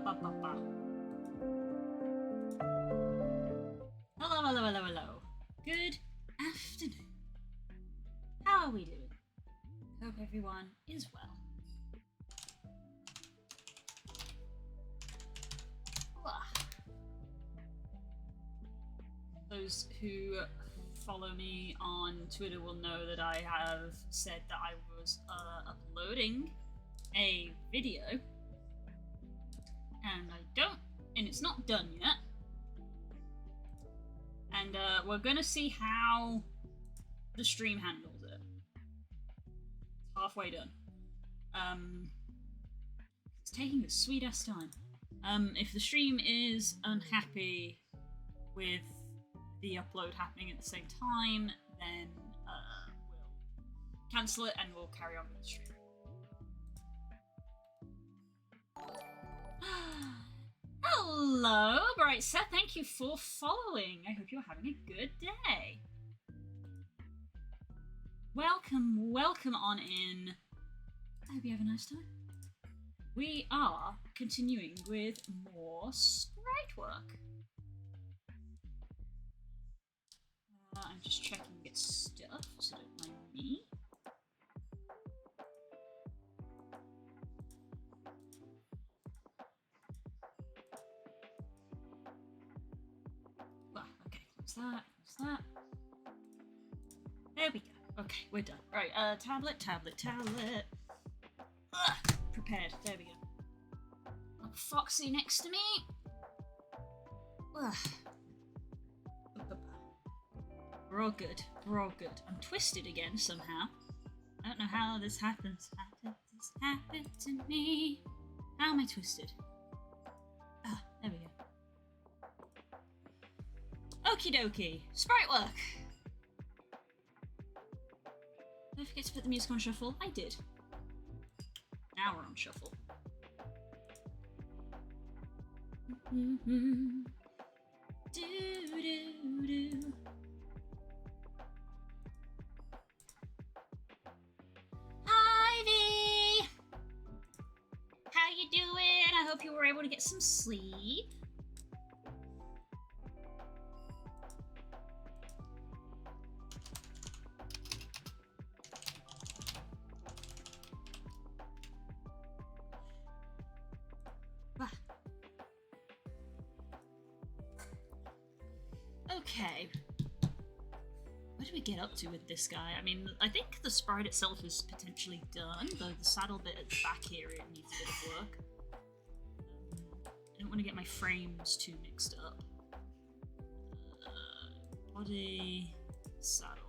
Hello, hello, hello, hello. Good afternoon. How are we doing? Hope everyone is well. Those who follow me on Twitter will know that I have said that I was uploading a video, and it's not done yet. And we're gonna see how the stream handles it. It's halfway done. It's taking a sweet ass time. If the stream is unhappy with the upload happening at the same time, then we'll cancel it and we'll carry on with the stream. Hello, Bright Seth. Thank you for following. I hope you're having a good day. Welcome on in. I hope you have a nice time. We are continuing with more sprite work. I'm just checking its stuff, so don't mind me. Well, okay, what's that? There we go. Okay, we're done. Right, tablet. Ugh, prepared. There we go. Got Foxy next to me. Ugh. We're all good. I'm twisted again somehow. I don't know how this happens. How did this happen to me? How am I twisted? Ah, there we go. Okie dokie. Sprite work. Did I forget to put the music on shuffle? I did. Now we're on shuffle. Do. Ivy! How you doing? I hope you were able to get some sleep. Okay. What do we get up to with this guy? I mean, I think the sprite itself is potentially done, though the saddle bit at the back area needs a bit of work. I don't want to get my frames too mixed up. Body, saddle.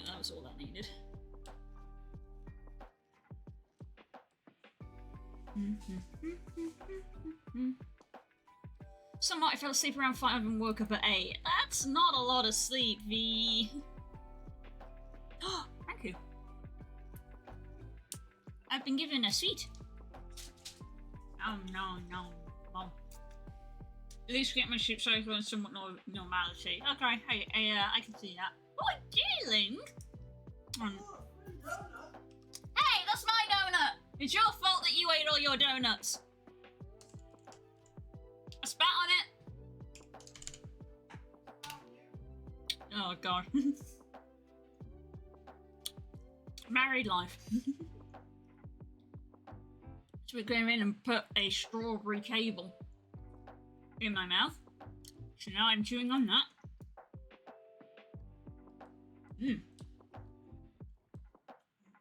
That was all that needed. Somewhat I fell asleep around 5 and woke up at 8. That's not a lot of sleep, V. Oh, thank you. I've been given a sweet. No. At least get my sleep cycle in somewhat normality. Okay, I can see that. What, darling? Hey, that's my donut! It's your fault that you ate all your donuts. I spat on it. Oh, God. Married life. So we came in and put a strawberry cable in my mouth. So now I'm chewing on that.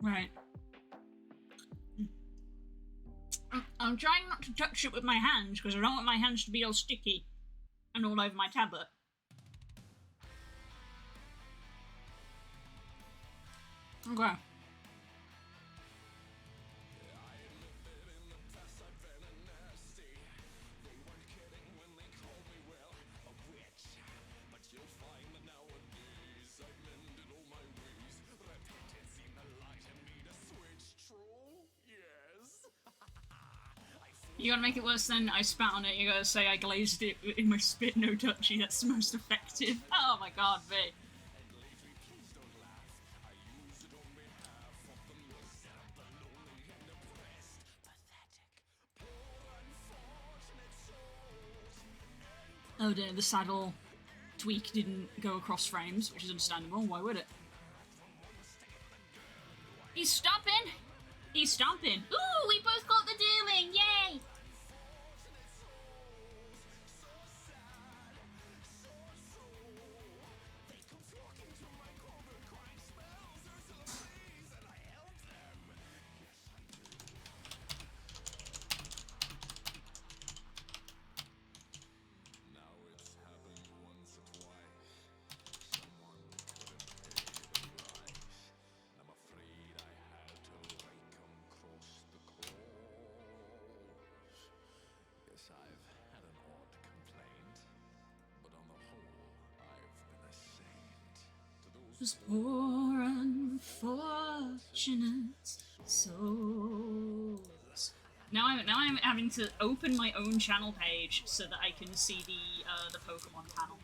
Right. I'm trying not to touch it with my hands because I don't want my hands to be all sticky and all over my tablet. Okay. Yes. I You gotta make it worse than I spat on it. You gotta say I glazed it in my spit, no touchy. That's the most effective. Oh my god, V. Oh dear, the saddle tweak didn't go across frames, which is understandable. Why would it? He's stomping! He's stomping! Ooh, we both got the dealing! Yay! Those poor unfortunate souls. Now I'm having to open my own channel page so that I can see the Pokemon panel.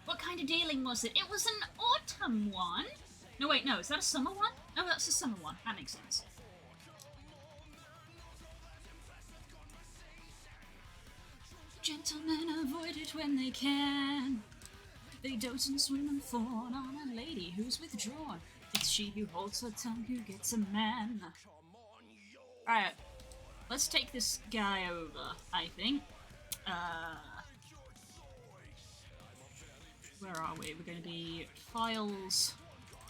What kind of dealing was it? It was an autumn one. No wait, no, is that a summer one? No, that's a summer one. That makes sense. Gentlemen avoid it when they can. They dote and swim and fawn on a lady who's withdrawn. It's she who holds her tongue who gets a man. Alright, let's take this guy over, I think. Where are we? We're going to be files,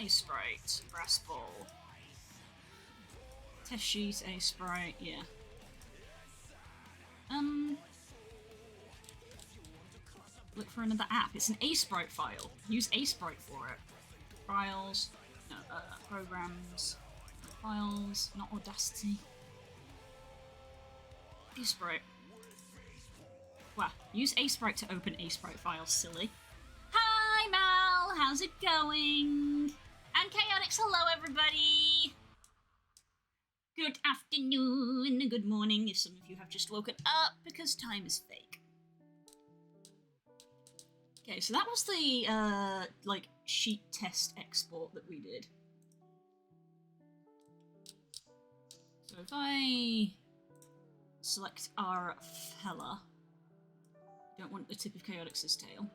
a sprite, brass ball. Test sheet, a sprite, yeah. Look for another app. It's an A-Sprite file. Use A-Sprite for it. Files, no, programs, files, not Audacity. A-Sprite. Wow, use A-Sprite to open A-Sprite files, silly. Hi, Mal! How's it going? And Chaotix, hello, everybody! Good afternoon, good morning, if some of you have just woken up, because time is fake. Okay, so that was the, like, sheet test export that we did. So if I select our fella, don't want the tip of Chaotix's tail.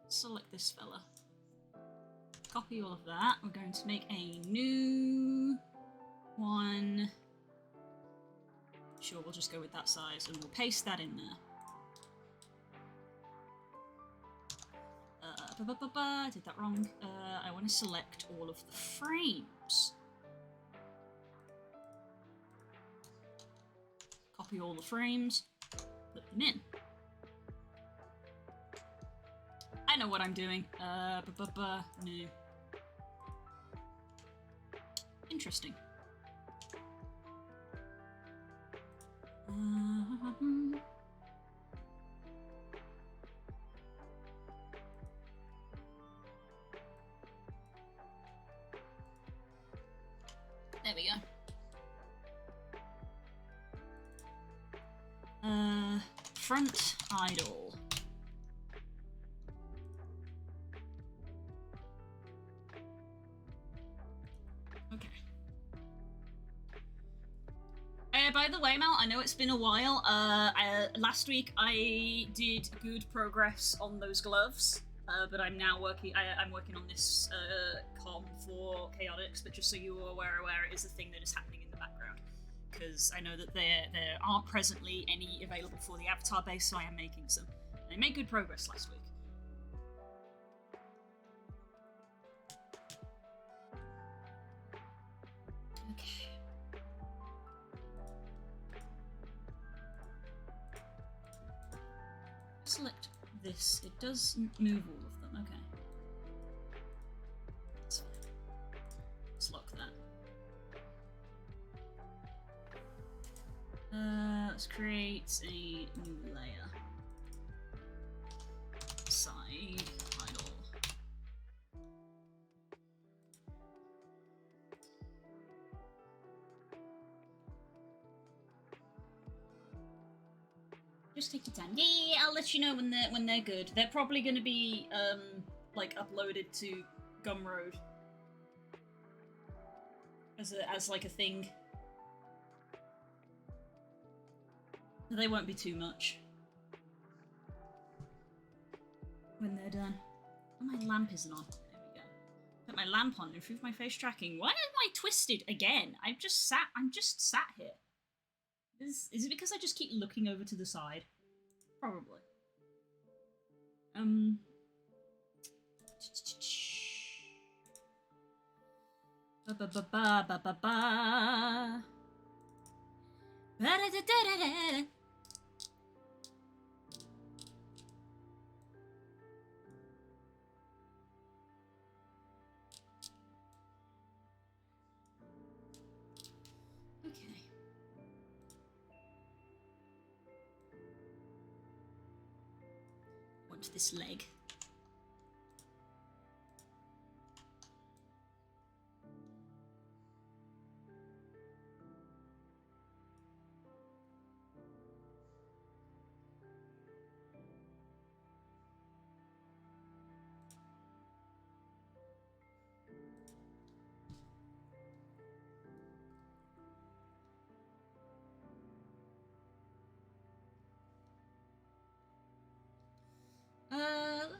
Select this fella. Copy all of that. We're going to make a new one. Sure, we'll just go with that size and we'll paste that in there. I did that wrong. I want to select all of the frames. Copy all the frames, put them in. I know what I'm doing. No. Interesting. There we go. Front idle. Okay. By the way, Mal, I know it's been a while. Last week I did good progress on those gloves, but I'm now working. I'm working on this com for Chaotix. But just so you are aware, it is a thing that is happening in the background. Because I know that there aren't presently any available for the avatar base, so I am making some. And I made good progress last week. Okay. Select this. It doesn't move all of them. Okay. That's fine. Let's lock that. Let's create a new layer. Side idle. just take your time. Yeah, I'll let you know when they're good. They're probably gonna be like uploaded to Gumroad as like a thing. They won't be too much when they're done. Oh, my lamp isn't on. There we go. Put my lamp on, improve my face tracking. Why am I twisted again? I'm just sat here. Is it because I just keep looking over to the side? Probably. Ba ba ba ba ba ba ba. Ba da da da da da. Okay. Want this leg?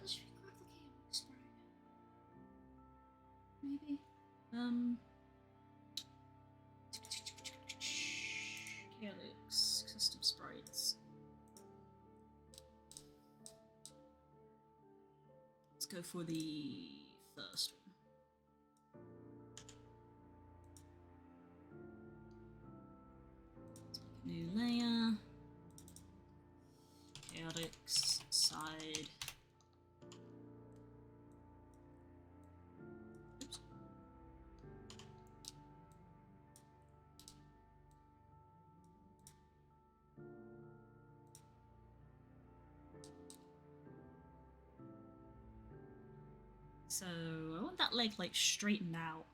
Should we grab the Calyx sprite? Maybe. Calyx custom sprites. Let's go for the first one. Let's make a new layer. Calyx side. Oops. So I want that leg like straightened out.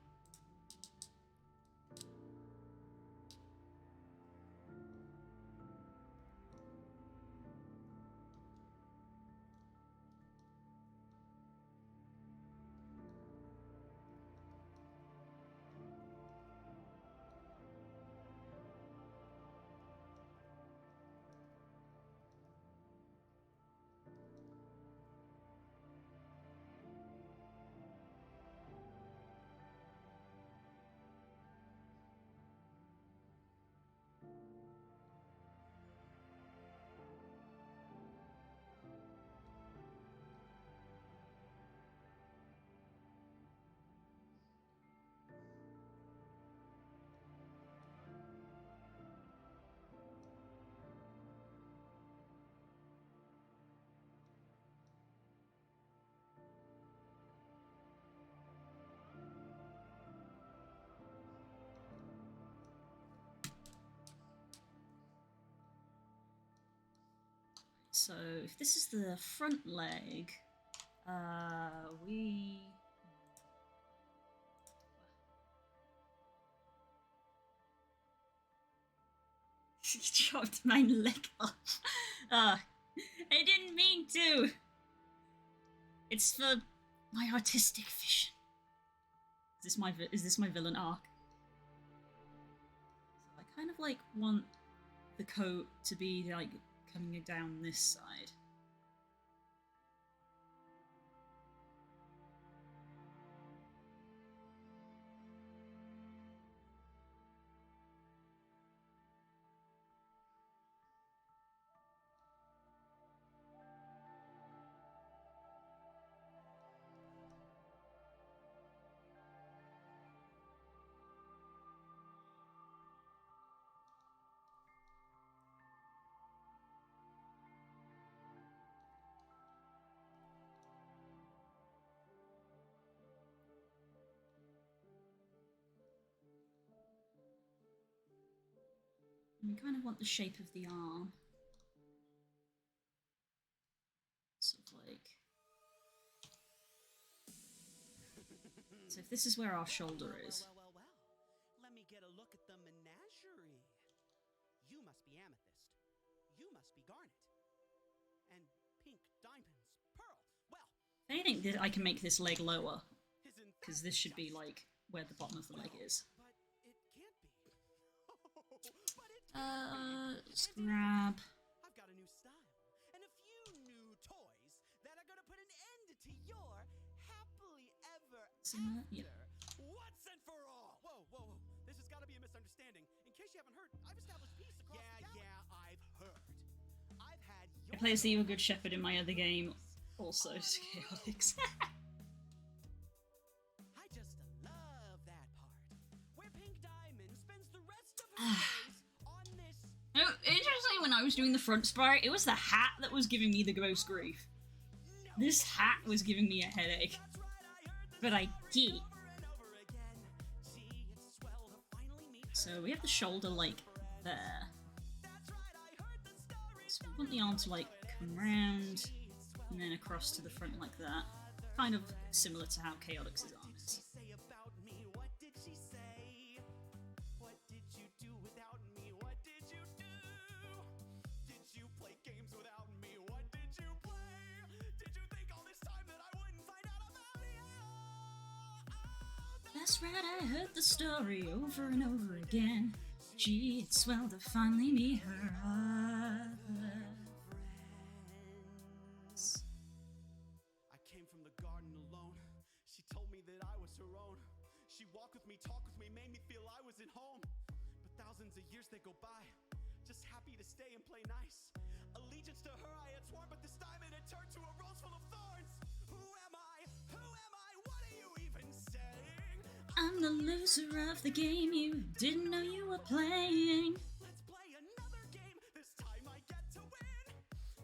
So if this is the front leg, we... chopped my leg off. I didn't mean to. It's for my artistic vision. Is this my villain arc? So I kind of like want the coat to be like coming down this side. And we kind of want the shape of the arm. Sort of like... So if this is where our shoulder is... Well. Let me get a look at the menagerie. You must be Amethyst. You must be Garnet. I think that I can make this leg lower, Isn't that because this should be like where the bottom of the leg is. But it can't be. But it Let's grab. I've got a new style and a few new toys that are gonna put an end to your happily ever Similar? after. Yep. Once and for all. Whoa, whoa, whoa. This has got to be a misunderstanding. In case you haven't heard, I've established peace across the galaxy. Yeah, I've heard. I've had I play as the Evil Good Shepherd in my other game, also Chaotix. I just love that part. Where Pink Diamond spends the rest of her days on this. No, interestingly, when I was doing the front sprite, it was the hat that was giving me the gross grief. This hat was giving me a headache. But I did it. So we have the shoulder, like, there. So we want the arm to, like, come round, and then across to the front like that. Kind of similar to how Chaotix's arm is. That's right, I heard the story over and over again. Gee, it's swell to finally meet her other friends. I came from the garden alone. She told me that I was her own. She walked with me, talked with me, made me feel I was at home. But thousands of years they go by, just happy to stay and play nice. Allegiance to her I had sworn, but this time it had turned to a rose full of thorns. Who am I? Who am I? What are you even saying? I'm the loser of the game you didn't know you were playing. Let's play another game. This time I get to win.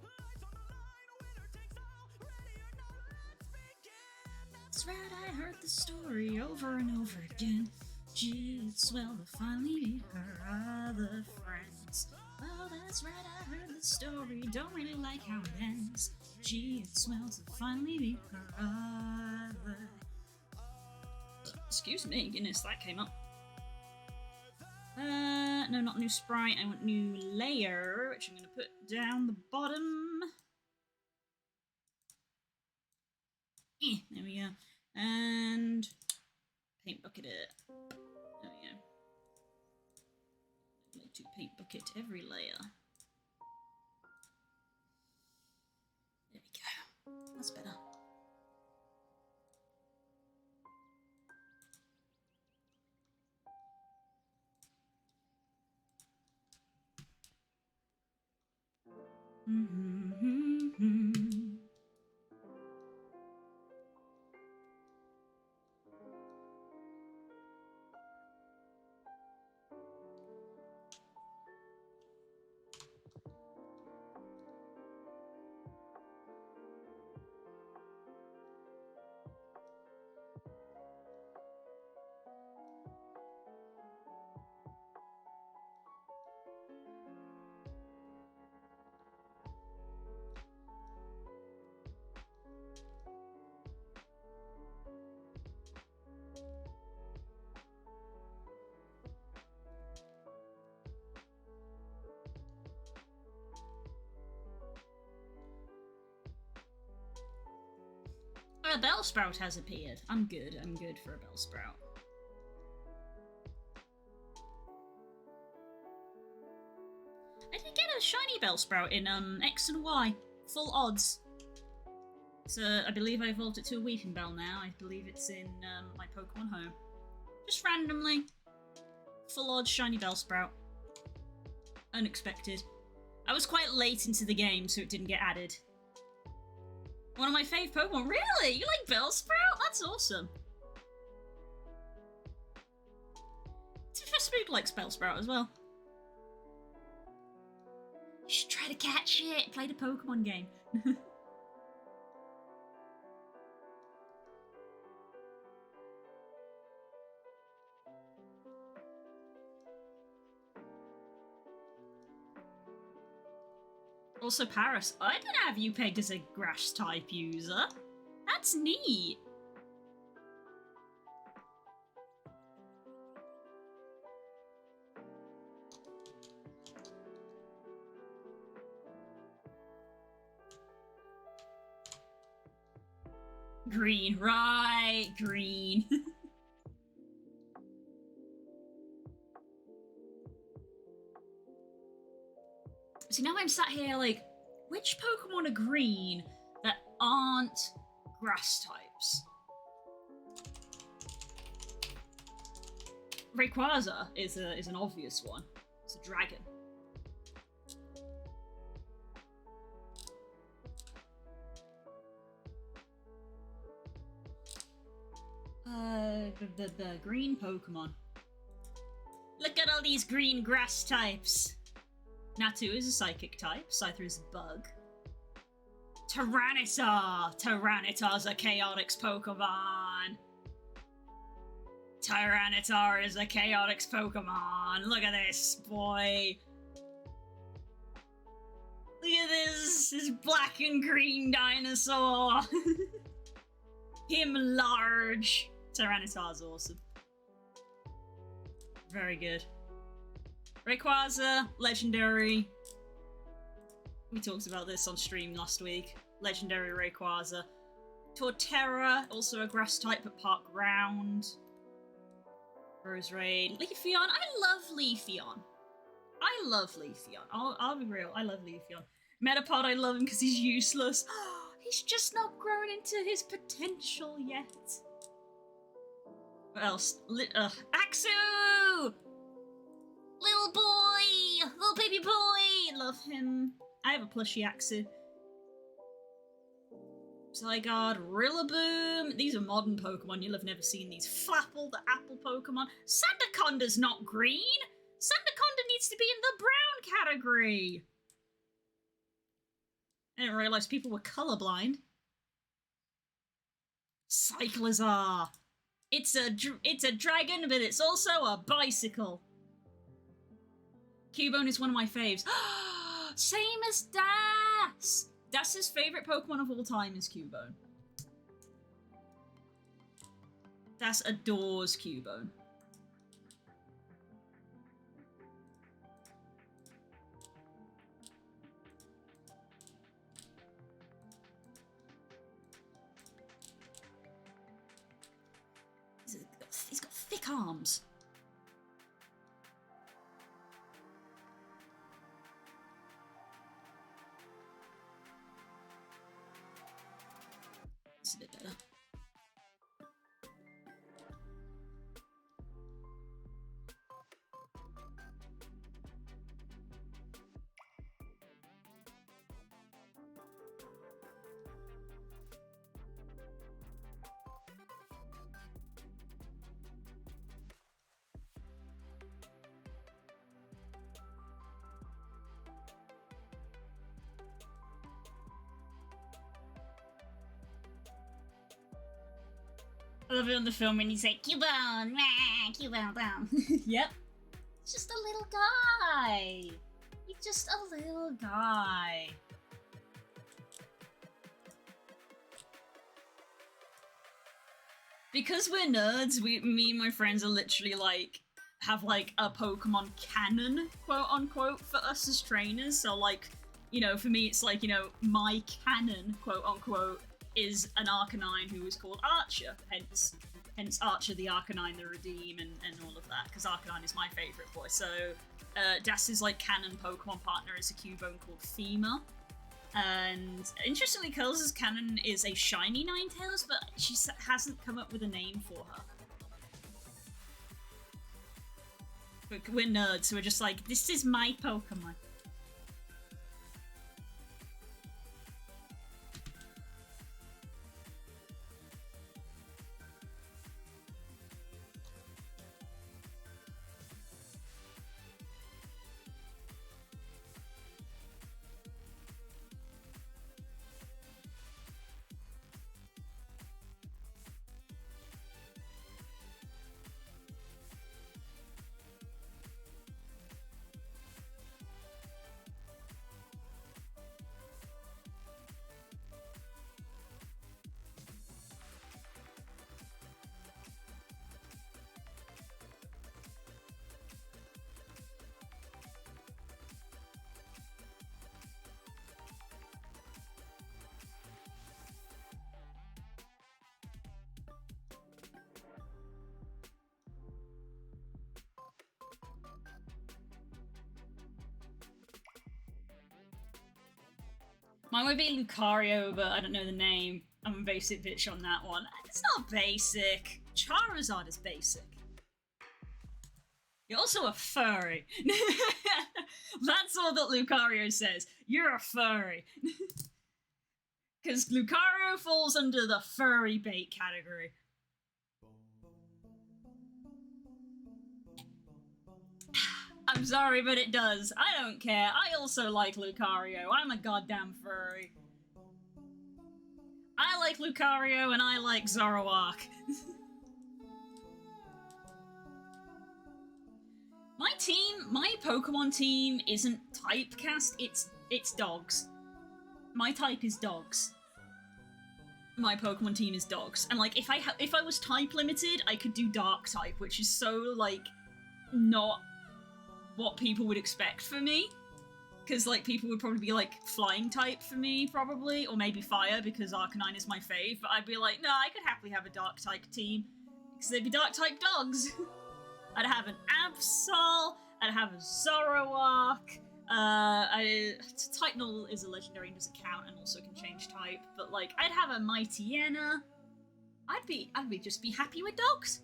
Lights on the line, winner takes all. Ready or not, let's begin. That's right, I heard the story over and over again. Gee, it's swell to finally meet her other friends. Well, that's right, I heard the story, don't really like how it ends. Gee, it's swell to finally meet her other. Excuse me, goodness, that came up. No, not new sprite, I want new layer, which I'm going to put down the bottom. There we go. And paint bucket it. There we go. I'd like to paint bucket every layer. There we go. That's better. A Bellsprout has appeared. I'm good for a Bellsprout. I did get a shiny Bellsprout in X and Y, full odds. So I believe I evolved it to a Weeping Bell now. I believe it's in my Pokemon home. Just randomly. Full odds shiny Bellsprout. Unexpected. I was quite late into the game, so it didn't get added. One of my fave Pokemon. Really? You like Bellsprout? That's awesome. Spook likes Bellsprout as well. You should try to catch it. Play the Pokemon game. Also, Paris, I didn't have you pegged as a grass type user. That's neat. Green, right, green. See, now I'm sat here like, which Pokemon are green that aren't grass types? Rayquaza is an obvious one. It's a dragon. The green Pokemon. Look at all these green grass types. Natu is a psychic type. Scyther is a bug. Tyranitar! Tyranitar's a Chaotix Pokemon. Tyranitar is a Chaotix Pokemon. Look at this, boy. Look at this black and green dinosaur. Him large. Tyranitar's awesome. Very good. Rayquaza, legendary. We talked about this on stream last week. Legendary Rayquaza. Torterra, also a grass type at Park Ground. Roserade. Leafeon. I love Leafeon. I love Leafeon. I'll be real. I love Leafeon. Metapod, I love him because he's useless. He's just not grown into his potential yet. What else? Axu! Little boy! Little baby boy! Love him. I have a plushie Axu. Zygarde, Rillaboom. These are modern Pokemon. You'll have never seen these. Flapple, the apple Pokemon. Sandaconda's not green! Sandaconda needs to be in the brown category! I didn't realise people were colourblind. Cyclizar. It's a dragon, but it's also a bicycle. Cubone is one of my faves. Same as Das! Das' favourite Pokemon of all time is Cubone. Das adores Cubone. He's got thick arms. It's a bit better. I love it on the film when you say, Cubone, Cubone, down. Yep. He's just a little guy. He's just a little guy. Because we're nerds, me and my friends are literally like, have like a Pokemon canon, quote unquote, for us as trainers. So like, you know, for me it's like, you know, my canon, quote unquote, is an Arcanine who was called Archer, hence Archer the Arcanine, the Redeem, and all of that, because Arcanine is my favourite boy. So Das' like canon Pokemon partner is a Cubone called Fema. And interestingly, Curls' canon is a shiny Ninetales, but she hasn't come up with a name for her. But we're nerds, so we're just like, this is my Pokemon. Mine would be Lucario, but I don't know the name. I'm a basic bitch on that one. It's not basic. Charizard is basic. You're also a furry. That's all that Lucario says. You're a furry. Because Lucario falls under the furry bait category. I'm sorry, but it does. I don't care. I also like Lucario. I'm a goddamn furry. I like Lucario and I like Zoroark. My Pokemon team isn't typecast, it's dogs. My type is dogs. My Pokemon team is dogs. And like if I was type limited, I could do dark type, which is so like not what people would expect for me. Because like people would probably be like flying type for me, probably, or maybe fire because Arcanine is my fave, but I'd be like, no, I could happily have a dark type team. Because they'd be dark type dogs. I'd have an Absol, I'd have a Zoroark, Titanol is a legendary and doesn't count and also can change type, but like, I'd have a Mightyena. I'd just be happy with dogs.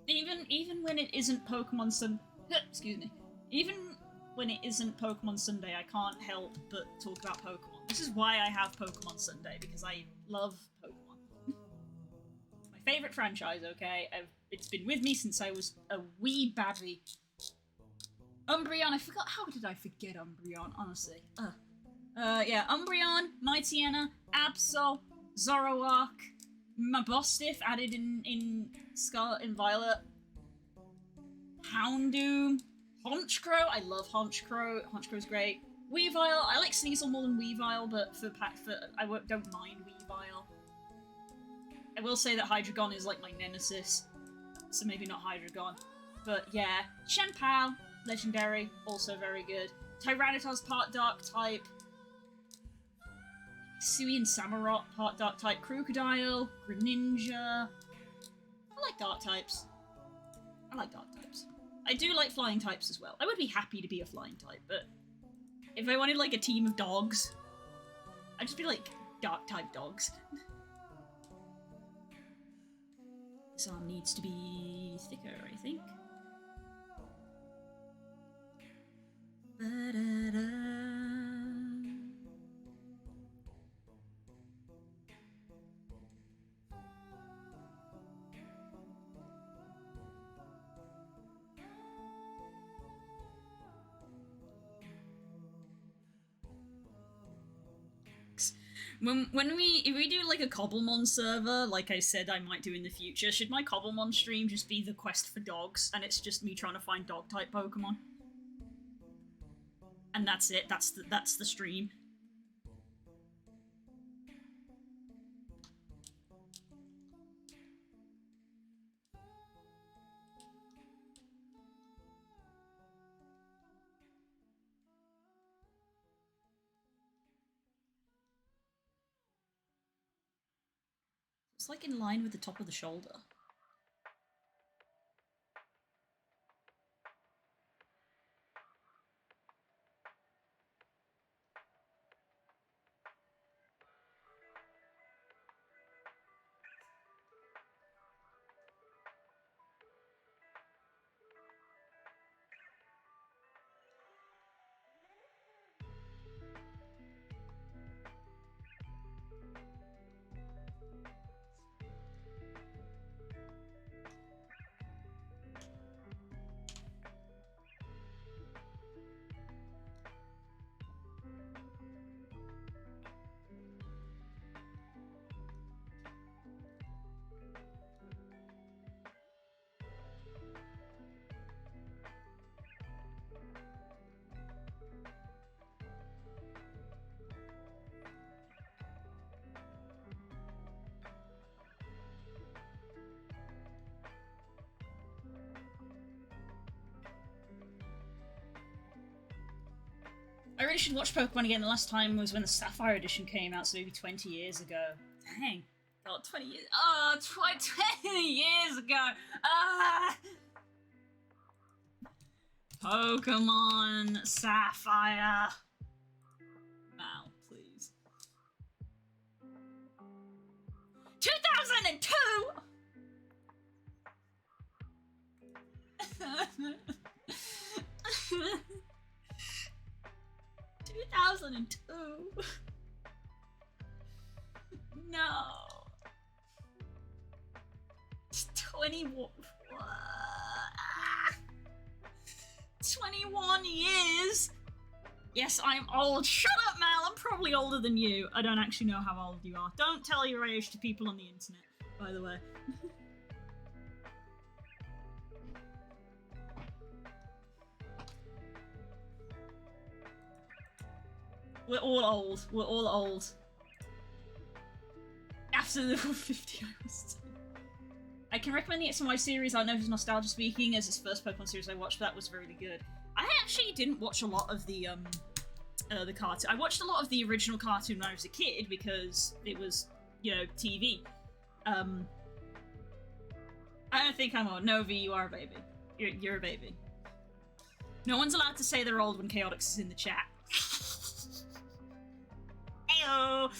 Even when it isn't Pokemon excuse me. Even when it isn't Pokemon Sunday, I can't help but talk about Pokemon. This is why I have Pokemon Sunday, because I love Pokemon. My favorite franchise, okay? It's been with me since I was a wee babby. Umbreon, I forgot. How did I forget Umbreon, honestly? Yeah, Umbreon, Mightyena, Absol, Zoroark, Mabostiff added in Scarlet and Violet, Houndoom, Honchkrow, I love Honchkrow, Honchkrow's great. Weavile, I like Sneasel more than Weavile, but I don't mind Weavile. I will say that Hydreigon is like my nemesis, so maybe not Hydreigon. But yeah, Shenpao, legendary, also very good. Tyranitar's part dark type. Sui and Samurott, part dark type. Crocodile, Greninja. I like dark types. I do like flying types as well. I would be happy to be a flying type, but if I wanted like a team of dogs, I'd just be like dark type dogs. This arm needs to be thicker, I think. If we do like a Cobblemon server, like I said I might do in the future, should my Cobblemon stream just be the quest for dogs, and it's just me trying to find dog type Pokemon? And that's it. That's the stream. It's like in line with the top of the shoulder. I really should watch Pokemon again. The last time was when the Sapphire Edition came out, so maybe 20 years ago. Dang. God, 20 years. Oh, 20 years ago. Ah! Pokemon Sapphire. Mal, please. 2002! 2002. No. It's 21. 21 years. Yes, I'm old. Shut up, Mal. I'm probably older than you. I don't actually know how old you are. Don't tell your age to people on the internet, by the way. We're all old. We're all old. After the 50 I was 10. I can recommend the XY series. I don't know if it's nostalgia speaking, as it's the first Pokemon series I watched, but that was really good. I actually didn't watch a lot of the cartoon. I watched a lot of the original cartoon when I was a kid because it was, you know, TV. I don't think I'm old. No, V, you are a baby. You're a baby. No one's allowed to say they're old when Chaotix is in the chat. Heyo!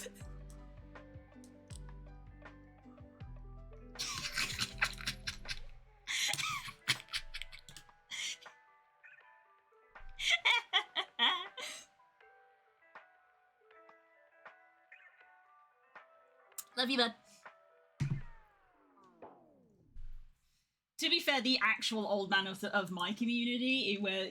Love you, bud. To be fair, the actual old man of my community, where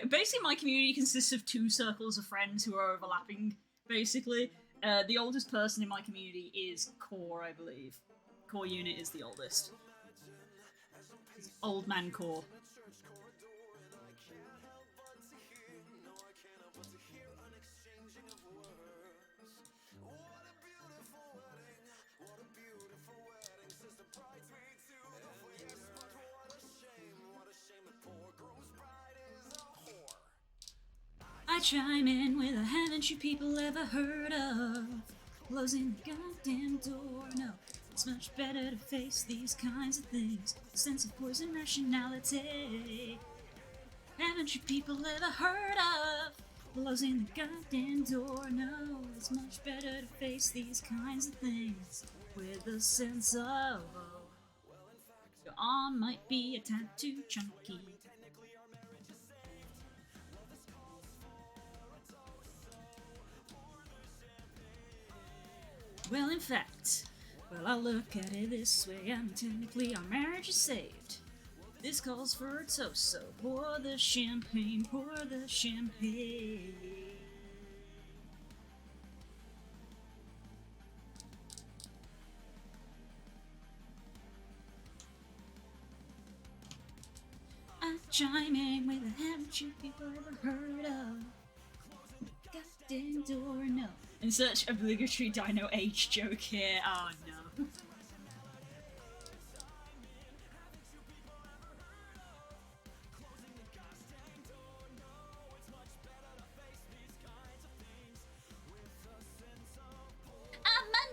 basically my community consists of 2 circles of friends who are overlapping, basically. The oldest person in my community is Core, I believe. Core unit is the oldest. Old man Core. I chime in with a haven't you people ever heard of? Closing the goddamn door, no. It's much better to face these kinds of things. A sense of poison rationality. Haven't you people ever heard of? Closing the goddamn door, no. It's much better to face these kinds of things with a sense of, oh, your arm might be a tad too chunky. Well, in fact, I'll look at it this way. Technically, our marriage is saved. This calls for a toast, so pour the champagne, pour the champagne. I chime in with a haven't you people ever heard of? Goddamn door, no. Insert obligatory Dino Age joke here. Oh no.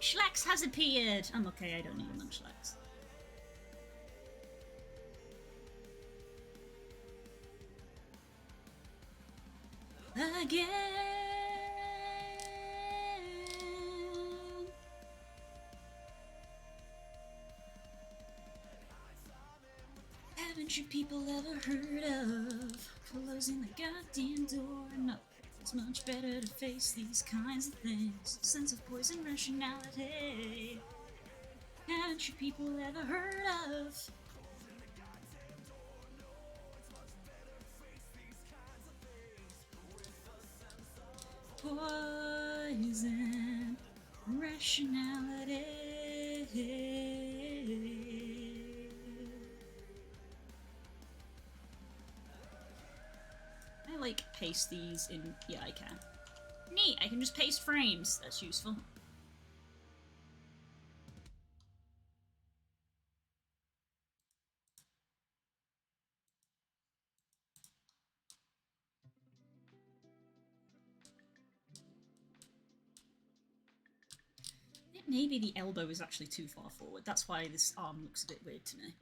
Munchlax has appeared! I'm okay, I don't need a Munchlax. Again. Haven't you people ever heard of closing the goddamn door? No, it's much better to face these kinds of things. Sense of poison rationality. Haven't you people ever heard of? Poison rationality. I like paste these in. Yeah, I can. Neat, I can just paste frames. That's useful. Maybe the elbow is actually too far forward. That's why this arm looks a bit weird to me.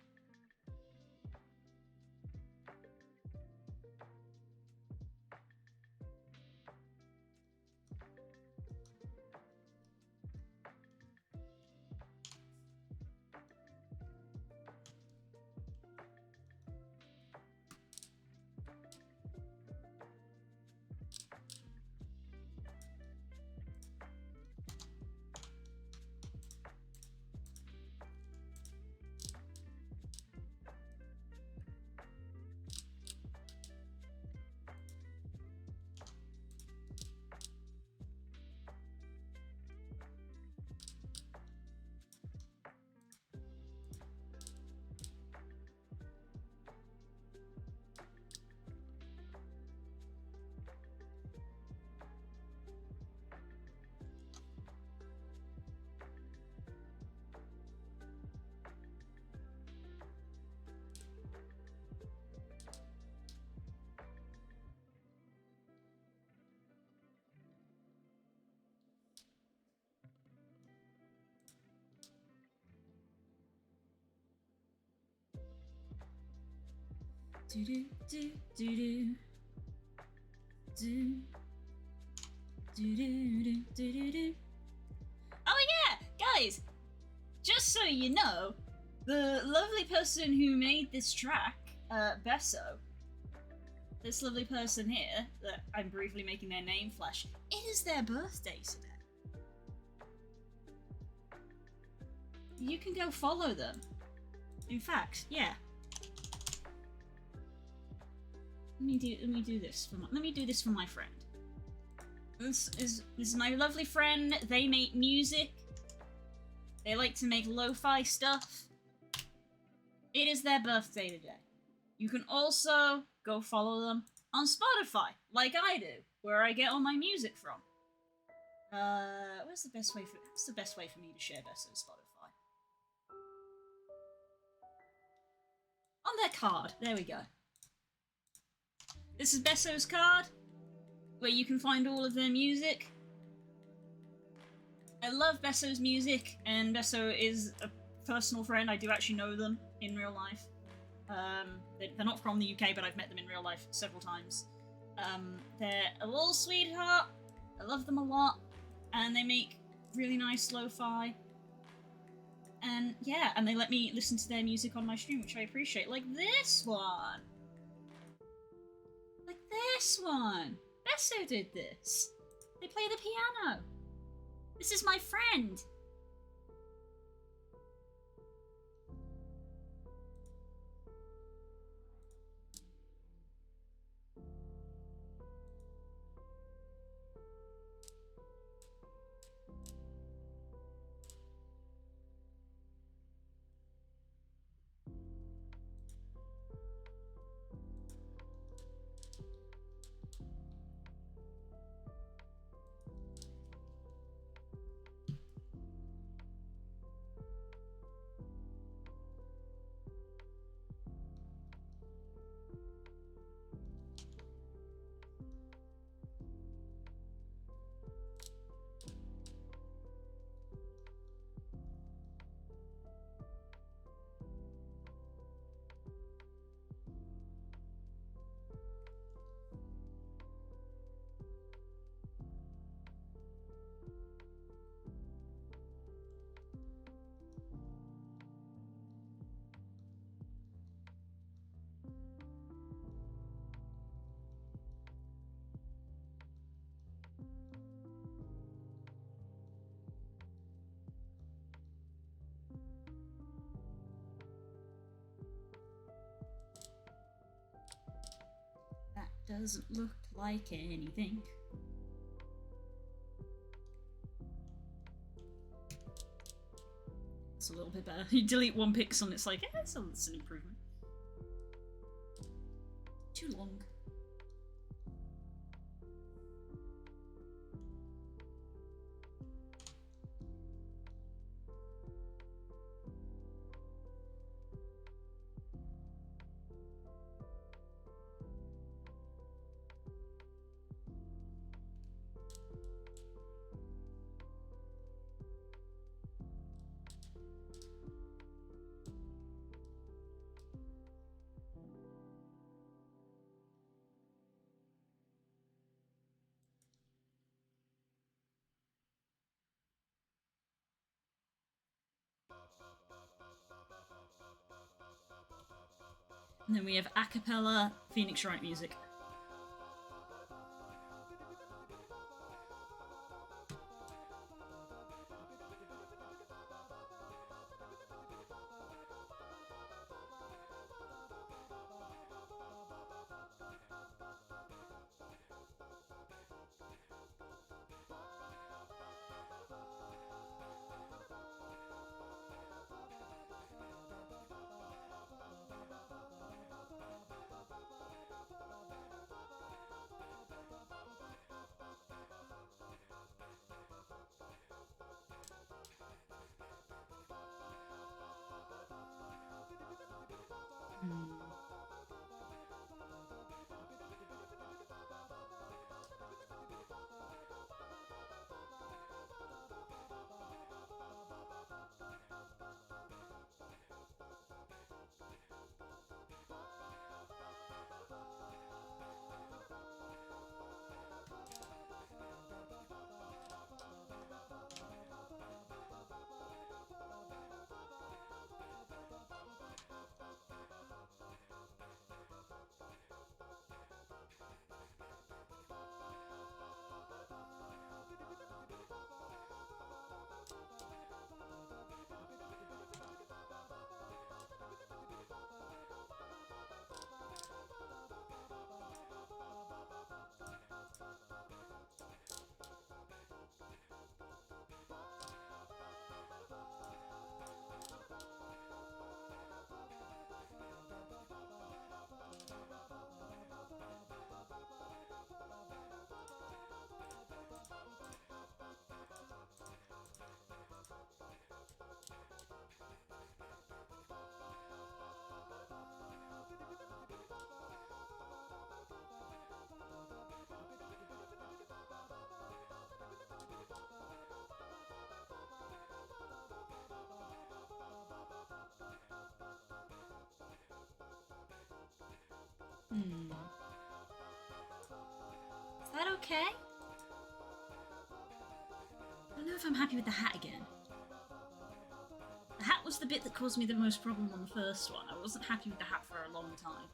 Do do do do do. Do do do do do do. Oh yeah, guys! Just so you know, the lovely person who made this track, Besso, this lovely person here, that I'm briefly making their name flash, it is their birthday today. You can go follow them. In fact, yeah. Let me do this for my friend. This is my lovely friend. They make music. They like to make lo-fi stuff. It is their birthday today. You can also go follow them on Spotify, like I do, where I get all my music from. What's the best way for me to share Besso's Spotify? On their card. There we go. This is Besso's card, where you can find all of their music. I love Besso's music, and Besso is a personal friend. I do actually know them in real life. They're not from the UK, but I've met them in real life several times. They're a little sweetheart. I love them a lot, and they make really nice lo-fi. And yeah, and they let me listen to their music on my stream, which I appreciate. Like this one. Like this one. Besso did this. They play the piano. This is my friend. That doesn't look like anything. It's a little bit better. You delete one pixel and it's like, yeah, it's an improvement. Too long. And then we have a cappella Phoenix Wright music. Hmm. Is that okay? I don't know if I'm happy with the hat again. The hat was the bit that caused me the most problem on the first one. I wasn't happy with the hat for a long time.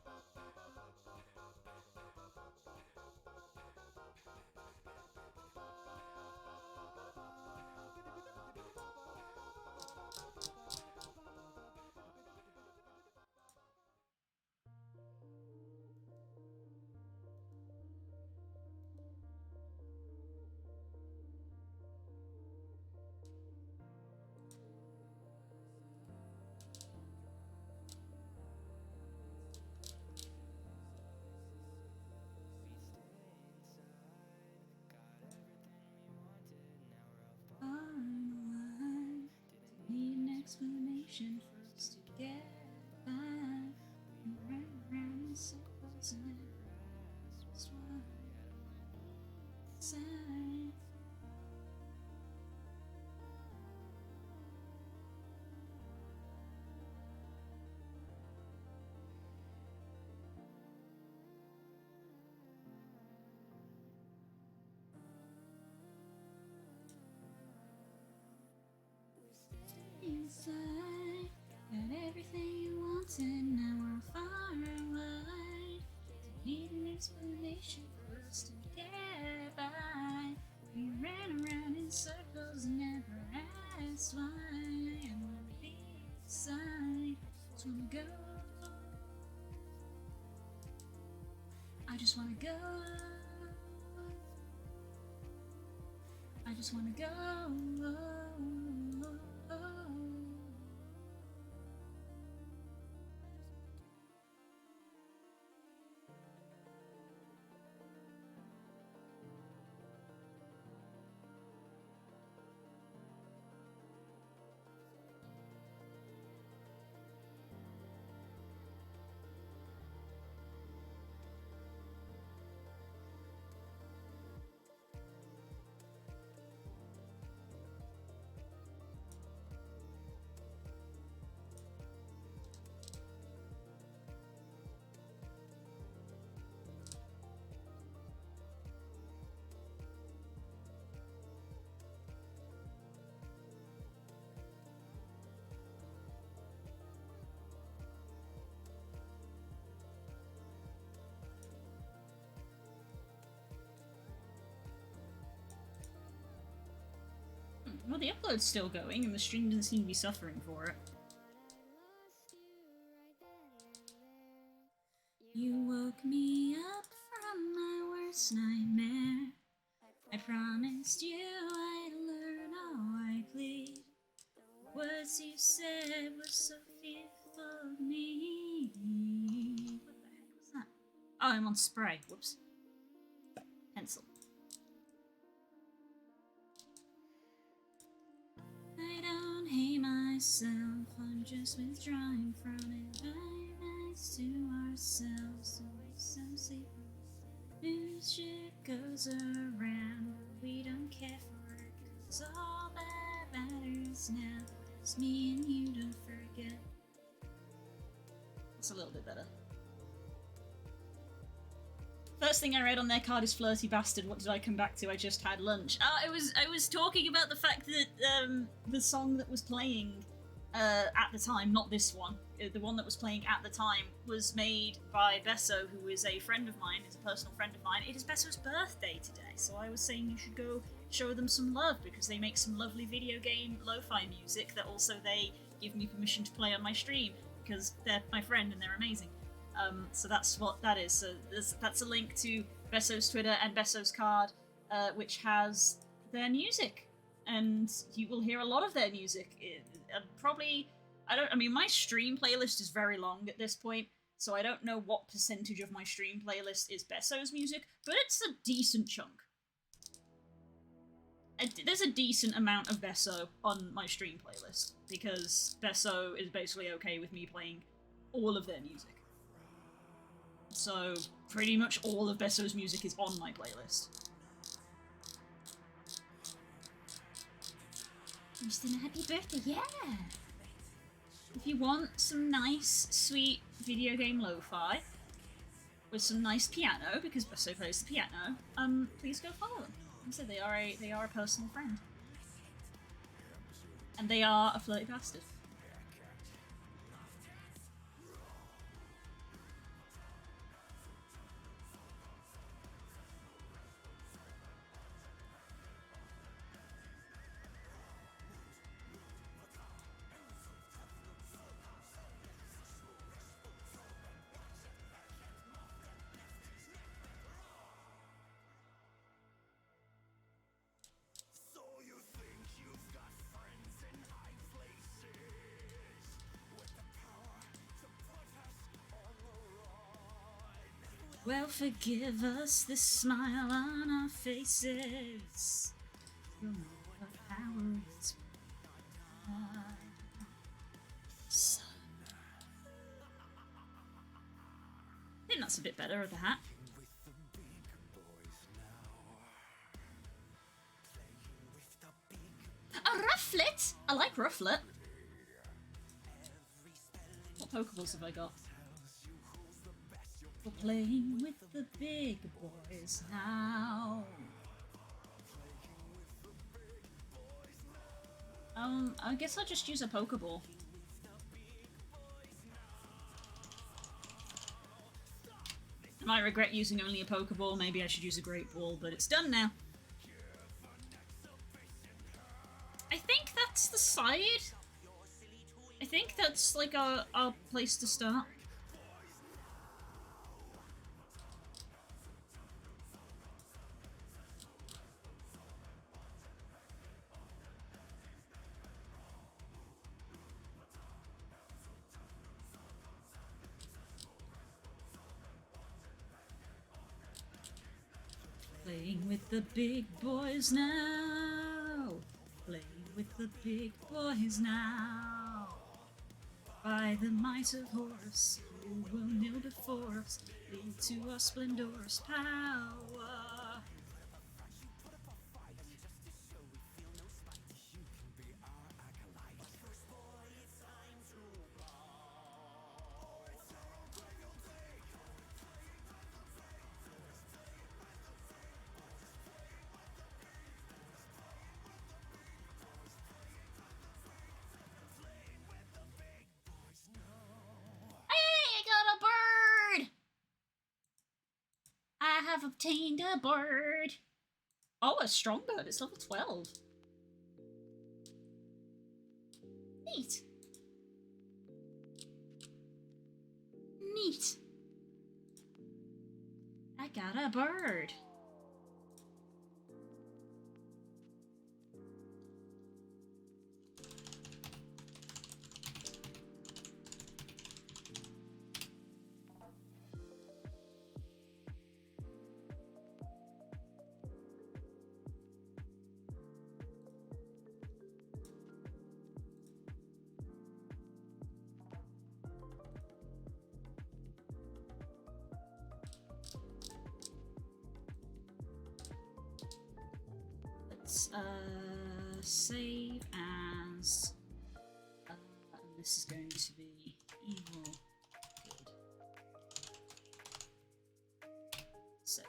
Need an explanation for us to get by. Run around in circles and never just one side. Inside, got everything you wanted, now we're far away. Don't need an explanation for us to get by. We ran around in circles and never asked why. I wanna be inside, just wanna go. I just wanna go. I just wanna go. Well, the upload's still going, and the stream doesn't seem to be suffering for it. You woke me up from my worst nightmare. I promised you I'd learn all I plead. The words you said were so fearful of me. What the heck was that? Oh, I'm on spray. Whoops. Pencil. I don't hate myself, I'm just withdrawing from it. Right next to ourselves, so safe. News shit goes around, but we don't care for it, 'cause all that matters now is me and you, don't forget. That's a little bit better. First thing I read on their card is flirty bastard. What did I come back to? I just had lunch. I was talking about the fact that the song that was playing at the time, not this one, the one that was playing at the time was made by Besso, who is a friend of mine, is a personal friend of mine. It is Besso's birthday today, so I was saying you should go show them some love because they make some lovely video game lo-fi music that also they give me permission to play on my stream because they're my friend and they're amazing. So that's what that is. So that's a link to Besso's Twitter and Besso's card, which has their music, and you will hear a lot of their music. Probably, I mean, my stream playlist is very long at this point, so I don't know what percentage of my stream playlist is Besso's music, but it's a decent chunk. There's a decent amount of Besso on my stream playlist, because Besso is basically okay with me playing all of their music. So, pretty much all of Besso's music is on my playlist. Wish them a happy birthday, yeah! If you want some nice, sweet video game lo-fi, with some nice piano, because Busso plays the piano, please go follow them. Like I said, they are a personal friend. And they are a flirty bastard. Well, forgive us this smile on our faces. You'll know what power is. So. I think that's a bit better of the hat. A rufflet! I like rufflet. What Pokeballs have I got? We're playing with the big boys now. I guess I'll just use a Pokeball. I might regret using only a Pokeball, maybe I should use a Great Ball, but it's done now. I think that's the side. I think that's like our place to start. Playing with the big boys now. Playing with the big boys now. By the might of Horus, who will kneel before us, lead to our splendorous power. I have obtained a bird. Oh, a strong bird. It's level 12. Neat. Neat. I got a bird. Let's save as and this is going to be evil good. Save.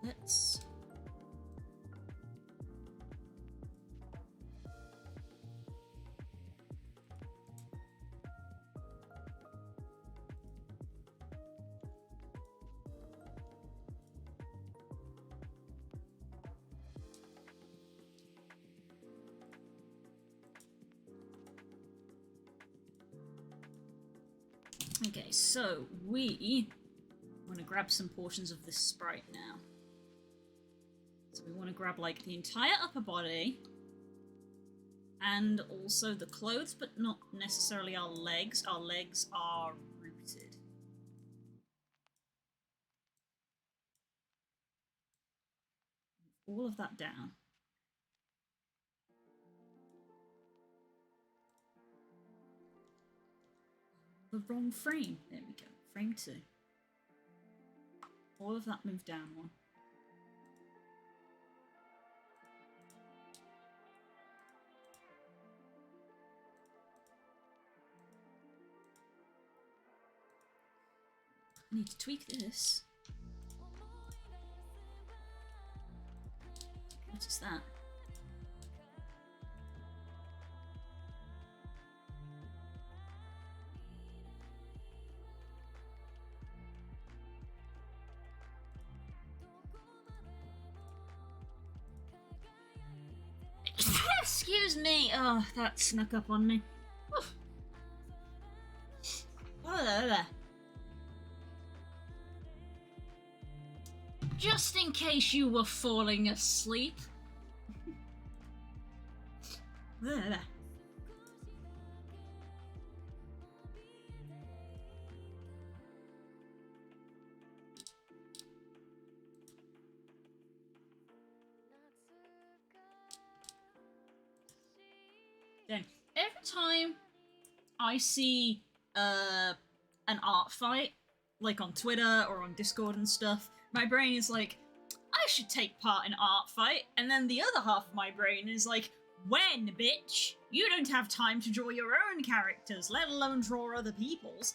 Let's okay, so we want to grab some portions of this sprite now. So we want to grab like the entire upper body and also the clothes, but not necessarily our legs. Our legs are rooted. All of that down. the wrong frame. There we go. Frame 2. All of that moved down one. I need to tweak this. What is that? Excuse me. Oh, that snuck up on me. Just in case you were falling asleep. Then every time I see an art fight, like on Twitter or on Discord and stuff, my brain is like, I should take part in art fight, and then the other half of my brain is like, when, bitch? You don't have time to draw your own characters, let alone draw other people's.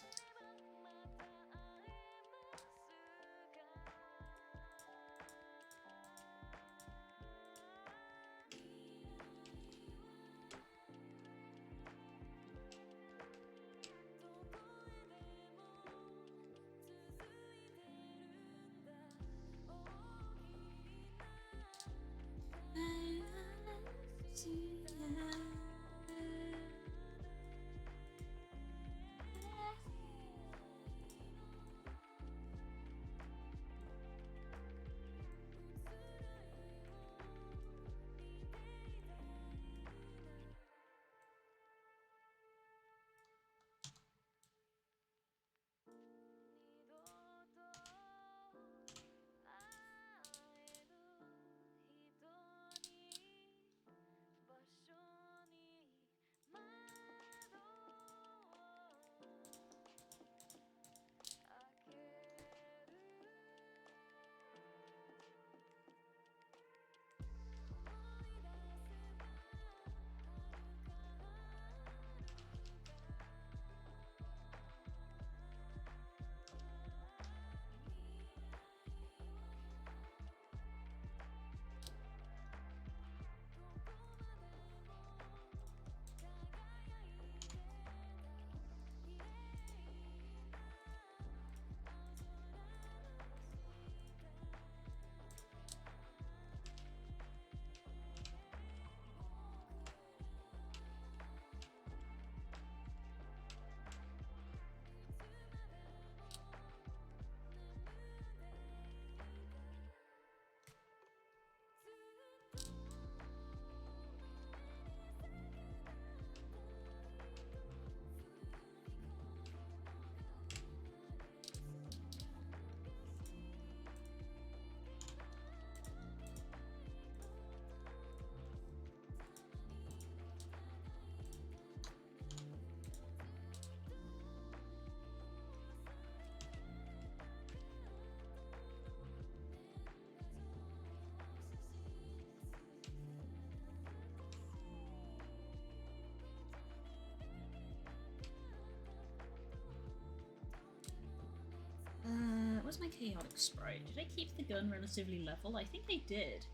Where's my chaotic sprite? Did I keep the gun relatively level? I think I did.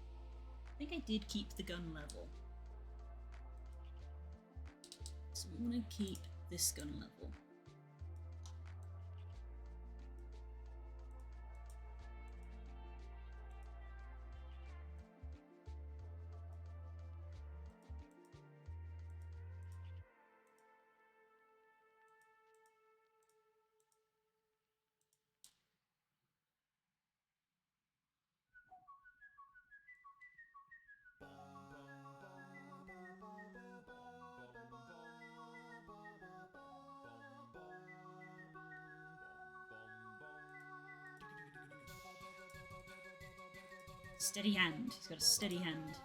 I think I did keep the gun level. So we want to keep this gun level. Steady hand. He's got a steady hand.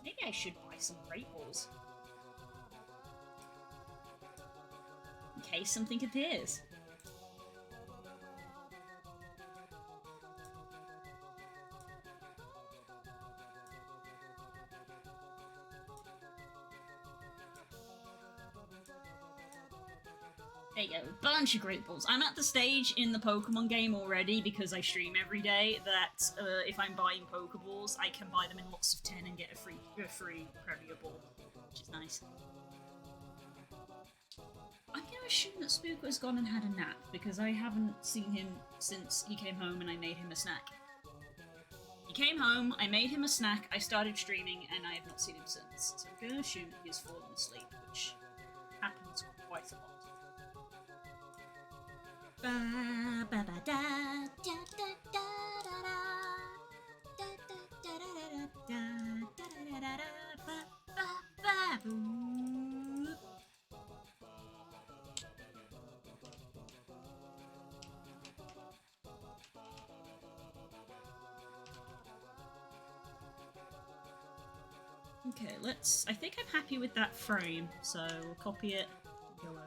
Maybe I should buy some Great Balls. In case something appears. There you go, a bunch of Great Balls. I'm at the stage in the Pokemon game already, because I stream every day, that if I'm buying Pokeballs, I can buy them in lots of 10 and get a free Premier Ball, which is nice. I'm going to assume that Spook has gone and had a nap, because I haven't seen him since he came home and I made him a snack. He came home, I made him a snack, I started streaming, and I have not seen him since. So I'm going to assume that he has fallen asleep, which happens quite a lot. Okay, I think I'm happy with that frame, so we'll copy it and go over.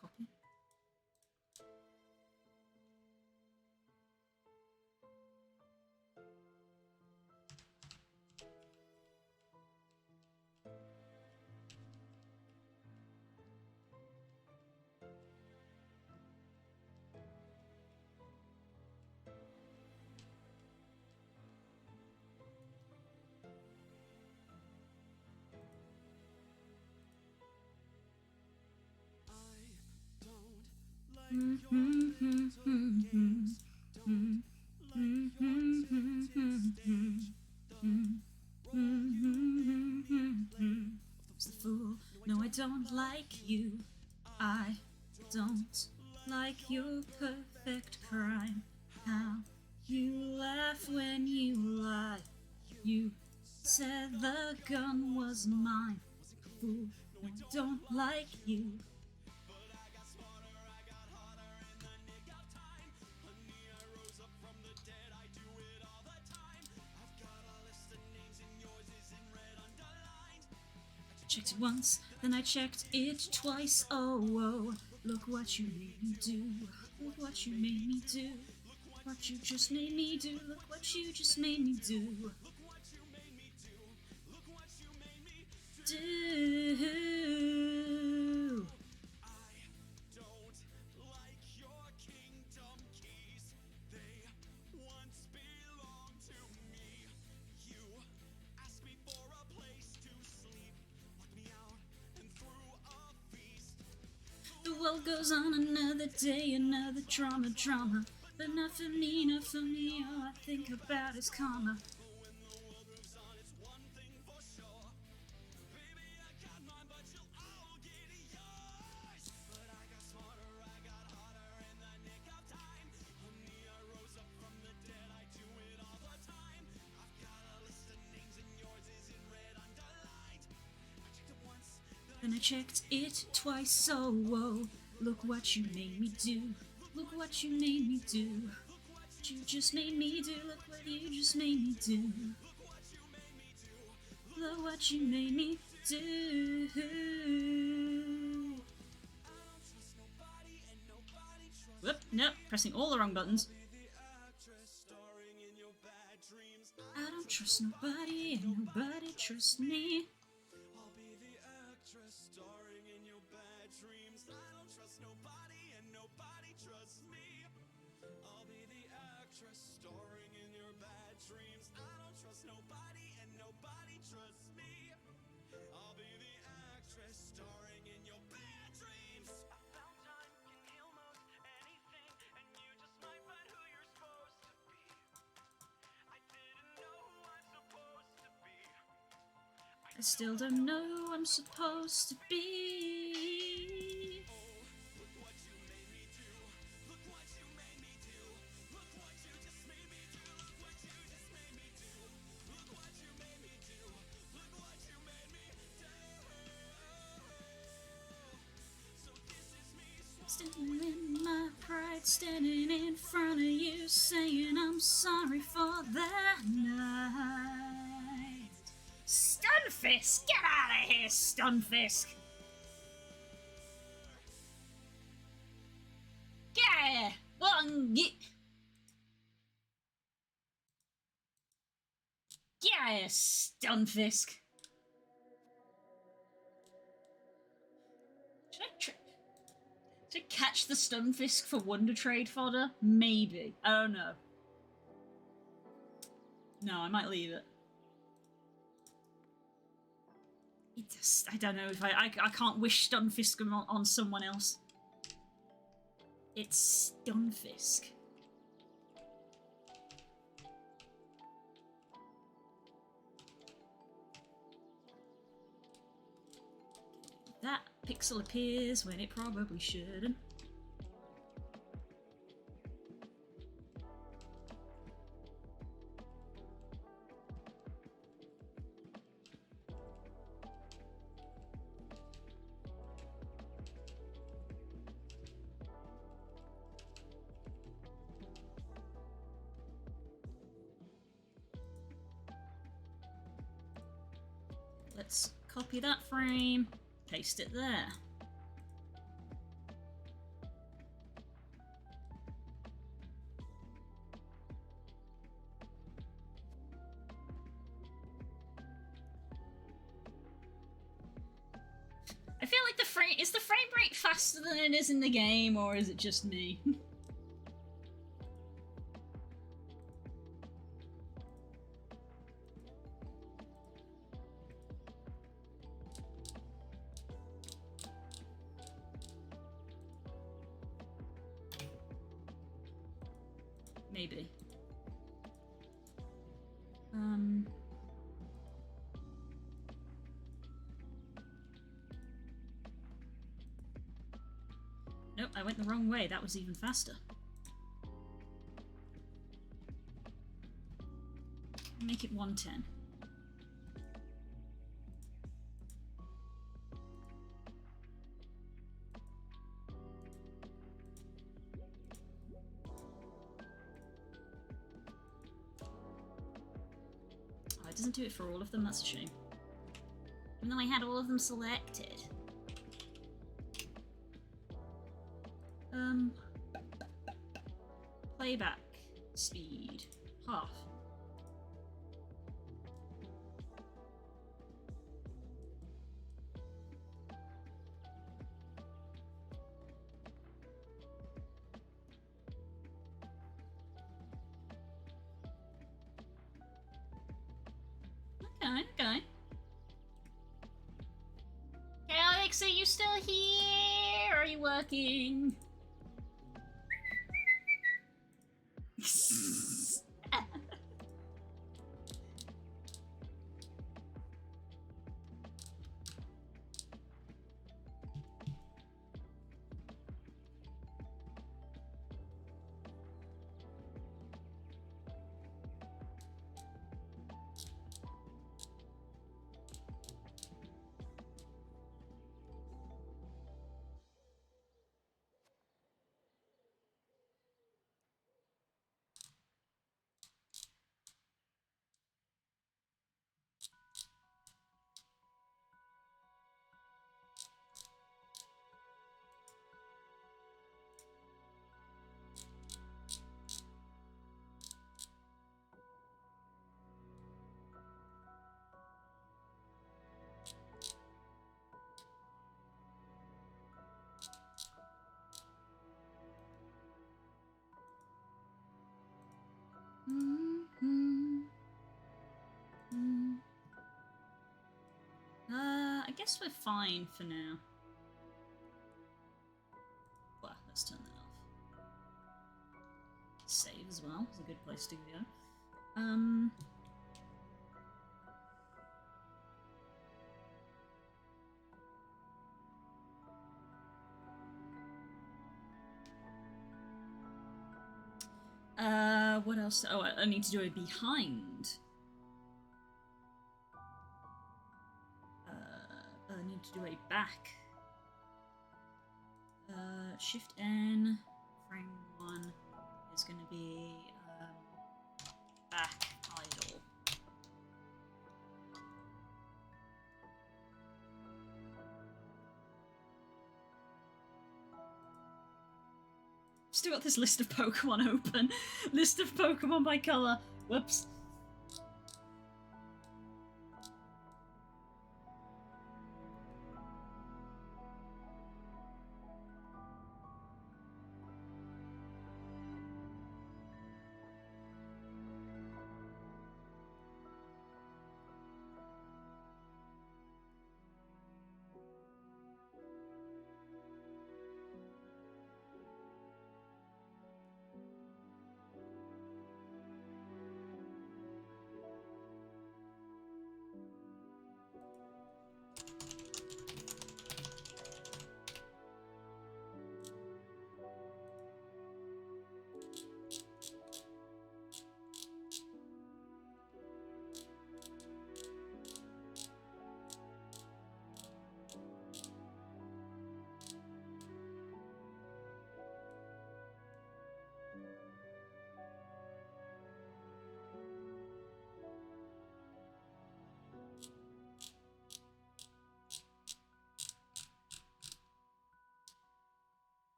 Copy. Who's the fool? No, I don't like you. I don't like your perfect crime. How you laugh when you lie. You said the gun was mine. Fool, no, I don't like you. Checked it once, then I checked it twice. Oh, oh, look what you made me do. Look what you made me do. What you just made me do. Look what you just made me do. Do. The world goes on another day, another drama. But not for me, all I think about is karma. Then I checked it twice, oh, whoa. Look what you made me do. Look what you made me do. What you just made me do. Look what you just made me do. Look what you made me do. Whoop, nope, pressing all the wrong buttons. I don't trust nobody and nobody trusts me. dreams. I don't trust nobody and nobody trusts me. I'll be the actress starring in your bad dreams. I found time can heal most anything, and you just might find who you're supposed to be. I didn't know who I'm supposed to be. I still don't know who I'm supposed to be. Look what you made me do. Look what you made me do. Look what you just made me do. Look what you just made me do. Look what you made me do. Look what you made me do. So this is me Standing in my pride, standing in front of you, saying I'm sorry for that night. Stunfisk! Get out of here, Stunfisk! Get out of here! Get out of here, Stunfisk! Should I catch the Stunfisk for Wonder Trade fodder? Maybe. I don't know. No, I might leave it. It just, I don't know if I can't wish Stunfisk on someone else. It's Stunfisk. That pixel appears when it probably shouldn't. Let's copy that frame, paste it there. I feel like is the frame rate faster than it is in the game, or is it just me? Maybe. Nope, I went the wrong way. That was even faster. Make it 110. Oh, it doesn't do it for all of them. That's a shame. Even though I had all of them selected. Playback speed half. Okay. Hey Alex, are you still here? Are you working? guess we're fine for now. Well, let's turn that off. Save as well. It's a good place to go. What else? Oh, I need to do a behind. I need to do a back. Shift N, frame 1 is going to be back idle. Still got this list of Pokemon open. List of Pokemon by colour. Whoops.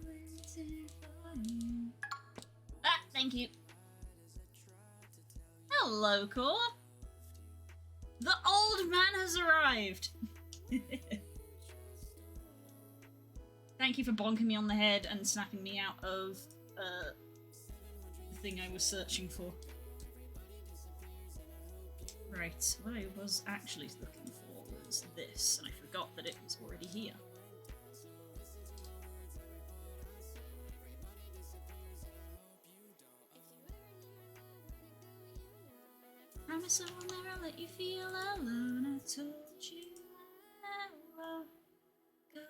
Waiting for you. Ah, thank you. Hello, Core. The old man has arrived. Thank you for bonking me on the head and snapping me out of the thing I was searching for. Right, what I was actually looking for was this, and I forgot that it was already here. Promise I will never let you feel alone. I told you I won't go.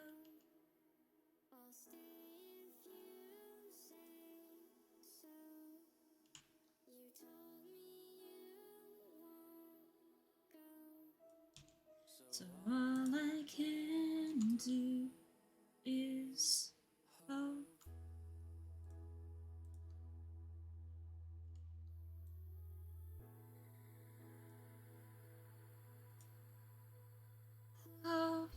So all I can do is hope. Hope.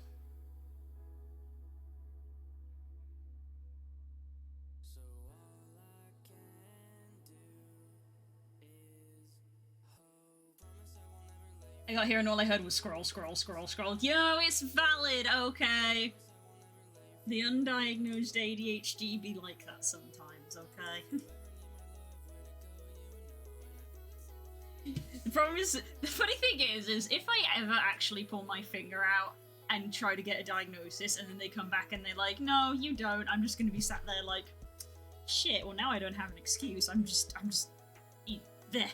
I got here and all I heard was scroll, scroll, scroll, scroll. Yo, it's valid, okay. The undiagnosed ADHD be like that sometimes, okay? The problem is, the funny thing is if I ever actually pull my finger out and try to get a diagnosis and then they come back and they're like, no, you don't, I'm just gonna be sat there like, shit, well now I don't have an excuse, I'm just there.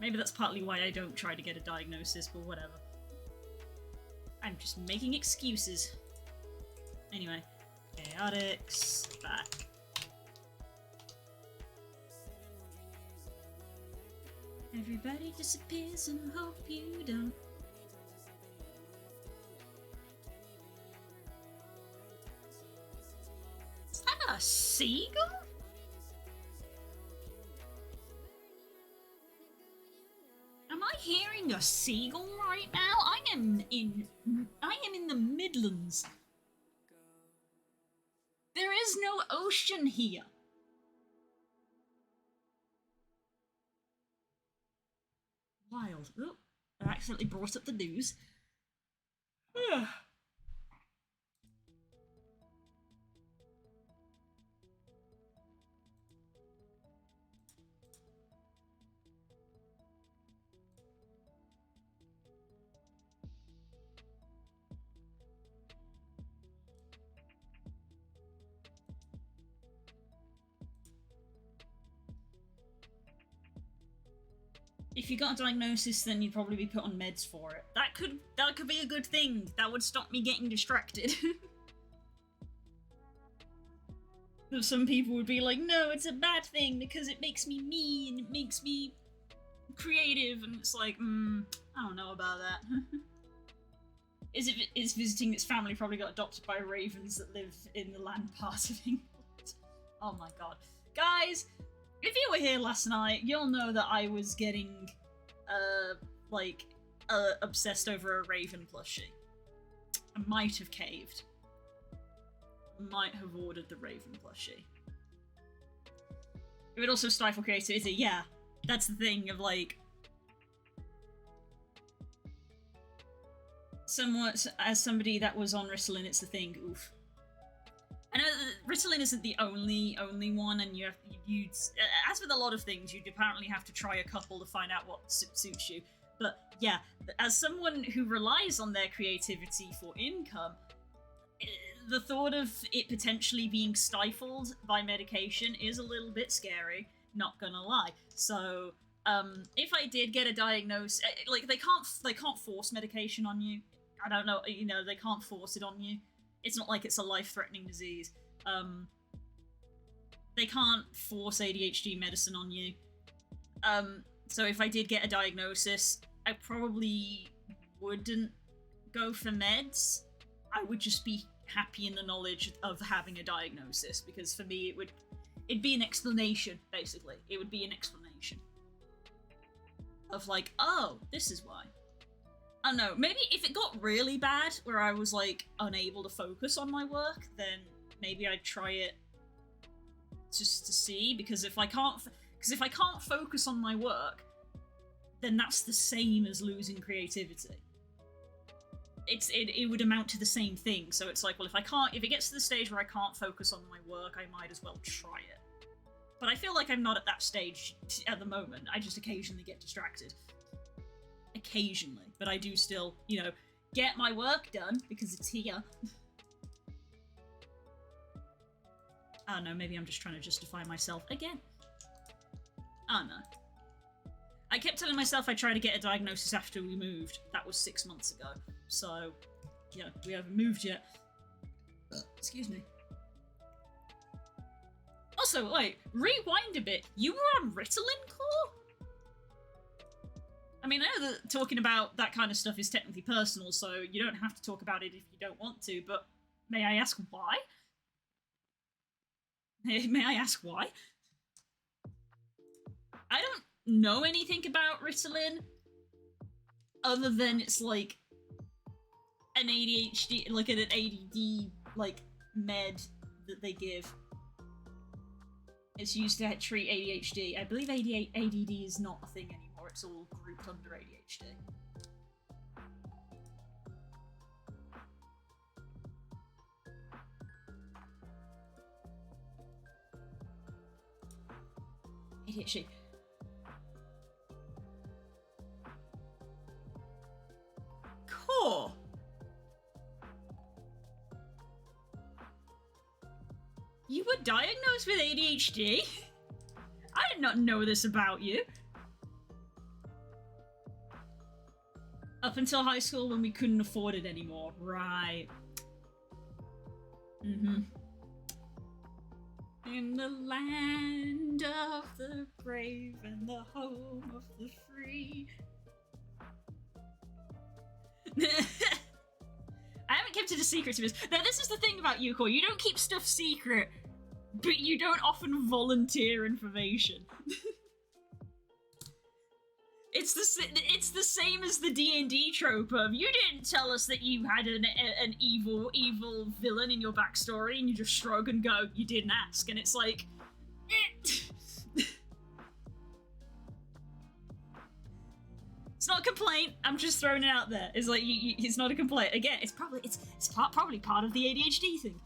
Maybe that's partly why I don't try to get a diagnosis, but whatever. I'm just making excuses. Anyway, chaotics, back. Everybody disappears and I hope you don't. Is that A seagull? Am I hearing a seagull right now? I am in the Midlands. There is no ocean here. Wild. Oh, I accidentally brought up the news. If you got a diagnosis, then you'd probably be put on meds for it. That could be a good thing. That would stop me getting distracted. Some people would be like, no, it's a bad thing because it makes me me and it makes me creative, and it's like, I don't know about that. Is visiting its family probably got adopted by ravens that live in the land part of England? Oh my god. Guys, if you were here last night, you'll know that I was getting, obsessed over a raven plushie. I might have caved. Might have ordered the raven plushie. It would also stifle creativity. Yeah, that's the thing of, like, somewhat, as somebody that was on Ritalin, it's the thing, oof. I know that Ritalin isn't the only one, and you'd as with a lot of things, you'd apparently have to try a couple to find out what suits you. But yeah, as someone who relies on their creativity for income, the thought of it potentially being stifled by medication is a little bit scary, not gonna lie. So, if I did get a diagnosis, like, they can't force medication on you. I don't know, they can't force it on you. It's not like it's a life-threatening disease. They can't force ADHD medicine on you. So if I did get a diagnosis, I probably wouldn't go for meds. I would just be happy in the knowledge of having a diagnosis, because for me it'd be an explanation, basically. It would be an explanation of, like, oh, this is why. I don't know, maybe if it got really bad where I was, like, unable to focus on my work, then maybe I'd try it just to see, because if I can't focus on my work, then that's the same as losing creativity. It would amount to the same thing. So it's like, well, if it gets to the stage where I can't focus on my work, I might as well try it. But I feel like I'm not at that stage at the moment. I just occasionally get distracted. Occasionally. But I do still, get my work done because it's here. I don't know, maybe I'm just trying to justify myself again. I don't know. I kept telling myself I'd try to get a diagnosis after we moved. That was 6 months ago. So, we haven't moved yet. Excuse me. Also, wait, rewind a bit. You were on Ritalin Core? I mean, I know that talking about that kind of stuff is technically personal, so you don't have to talk about it if you don't want to, but may I ask why? May I ask why? I don't know anything about Ritalin, other than it's like an ADHD, like an ADD, like, med that they give. It's used to treat ADHD. I believe ADD is not a thing anymore, it's all grouped under ADHD. ADHD. Cool. You were diagnosed with ADHD? I did not know this about you. Up until high school when we couldn't afford it anymore. Right. Mm-hmm. In the land of the brave and the home of the free. I haven't kept it a secret to this. Now, this is the thing about you, Core. You don't keep stuff secret but you don't often volunteer information. It's the same as the D&D trope of, you didn't tell us that you had an evil villain in your backstory, and you just shrug and go, you didn't ask, and it's like, It's not a complaint, I'm just throwing it out there. It's like, it's not a complaint. Again, it's probably part of the ADHD thing.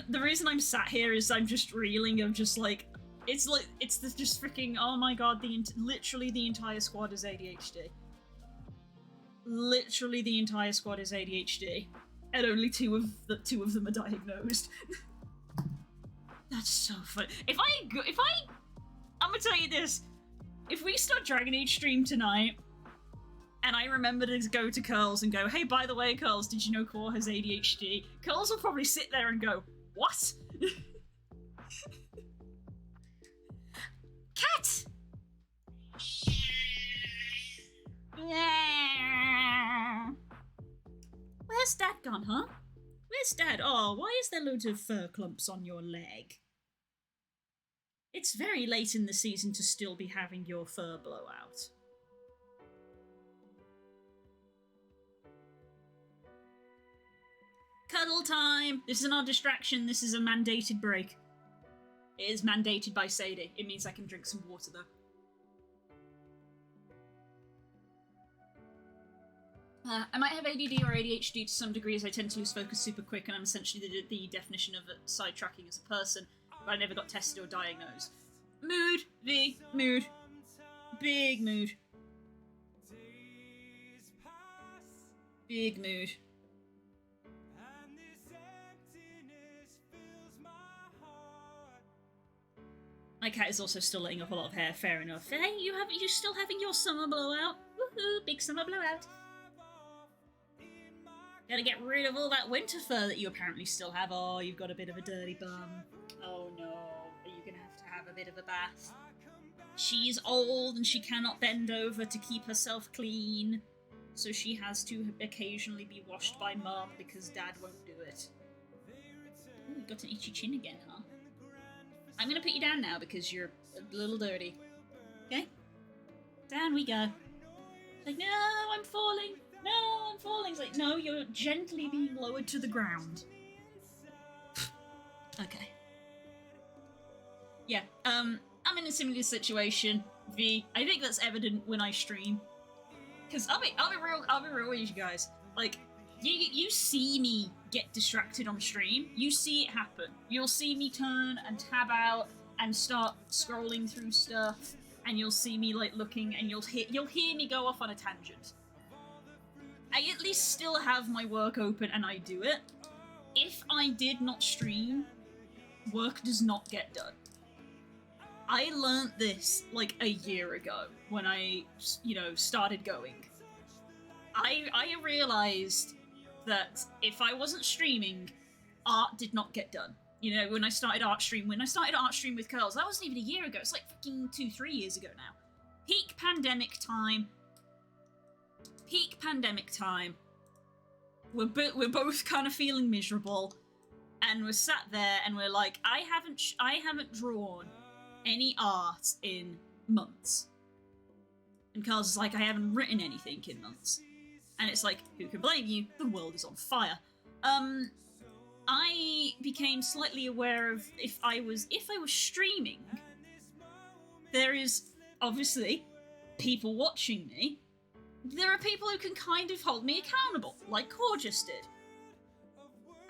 The reason I'm sat here is I'm just reeling of just like, it's just freaking, oh my god, literally the entire squad is ADHD. Literally the entire squad is ADHD. And only two of them are diagnosed. That's so funny. I'm gonna tell you this, if we start Dragon Age stream tonight, and I remember to go to Curls and go, hey, by the way, Curls, did you know Core has ADHD? Curls will probably sit there and go, what? Cat! Where's Dad gone, huh? Where's Dad? Oh, why is there loads of fur clumps on your leg? It's very late in the season to still be having your fur blow out. Cuddle time! This is not a distraction, this is a mandated break. It is mandated by Sadie. It means I can drink some water, though. I might have ADD or ADHD to some degree, as I tend to lose focus super quick, and I'm essentially the definition of sidetracking as a person, but I never got tested or diagnosed. Mood, V, mood. Big mood. Big mood. My cat is also still letting off a lot of hair, fair enough. Hey, you still having your summer blowout? Woohoo, big summer blowout. Gotta get rid of all that winter fur that you apparently still have. Oh, you've got a bit of a dirty bum. Oh no, are you gonna have a bit of a bath? She's old and she cannot bend over to keep herself clean, so she has to occasionally be washed by Mom because Dad won't do it. Ooh, you got an itchy chin again, huh? I'm gonna put you down now because you're a little dirty. Okay? Down we go. It's like, no, I'm falling. No, I'm falling. It's like, no, you're gently being lowered to the ground. Okay. Yeah, I'm in a similar situation, V. I think that's evident when I stream. Cause I'll be real with you guys. Like, you see me get distracted on stream. You see it happen. You'll see me turn and tab out and start scrolling through stuff, and you'll see me like looking, and you'll hear me go off on a tangent. I at least still have my work open and I do it. If I did not stream, work does not get done. I learned this like a year ago when I, started going. I realized that if I wasn't streaming, art did not get done. You know, when I started art stream with Curls, that wasn't even a year ago. It's like fucking 2-3 years ago now. Peak pandemic time. We're both kind of feeling miserable, and we're sat there and we're like, I haven't drawn any art in months. And Carl's is like, I haven't written anything in months. And it's like, who can blame you? The world is on fire. I became slightly aware of if I was streaming, there is obviously people watching me. There are people who can kind of hold me accountable, like Core just did.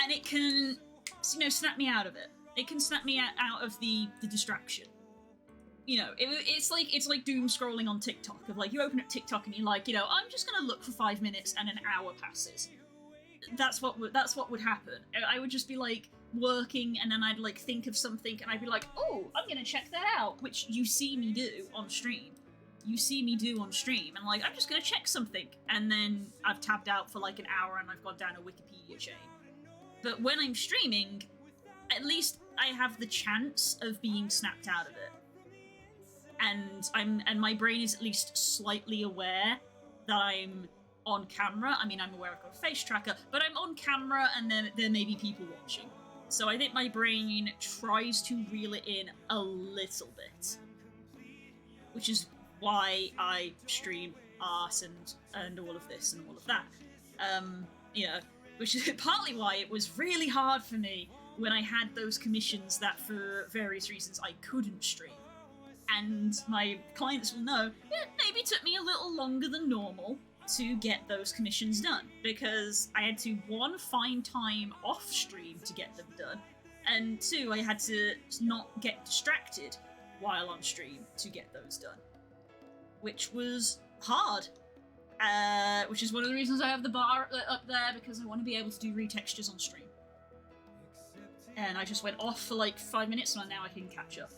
And it can, snap me out of it. It can snap me out of the distraction. It's like doom scrolling on TikTok, of like, you open up TikTok and you're like, I'm just gonna look for 5 minutes and an hour passes. That's what would happen. I would just be like working, and then I'd like think of something and I'd be like, oh, I'm gonna check that out, which you see me do on stream. And like, I'm just gonna check something, and then I've tabbed out for like an hour and I've gone down a Wikipedia chain. But when I'm streaming, at least I have the chance of being snapped out of it. And my brain is at least slightly aware that I'm on camera. I mean, I'm aware I've got a face tracker, but I'm on camera and there may be people watching. So I think my brain tries to reel it in a little bit, which is why I stream art and all of this and all of that. You know, which is partly why it was really hard for me when I had those commissions that for various reasons I couldn't stream. And my clients will know it maybe took me a little longer than normal to get those commissions done, because I had to, one, find time off stream to get them done, and two, I had to not get distracted while on stream to get those done, which was hard. Which is one of the reasons I have the bar up there, because I want to be able to do retextures on stream. And I just went off for like 5 minutes, and now I can catch up.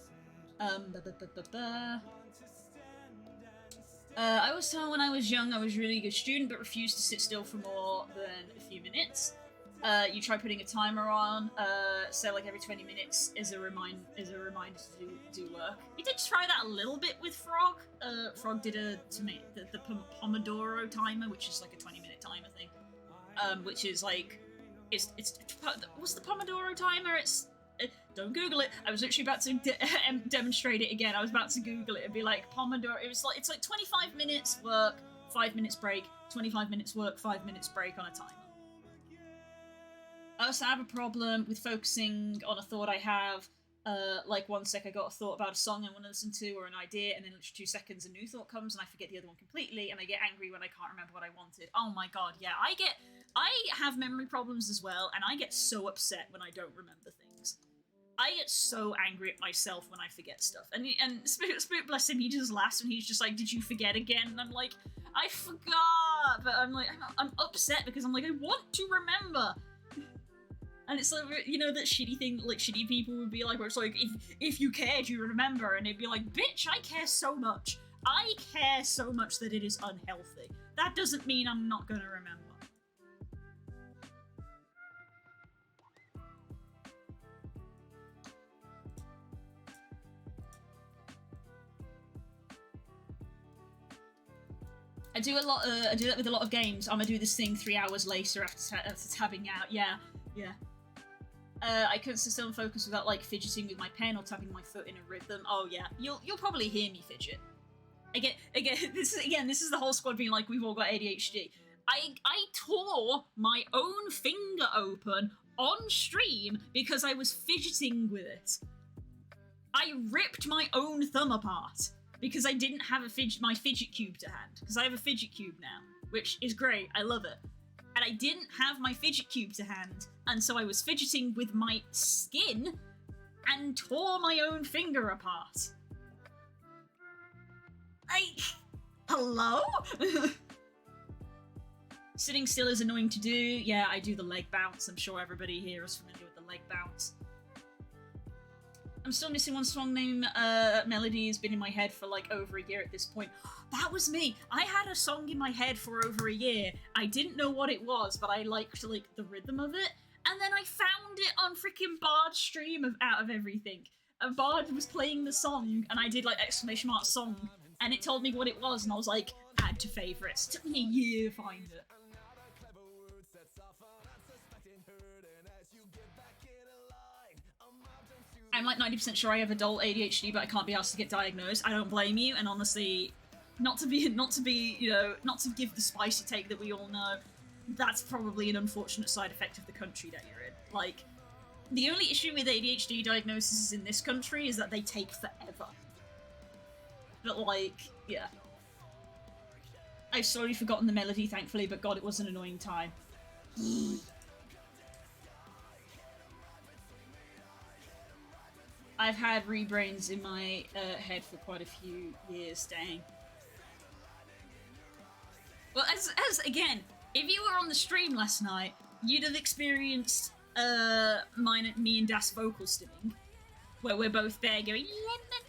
I was told when I was young I was a really good student, but refused to sit still for more than a few minutes. You try putting a timer on, so like every 20 minutes is a reminder to do work. We did try that a little bit with Frog. Frog did the Pomodoro timer, which is like a 20-minute timer thing. Which is like, what's the Pomodoro timer? Don't Google it. I was literally about to demonstrate it again. I was about to Google it and be like, Pomodoro. It's like 25 minutes work, 5 minutes break. 25 minutes work, 5 minutes break on a timer. I also have a problem with focusing on a thought I have. Like 1 sec I got a thought about a song I want to listen to or an idea, and then literally 2 seconds a new thought comes and I forget the other one completely, and I get angry when I can't remember what I wanted. Oh my god, yeah, I have memory problems as well, and I get so upset when I don't remember things. I get so angry at myself when I forget stuff. And Spook, bless him, he just laughs and he's just like, did you forget again? And I'm like, I forgot! But I'm like, I'm upset because I'm like, I want to remember! And it's like, you know, that shitty thing that like shitty people would be like, where it's like, if you cared, you remember. And it'd be like, bitch, I care so much. I care so much that it is unhealthy. That doesn't mean I'm not gonna remember. I do that with a lot of games. I'm gonna do this thing 3 hours later after tabbing out. Yeah. I couldn't sit still and focus without like fidgeting with my pen or tapping my foot in a rhythm. Oh yeah, you'll probably hear me fidget. This is the whole squad being like, we've all got ADHD. I tore my own finger open on stream because I was fidgeting with it. I ripped my own thumb apart because I didn't have my fidget cube to hand. Because I have a fidget cube now, which is great. I love it. And I didn't have my fidget cube to hand, and so I was fidgeting with my skin and tore my own finger apart. Hello? Sitting still is annoying to do. Yeah, I do the leg bounce. I'm sure everybody here is familiar with the leg bounce. I'm still missing one song name. Melody has been in my head for like over a year at this point. That was me. I had a song in my head for over a year. I didn't know what it was, but I liked like the rhythm of it. And then I found it on freaking Bard's stream out of everything. And Bard was playing the song, and I did like exclamation mark song, and it told me what it was, and I was like, add to favorites. It took me a year to find it. I'm like 90% sure I have adult ADHD, but I can't be asked to get diagnosed. I don't blame you, and honestly, not to give the spicy take that we all know, that's probably an unfortunate side effect of the country that you're in. Like, the only issue with ADHD diagnoses in this country is that they take forever. But like, yeah. I've slowly forgotten the melody, thankfully, but god, it was an annoying time. I've had rebrains in my head for quite a few years, dang. Well, as again, if you were on the stream last night, you'd have experienced me and Das vocal stimming, where we're both there going, lemon.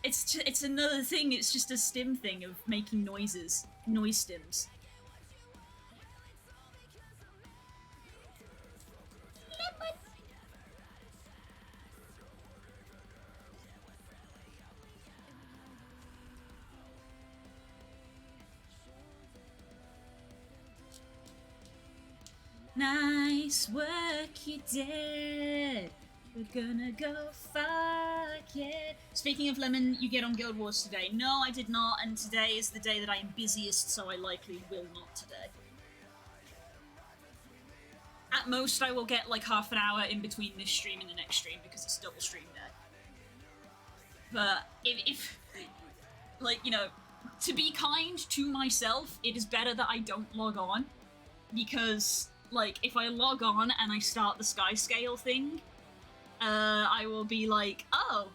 It's another thing, it's just a stim thing of making noises, noise stims. Nice work you did. We're gonna go fuck it. Speaking of Lemon, you get on Guild Wars today. No, I did not, and today is the day that I am busiest, so I likely will not today. At most, I will get like half an hour in between this stream and the next stream because it's double stream day. But if like, you know, to be kind to myself, it is better that I don't log on, because like if I log on and I start the sky scale thing, I will be like, oh,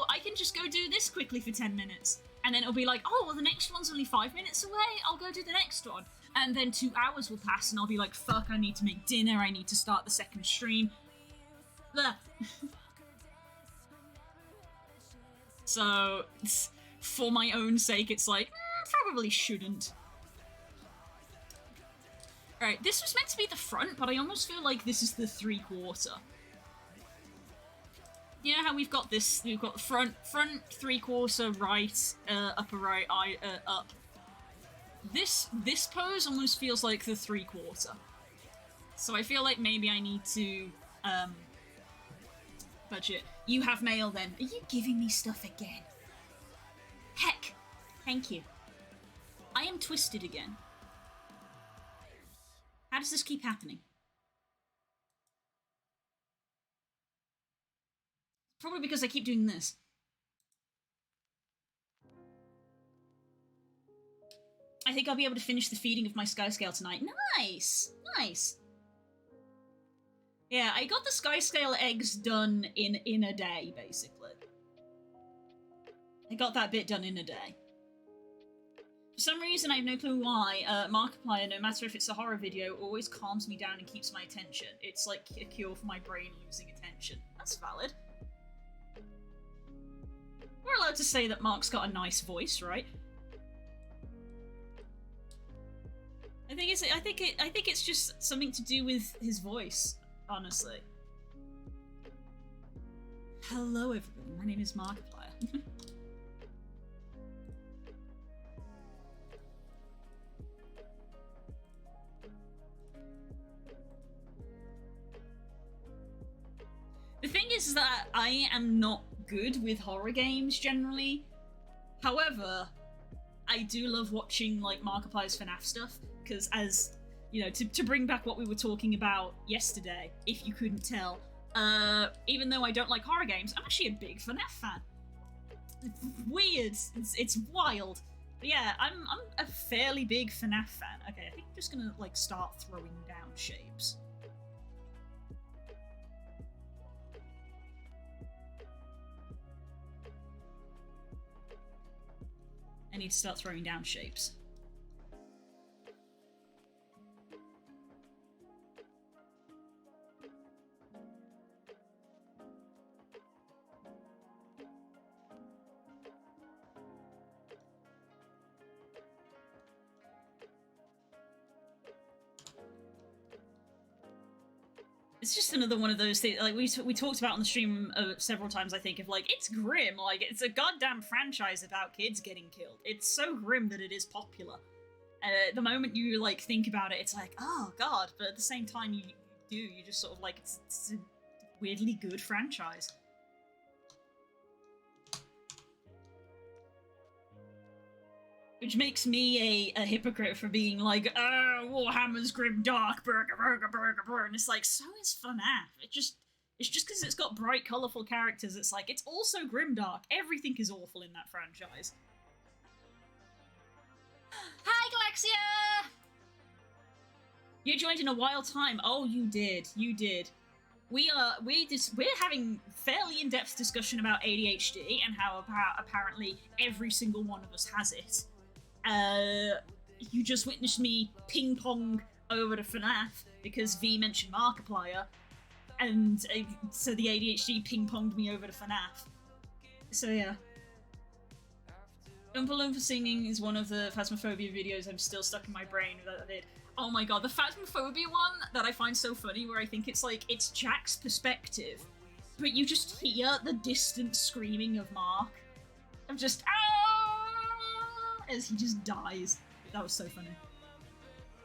I can just go do this quickly for 10 minutes. And then it'll be like, oh, well, the next one's only 5 minutes away. I'll go do the next one. And then 2 hours will pass and I'll be like, fuck, I need to make dinner. I need to start the second stream. So, for my own sake, it's like, probably shouldn't. Alright, this was meant to be the front, but I almost feel like this is the 3/4. You know how we've got this, we've got front 3/4, right, upper right, up. This pose almost feels like the 3/4. So I feel like maybe I need to, budget. You have mail then. Are you giving me stuff again? Heck! Thank you. I am twisted again. How does this keep happening? Probably because I keep doing this. I think I'll be able to finish the feeding of my sky scale tonight. Nice! Nice! Yeah, I got the sky scale eggs done in a day, basically. I got that bit done in a day. For some reason, I have no clue why, Markiplier, no matter if it's a horror video, always calms me down and keeps my attention. It's like a cure for my brain losing attention. That's valid. We're allowed to say that Mark's got a nice voice, right? I think it's just something to do with his voice, honestly. Hello everyone, my name is Markiplier. The thing is that I am not good with horror games generally. However, I do love watching like Markiplier's FNAF stuff, because as, you know, to bring back what we were talking about yesterday, if you couldn't tell, even though I don't like horror games, I'm actually a big FNAF fan. It's weird, it's wild. But yeah, I'm a fairly big FNAF fan. Okay, I think I'm just gonna like start throwing down shapes. I need to start throwing down shapes. It's just another one of those things, like we talked about on the stream several times, I think, of like, it's grim, like, it's a goddamn franchise about kids getting killed. It's so grim that it is popular. The moment you, like, think about it, it's like, oh god, but at the same time you just sort of like, it's a weirdly good franchise. Which makes me a hypocrite for being like, oh, Warhammer's grim dark, burger, and it's like, so is FNAF. It's just because it's got bright, colourful characters, it's like, it's also grim dark. Everything is awful in that franchise. Hi, Galaxia! You joined in a wild time. Oh, you did. You did. We're having fairly in-depth discussion about ADHD and how apparently every single one of us has it. You just witnessed me ping-pong over to FNAF because V mentioned Markiplier, and so the ADHD ping-ponged me over to FNAF. So yeah. Oompa Loompa singing is one of the Phasmophobia videos I'm still stuck in my brain that I did. Oh my god, the Phasmophobia one that I find so funny, where I think it's like, it's Jack's perspective, but you just hear the distant screaming of Mark. I'm just, as he just dies. That was so funny.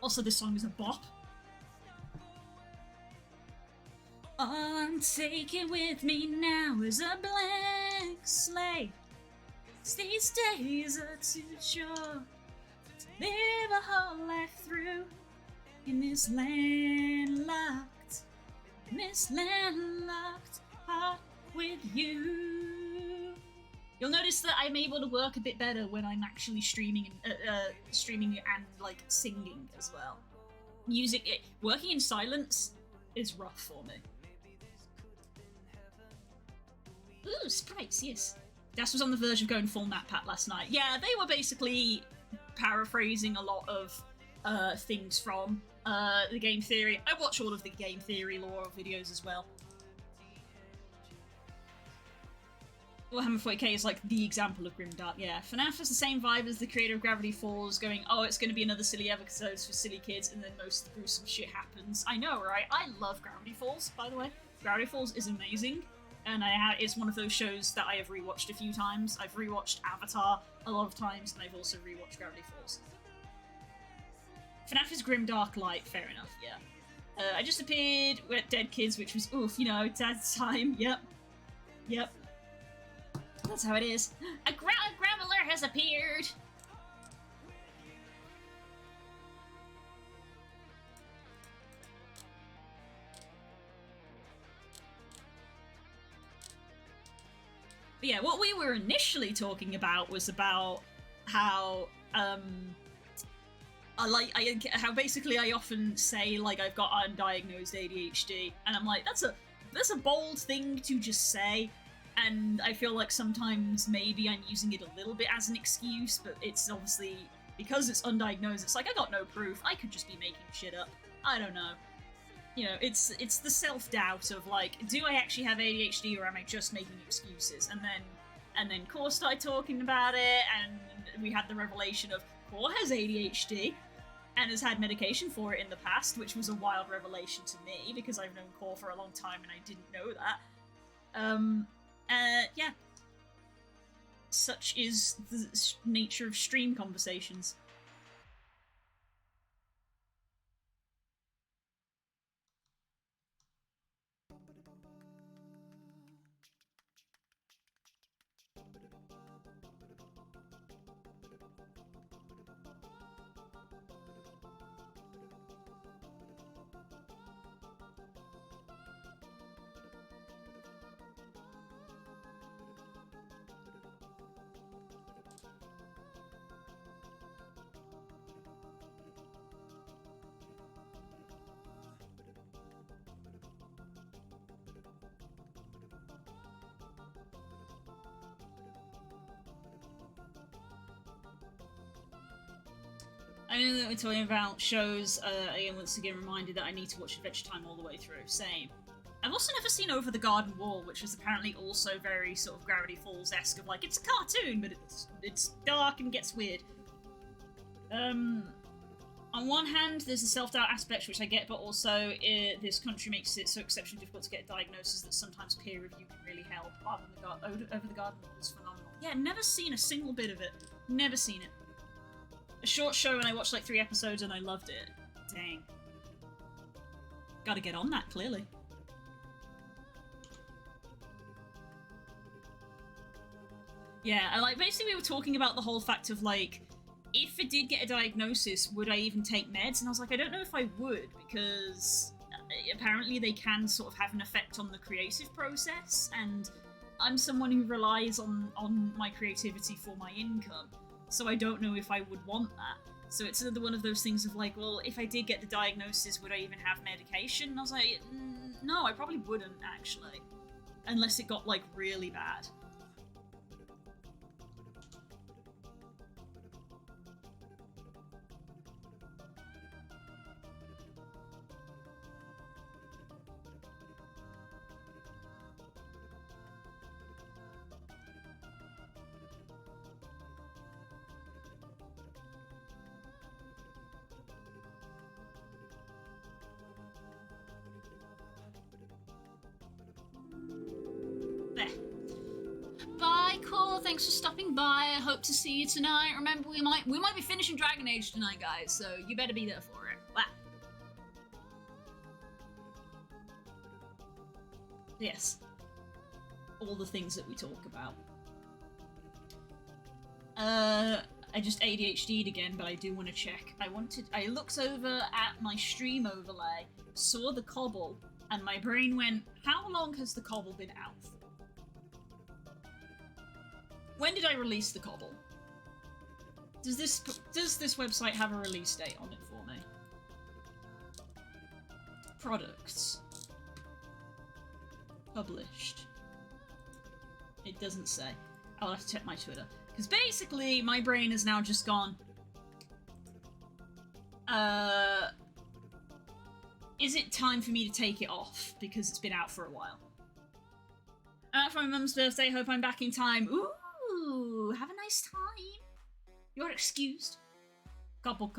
Also, this song is a bop. I'm taking with me now is a blank slate. These days are too short to live a whole life through in this landlocked heart with you. You'll notice that I'm able to work a bit better when I'm actually streaming and like singing as well. Working in silence is rough for me. Ooh, sprites, yes. Das was on the verge of going full map pack last night. Yeah, they were basically paraphrasing a lot of things from the game theory. I watch all of the game theory lore videos as well. Warhammer 40k is like the example of grimdark, yeah. FNAF has the same vibe as the creator of Gravity Falls, going, oh, it's going to be another silly episodes for silly kids, and then most of the gruesome shit happens. I know, right? I love Gravity Falls, by the way. Gravity Falls is amazing, and it's one of those shows that I have rewatched a few times. I've rewatched Avatar a lot of times, and I've also rewatched Gravity Falls. FNAF is grimdark light, fair enough, yeah. I just appeared with Dead Kids, which was, oof, you know, dad's time, yep. That's how it is. A graveler has appeared! But yeah, what we were initially talking about was about how, how basically I often say, like, I've got undiagnosed ADHD, and I'm like, that's a bold thing to just say. And I feel like sometimes maybe I'm using it a little bit as an excuse, but it's obviously, because it's undiagnosed, it's like, I got no proof, I could just be making shit up. I don't know. You know, it's the self-doubt of like, do I actually have ADHD or am I just making excuses? And then Core started talking about it, and we had the revelation of Core has ADHD and has had medication for it in the past, which was a wild revelation to me because I've known Core for a long time and I didn't know that. Yeah. Such is the nature of stream conversations. I know that we're talking about shows, I am once again reminded that I need to watch Adventure Time all the way through. Same. I've also never seen Over the Garden Wall, which is apparently also very sort of Gravity Falls-esque of like, it's a cartoon, but it's dark and gets weird. On one hand, there's a self-doubt aspect, which I get, but also this country makes it so exceptionally difficult to get a diagnosis that sometimes peer review can really help. Over the Garden Wall is phenomenal. Yeah, never seen a single bit of it. Never seen it. A short show and I watched like 3 episodes and I loved it. Dang. Gotta get on that, clearly. Yeah, and like basically we were talking about the whole fact of like, if I did get a diagnosis, would I even take meds? And I was like, I don't know if I would, because apparently they can sort of have an effect on the creative process, and I'm someone who relies on my creativity for my income. So I don't know if I would want that. So it's another one of those things of like, well, if I did get the diagnosis, would I even have medication? And I was like, no, I probably wouldn't, actually. Unless it got, like, really bad. Bye, Core. Thanks for stopping by. I hope to see you tonight. Remember, we might be finishing Dragon Age tonight, guys, so you better be there for it. Wow. Yes. All the things that we talk about. I just ADHD'd again, but I do want to check. I looked over at my stream overlay, saw the cobble, and my brain went, how long has the cobble been out? When did I release the cobble? Does this website have a release date on it for me? Products. Published. It doesn't say. I'll have to check my Twitter. Because basically, my brain has now just gone... is it time for me to take it off? Because it's been out for a while. For my mum's birthday, hope I'm back in time. Ooh, have a nice time. You're excused. Couple.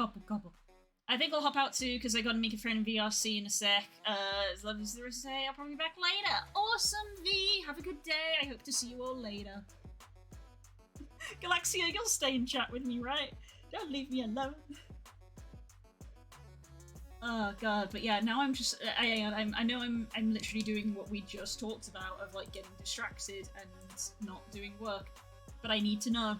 I think I'll hop out too, because I gotta make a friend in VRC in a sec. As lovely as there is to say, I'll probably be back later. Awesome, V! Have a good day. I hope to see you all later. Galaxia, you'll stay in chat with me, right? Don't leave me alone. Oh god, but yeah, now I'm just I know I'm literally doing what we just talked about of like getting distracted and not doing work, but I need to know.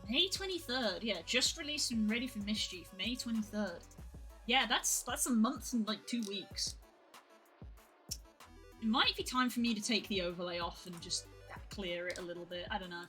May 23rd, yeah, just released and ready for Mischief, May 23rd. Yeah, that's a month and like 2 weeks. It might be time for me to take the overlay off and just clear it a little bit, I don't know.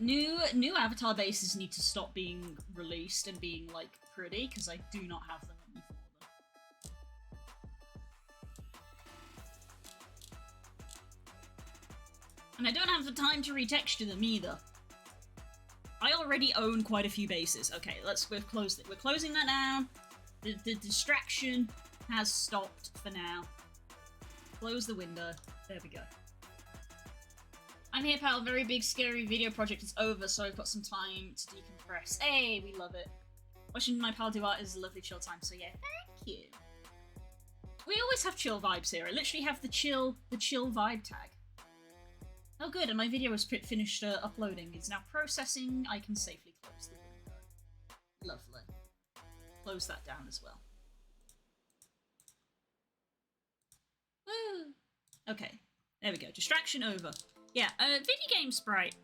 New avatar bases need to stop being released and being, like, pretty, because I do not have them on me for them. And I don't have the time to retexture them either. I already own quite a few bases. Okay, we've closed it. We're closing that down. The distraction has stopped for now. Close the window. There we go. I'm here, pal. Very big, scary video project is over, so I've got some time to decompress. Hey, we love it. Watching my pal do art is a lovely chill time, so yeah, thank you. We always have chill vibes here. I literally have the chill vibe tag. Oh good, and my video was finished uploading. It's now processing. I can safely close the window. Lovely. Close that down as well. Woo! Okay, there we go. Distraction over. Yeah, video game sprite.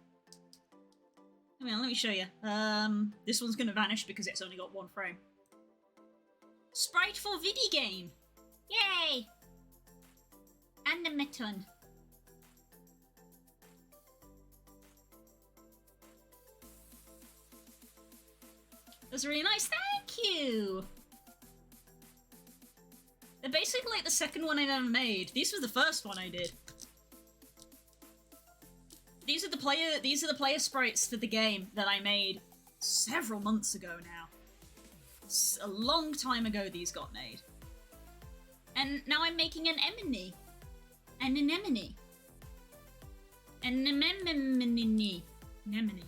Come on, let me show you. This one's gonna vanish because it's only got 1 frame. Sprite for video game! Yay! Animating. That's really nice, thank you! They're basically like the second one I've ever made. These were the first one I did. These are the player sprites for the game that I made several months ago now. A long time ago these got made. And now I'm making an anemone. An anemone. An anemone. Anemone.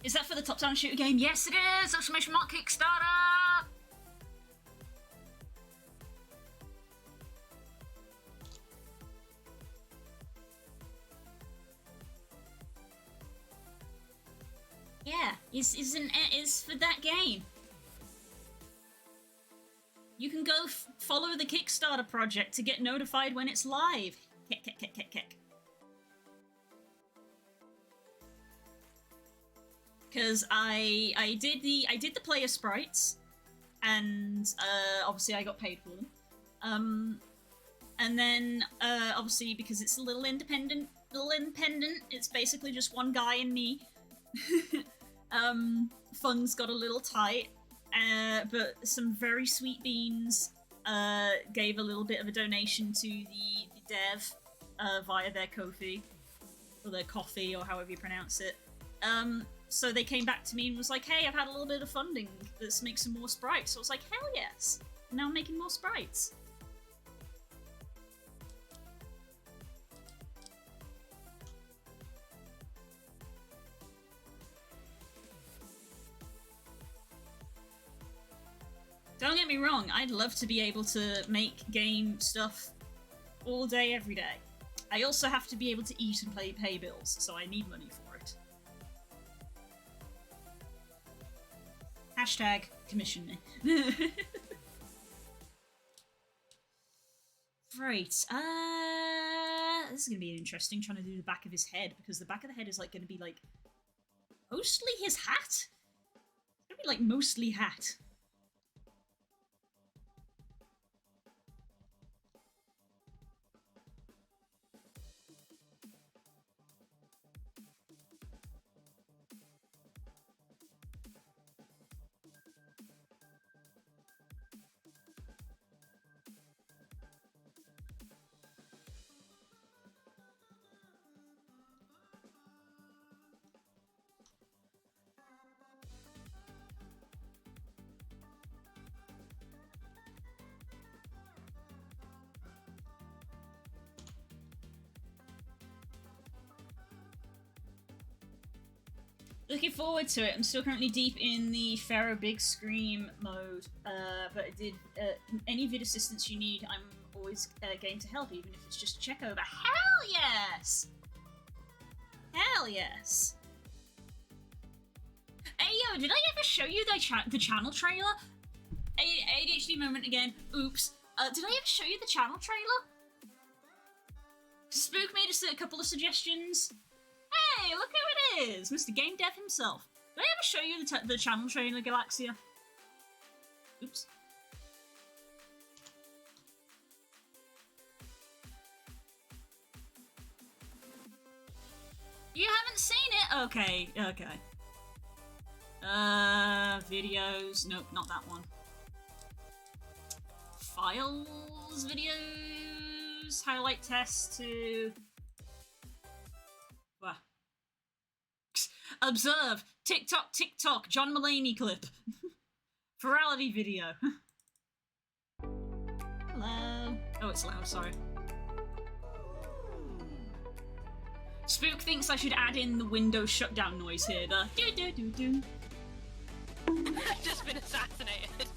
Is that for the top-down shooter game? Yes, it is! Exclamation mark Kickstarter! is for that game. You can go follow the Kickstarter project to get notified when it's live. Kick. Because I did the player sprites, and obviously I got paid for them. And then obviously because it's a little independent, it's basically just one guy and me. Funds got a little tight, but some very sweet beans gave a little bit of a donation to the dev via their Ko-fi, or their coffee, or however you pronounce it. So they came back to me and was like, hey, I've had a little bit of funding, let's make some more sprites. So I was like, hell yes! And now I'm making more sprites. Don't get me wrong, I'd love to be able to make game stuff all day, every day. I also have to be able to eat and pay bills, so I need money for it. Hashtag commission me. Right, this is gonna be interesting, trying to do the back of his head, because the back of the head is like gonna be like mostly his hat? It's gonna be like mostly hat. Looking forward to it. I'm still currently deep in the Pharaoh Big Scream mode, but I did any vid assistance you need. I'm always game to help, even if it's just a check over. Hell yes! Hell yes! Hey yo, did I ever show you the channel trailer? ADHD moment again. Oops. Did I ever show you the channel trailer? Spook made us a couple of suggestions. Hey, look who it is! Mr. Game Dev himself. Did I ever show you the channel trailer, Galaxia? Oops. You haven't seen it? Okay, okay. Videos. Nope, not that one. Files, videos, highlight test to... Observe! TikTok, John Mulaney clip. Virality video. Hello. Oh, it's loud, sorry. Spook thinks I should add in the Windows shutdown noise here, the do-do-do-do. I've just been assassinated.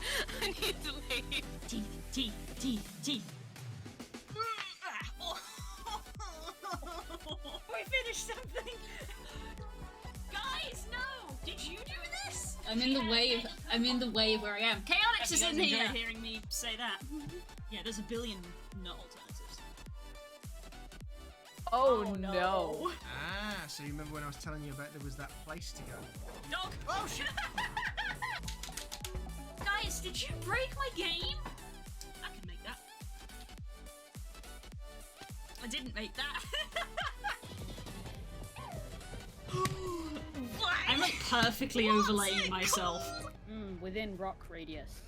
I need to leave. Teeth. We finished something! Guys, no! Did you do this? I'm in the way of where I am. Chaotix is in here! Hearing me say that. Yeah, there's a billion no alternatives. Oh no. Ah, so you remember when I was telling you about there was that place to go? Dog! Oh shit! Guys, did you break my game? I can make that. I didn't make that. I'm like perfectly overlaying myself. Within rock radius.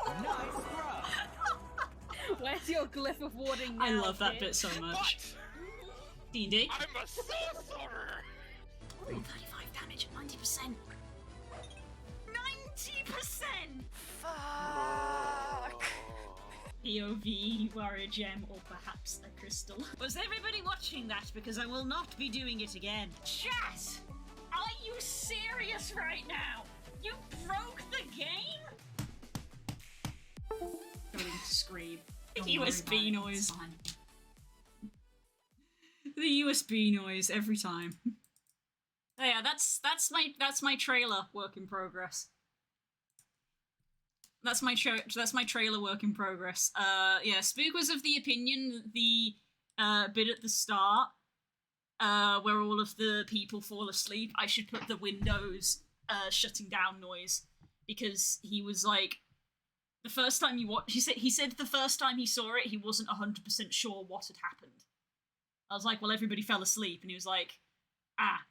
Nice throw! Where's your glyph of warding now, I love that kid? bit so much. D&D. I'm a sorcerer! Ooh, 35 damage, 90%. 90%! Fuck! POV, warrior gem, or perhaps a crystal. Was everybody watching that? Because I will not be doing it again. Chat! Are you serious right now? You broke the game? Going to scream. USB noise. The USB noise every time. So yeah, that's my trailer work in progress. That's my trailer work in progress. Yeah, Spook was of the opinion that the bit at the start, where all of the people fall asleep, I should put the windows shutting down noise, because he was like, the first time he said the first time he saw it, he wasn't 100% sure what had happened. I was like, well, everybody fell asleep, and he was like,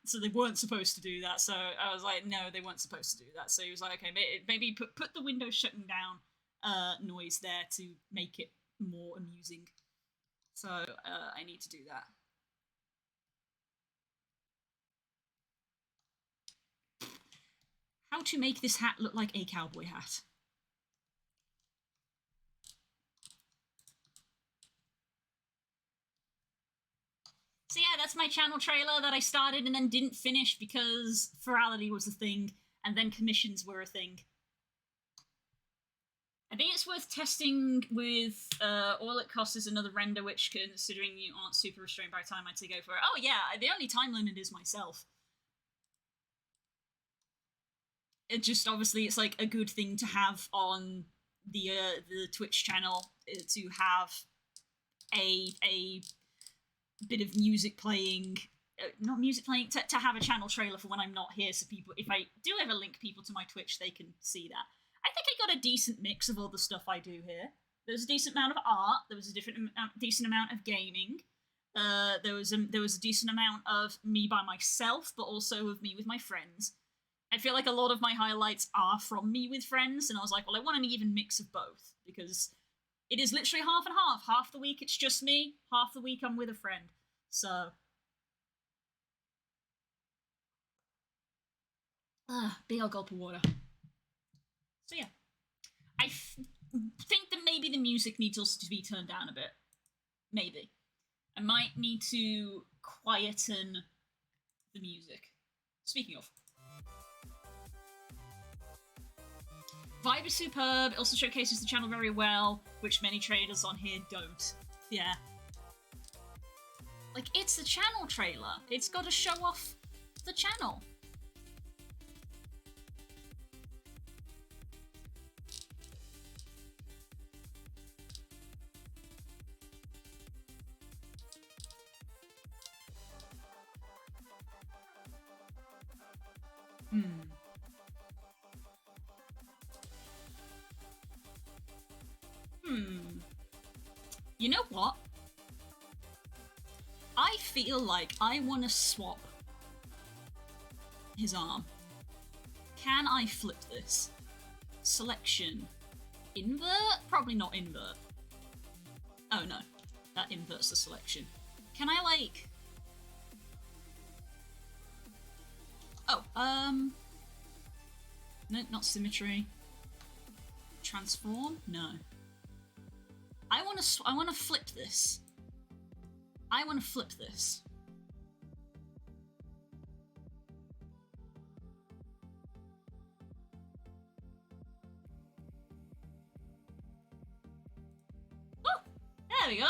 so they weren't supposed to do that. So I was like, no, they weren't supposed to do that. So he was like, okay, maybe put the windows shutting down noise there to make it more amusing. So I need to do that. How to make this hat look like a cowboy hat. So yeah, that's my channel trailer that I started and then didn't finish because virality was a thing, and then commissions were a thing. I think it's worth testing with all it costs is another render, which, considering you aren't super restrained by time, I'd say go for it. Oh yeah, the only time limit is myself. It just, obviously, it's like a good thing to have on the Twitch channel, to have a bit of music playing, not music playing, to have a channel trailer for when I'm not here, so people, if I do ever link people to my Twitch, they can see that. I think I got a decent mix of all the stuff I do here. There's a decent amount of art, there was a decent amount of gaming, there was a decent amount of me by myself, but also of me with my friends. I feel like a lot of my highlights are from me with friends, and I was like, well, I want an even mix of both, because it is literally half and half. Half the week it's just me, half the week I'm with a friend. So, big old gulp of water. So yeah, I think that maybe the music needs also to be turned down a bit. Maybe. I might need to quieten the music. Speaking of. Vibe is superb, it also showcases the channel very well, which many traders on here don't. Yeah. Like, it's a channel trailer. It's got to show off the channel. You know what? I feel like I want to swap his arm. Can I flip this? Selection. Invert? Probably not invert. Oh no. That inverts the selection. Can I, like... Oh, no, not symmetry. Transform? No. I want to flip this. I want to flip this. Oh, there we go.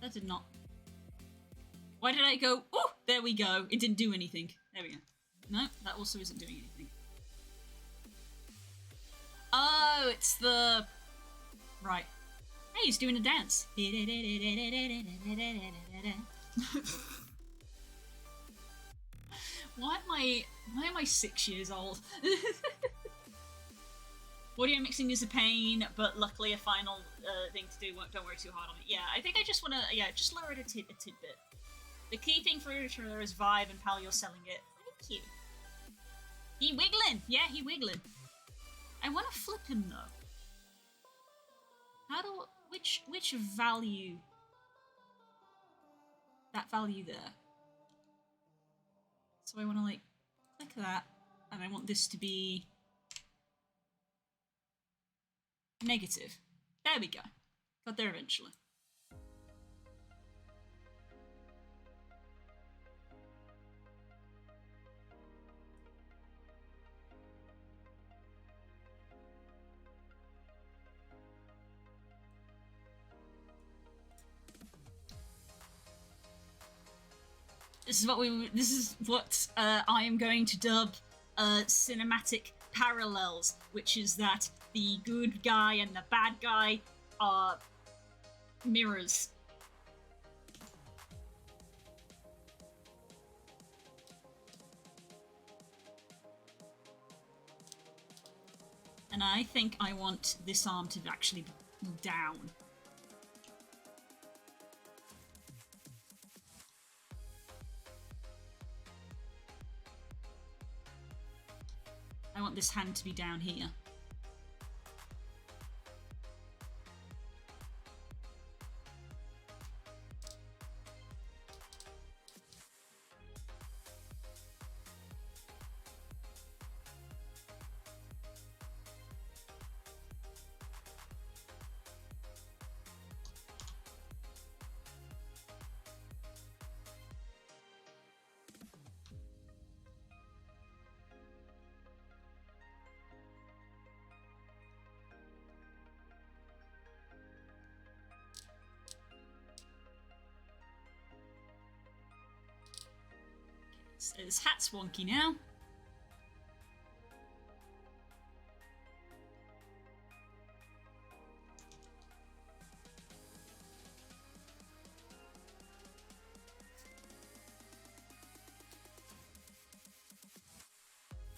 That did not. Why did I go? Oh, there we go. It didn't do anything. There we go. No, that also isn't doing anything. Oh, it's the... Right. Hey, he's doing a dance. Why am I 6 years old? Audio mixing is a pain, but luckily a final thing to do. Don't worry too hard on it. Yeah, I think I just want to, just lower it a tidbit. The key thing for each other is vibe, and pal, you're selling it. Thank you. He wiggling! Yeah, he wiggling. I want to flip him though. How do... Which value... That value there. So I want to, like, click that, and I want this to be... negative. There we go. Got there eventually. This is what I am going to dub cinematic parallels, which is that the good guy and the bad guy are mirrors. And I think I want this arm to actually be down. I want this hand to be down here. So his hat's wonky now.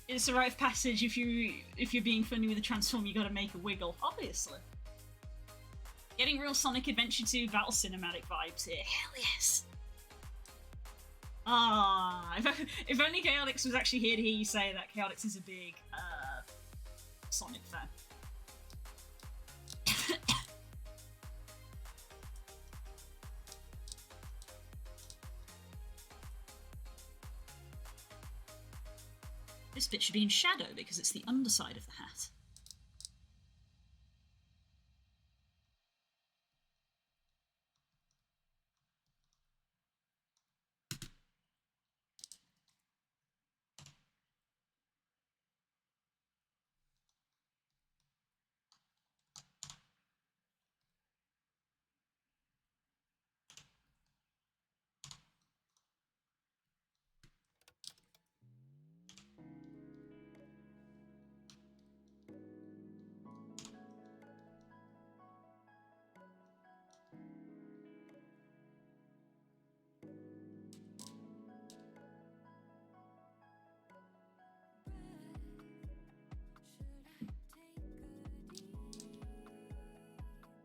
It's a rite of passage if you're being funny with a transform, you gotta make a wiggle, obviously. Getting real Sonic Adventure 2 battle cinematic vibes here. Hell yes! Ah, if only Chaotix was actually here to hear you say that. Chaotix is a big Sonic fan. This bit should be in shadow because it's the underside of the hat.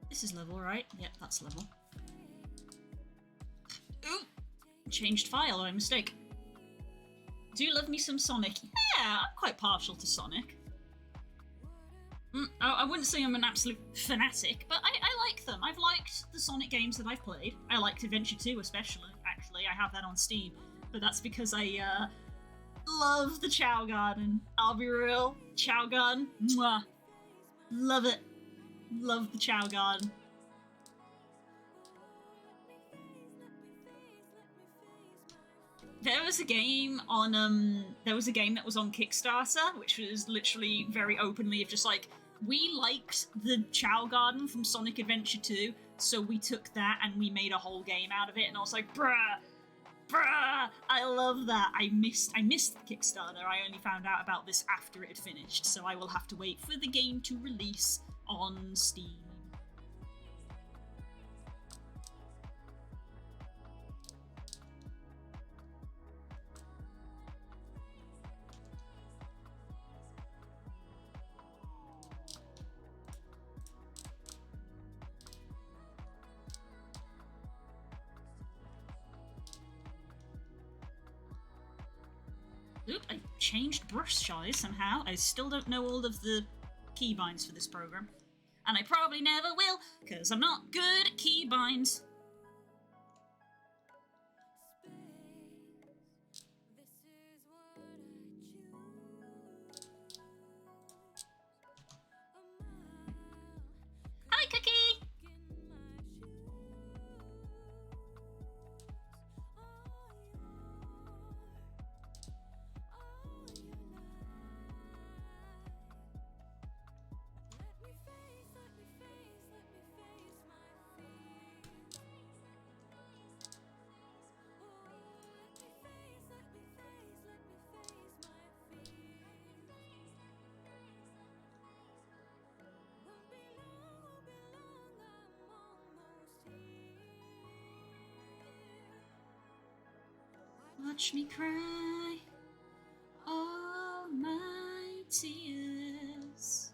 This is level, right? Yep, that's level. Ooh! Changed file by mistake. Do love me some Sonic. Yeah, I'm quite partial to Sonic. I wouldn't say I'm an absolute fanatic, but I like them. I've liked the Sonic games that I've played. I liked Adventure 2 especially, actually. I have that on Steam. But that's because I love the Chow Garden. I'll be real. Chow Garden. Mwah. Love it. Love the Chow Garden. There was a game that was on Kickstarter, which was literally very openly of just like, we liked the Chow Garden from Sonic Adventure 2, so we took that and we made a whole game out of it, and I was like, bruh, I love that. I missed the Kickstarter. I only found out about this after it had finished, so I will have to wait for the game to release on Steam. Oop, I changed brush size somehow. I still don't know all of the keybinds for this program. And I probably never will, because I'm not good at keybinds. Hi, Cookie! Watch me cry all my tears.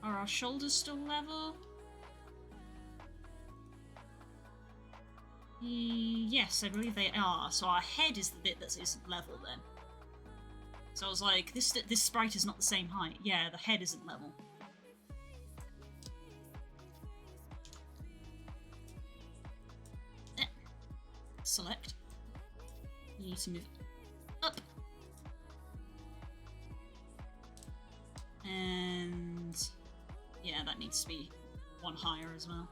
Are our shoulders still level? Yes, I believe they are. So our head is the bit that isn't level then. So I was like, this sprite is not the same height. Yeah, the head isn't level. Select. You need to move up. And yeah, that needs to be one higher as well.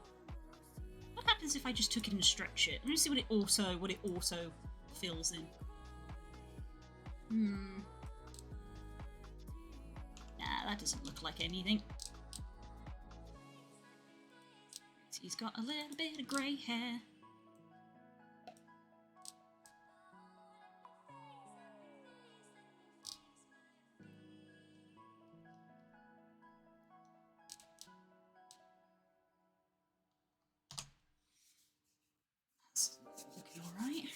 What happens if I just took it and stretch it? Let me see what it also fills in. Nah, that doesn't look like anything. He's got a little bit of grey hair. That's looking alright.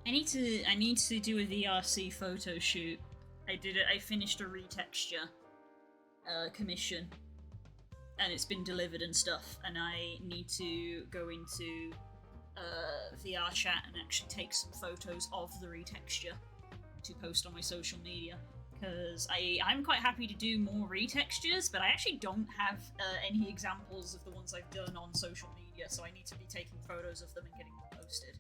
I need to do a VRC photo shoot. I finished a retexture commission, and it's been delivered and stuff, and I need to go into VR chat and actually take some photos of the retexture to post on my social media, because I'm quite happy to do more retextures, but I actually don't have any examples of the ones I've done on social media, so I need to be taking photos of them and getting them posted.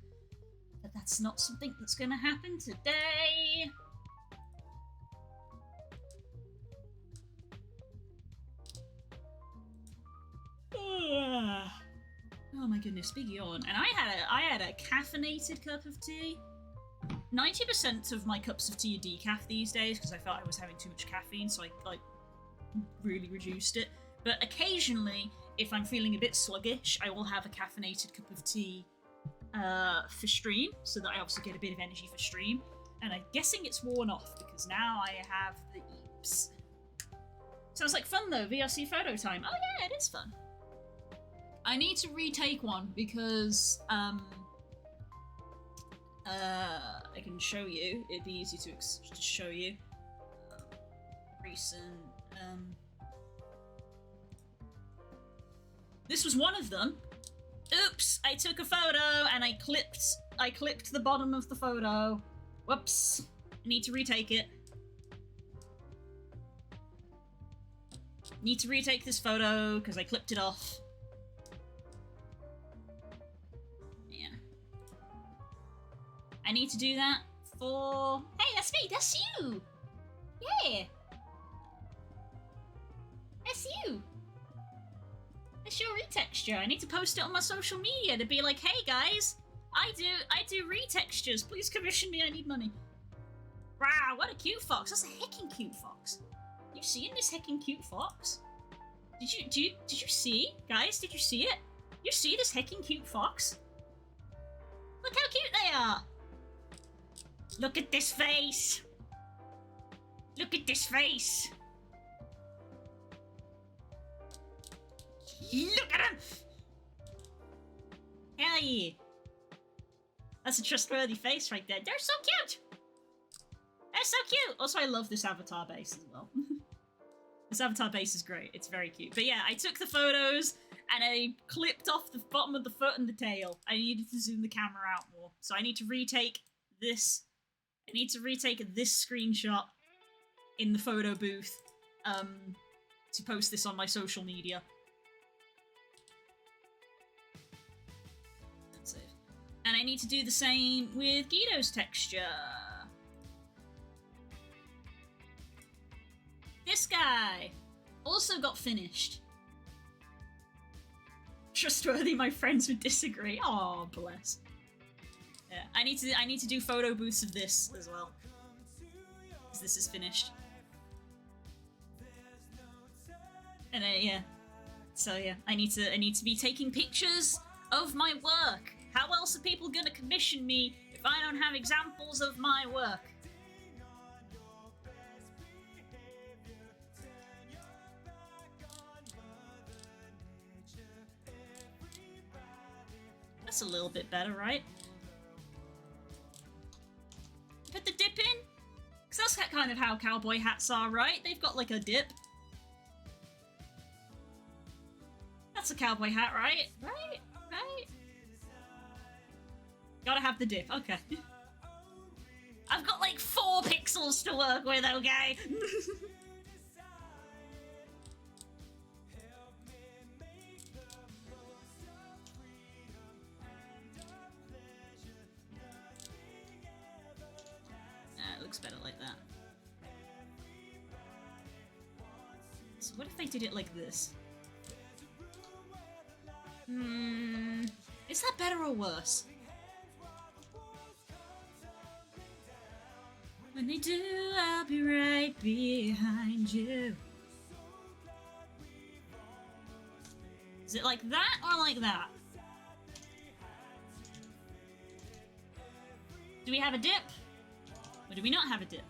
But that's not something that's gonna happen today. Oh my goodness, big yawn. And I had a caffeinated cup of tea. 90% of my cups of tea are decaf these days because I felt I was having too much caffeine, so I really reduced it. But occasionally, if I'm feeling a bit sluggish, I will have a caffeinated cup of tea for stream, so that I also get a bit of energy for stream. And I'm guessing it's worn off because now I have the eeps. Sounds like fun though, VRC photo time. Oh yeah, it is fun. I need to retake one because I can show you. It'd be easy to show you. Recent. This was one of them. Oops! I took a photo and I clipped the bottom of the photo. Whoops! I need to retake it. Need to retake this photo because I clipped it off. Yeah. I need to do that for... Hey, that's me! That's you! Yeah! That's you! That's your retexture. I need to post it on my social media to be like, hey guys, I do retextures. Please commission me, I need money. Wow, what a cute fox. That's a heckin' cute fox. You seeing this heckin' cute fox? Did you see? Guys, did you see it? You see this heckin' cute fox? Look how cute they are! Look at this face! Look at this face! Look at him! Hell yeah! That's a trustworthy face right there. They're so cute! They're so cute! Also, I love this avatar base as well. This avatar base is great. It's very cute. But yeah, I took the photos and I clipped off the bottom of the foot and the tail. I needed to zoom the camera out more. So I need to retake this. I need to retake this screenshot in the photo booth to post this on my social media. That's it. And I need to do the same with Guido's texture. This guy also got finished. Trustworthy, my friends would disagree. Oh, bless. Yeah, I need to do photo booths of this as well, because this is finished. And yeah, so yeah, I need to be taking pictures of my work. How else are people gonna commission me if I don't have examples of my work? That's a little bit better, right? Put the dip in? Because that's kind of how cowboy hats are, right? They've got like a dip. That's a cowboy hat, right? Right? Right? Gotta have the dip, okay. I've got like 4 pixels to work with, okay? It looks better like that. So what if they did it like this? Is that better or worse? When they do, I'll be right behind you. Is it like that or like that? Do we have a dip? Or do we not have a dip?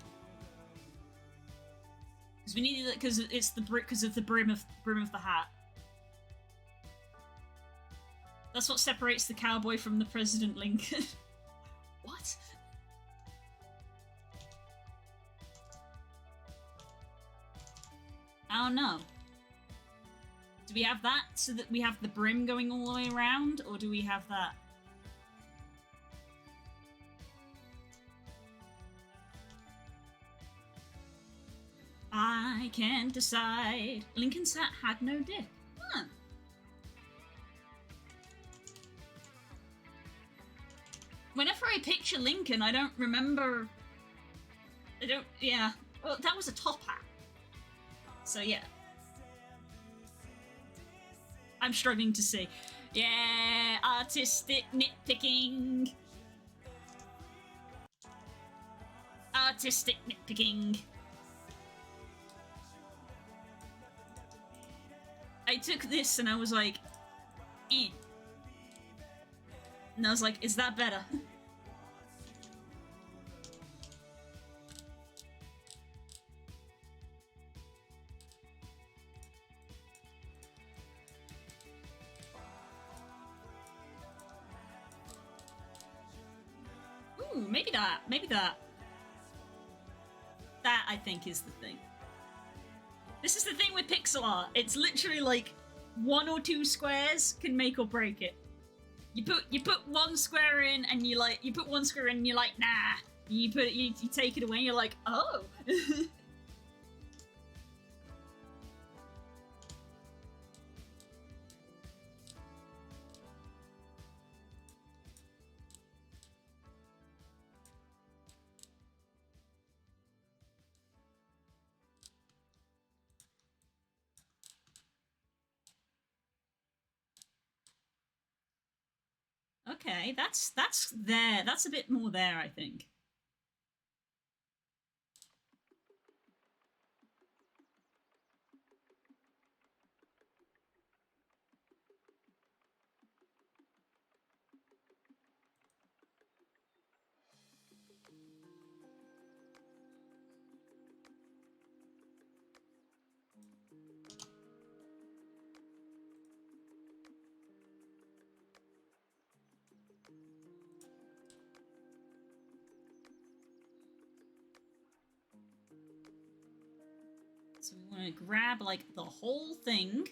Because we need it because it's the because of the brim of the hat. That's what separates the cowboy from the President Lincoln. What? I don't know. Do we have that so that we have the brim going all the way around, or do we have that? I can't decide. Lincoln's hat had no dip. Huh. Whenever I picture Lincoln, I don't remember... yeah. Well, that was a top hat. So, yeah. I'm struggling to see. Yeah, artistic nitpicking. Artistic nitpicking. I took this and I was like, eh. And I was like, is that better? Ooh, maybe that. Maybe that. That, I think, is the thing. This is the thing with pixel art. It's literally like 1 or 2 squares can make or break it. You put 1 square in and you put 1 square in and you're like, nah. You take it away and you're like, oh. Okay, that's there. That's a bit more there, I think. So we want to grab, like, the whole thing.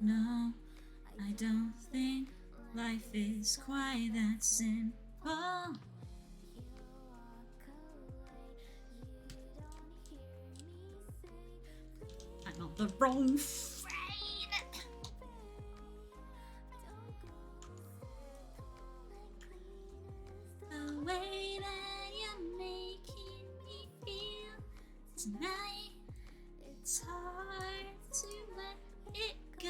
No, I don't think life is quite that simple. I'm on the wrong train. The way that you're making me feel tonight, it's hard to let it go.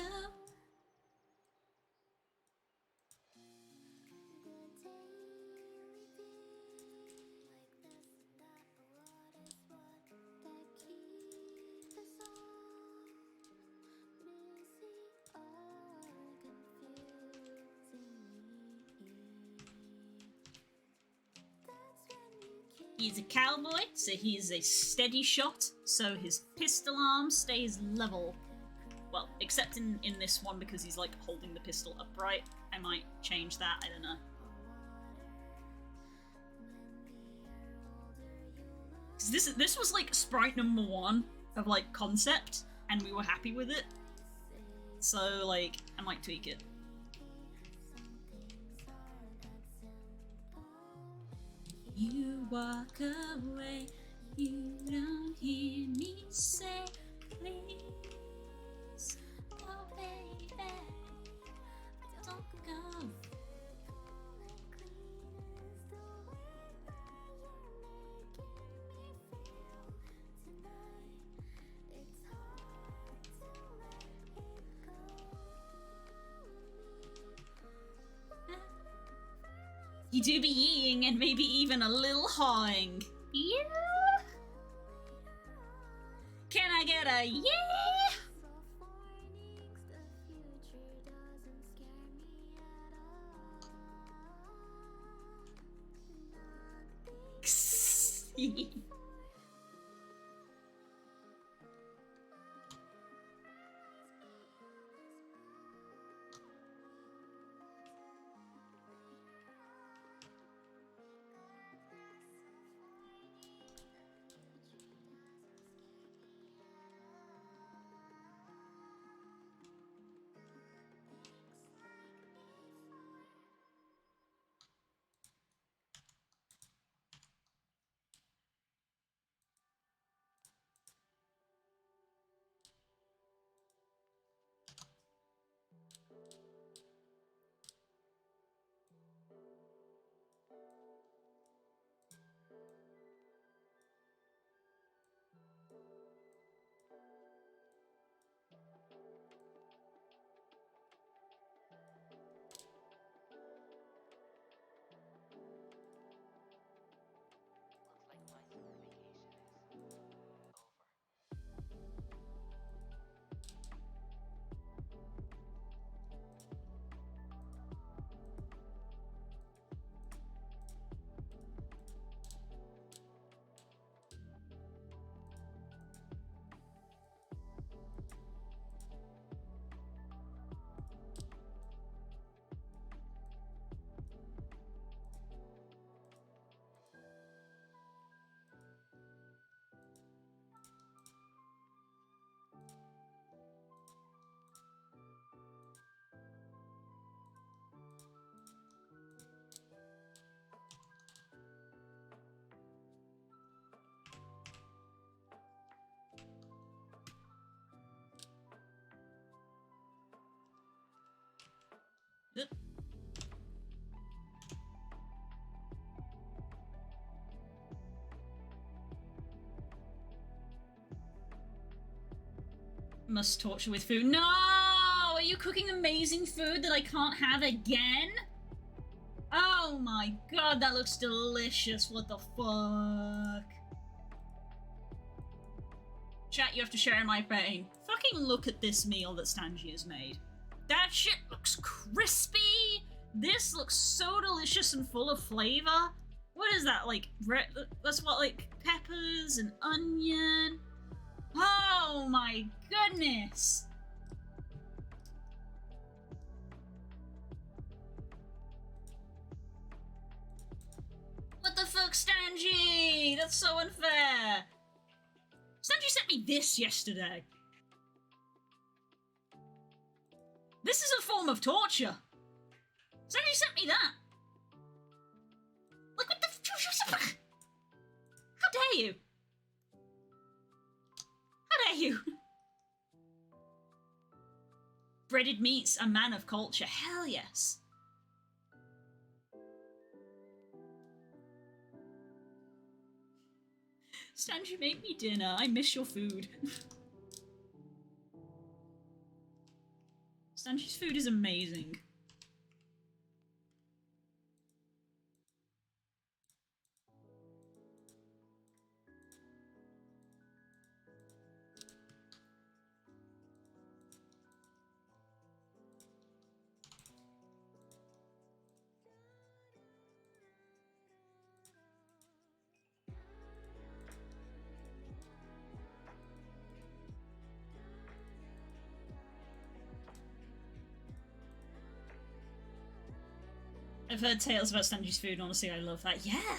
He's a cowboy, so he's a steady shot, so his pistol arm stays level. Well, except in this one because he's like holding the pistol upright. I might change that, I don't know. This was like sprite number 1 of like concept, and we were happy with it. So like, I might tweak it. You walk away, you don't hear me say, please, oh baby, don't go. You do be yeeing and maybe even a little hawing. Yeah? Can I get a yeah? Must torture with food. No! you cooking amazing food that I can't have again? Oh my god, that looks delicious. What the fuck? Chat, you have to share in my pain. Fucking look at this meal that Stanji has made. That shit looks crispy. This looks so delicious and full of flavor. What is that, like, that's what, like, peppers and onion? Oh my goodness! What the fuck, Stanji? That's so unfair! Stanji sent me this yesterday. This is a form of torture. Stanji sent me that. Like, what the f- How dare you? How dare you? Breaded meats, a man of culture. Hell yes. Stanji made me dinner. I miss your food. Stanji's food is amazing. I've heard tales about Stanji's food, and honestly, I love that. Yeah!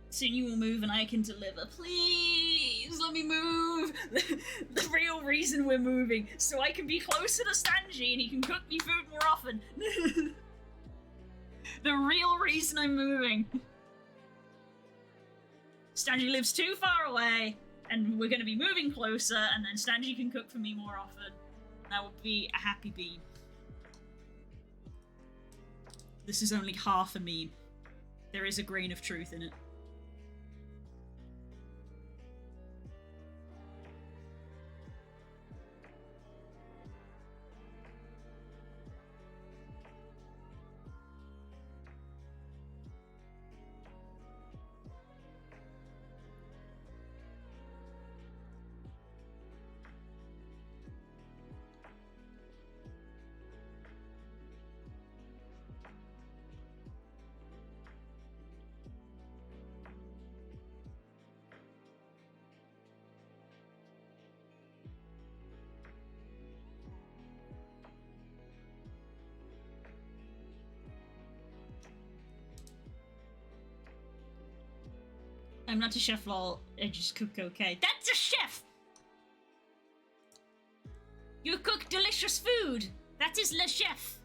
Soon you will move and I can deliver. Please, let me move! The real reason we're moving, so I can be closer to Stanji and he can cook me food more often. The real reason I'm moving. Stanji lives too far away, and we're going to be moving closer, and then Stanji can cook for me more often. And I will be a happy bee. This is only half a meme. There is a grain of truth in it. I'm not a chef, lol. I just cook okay. That's a chef! You cook delicious food! That is le chef!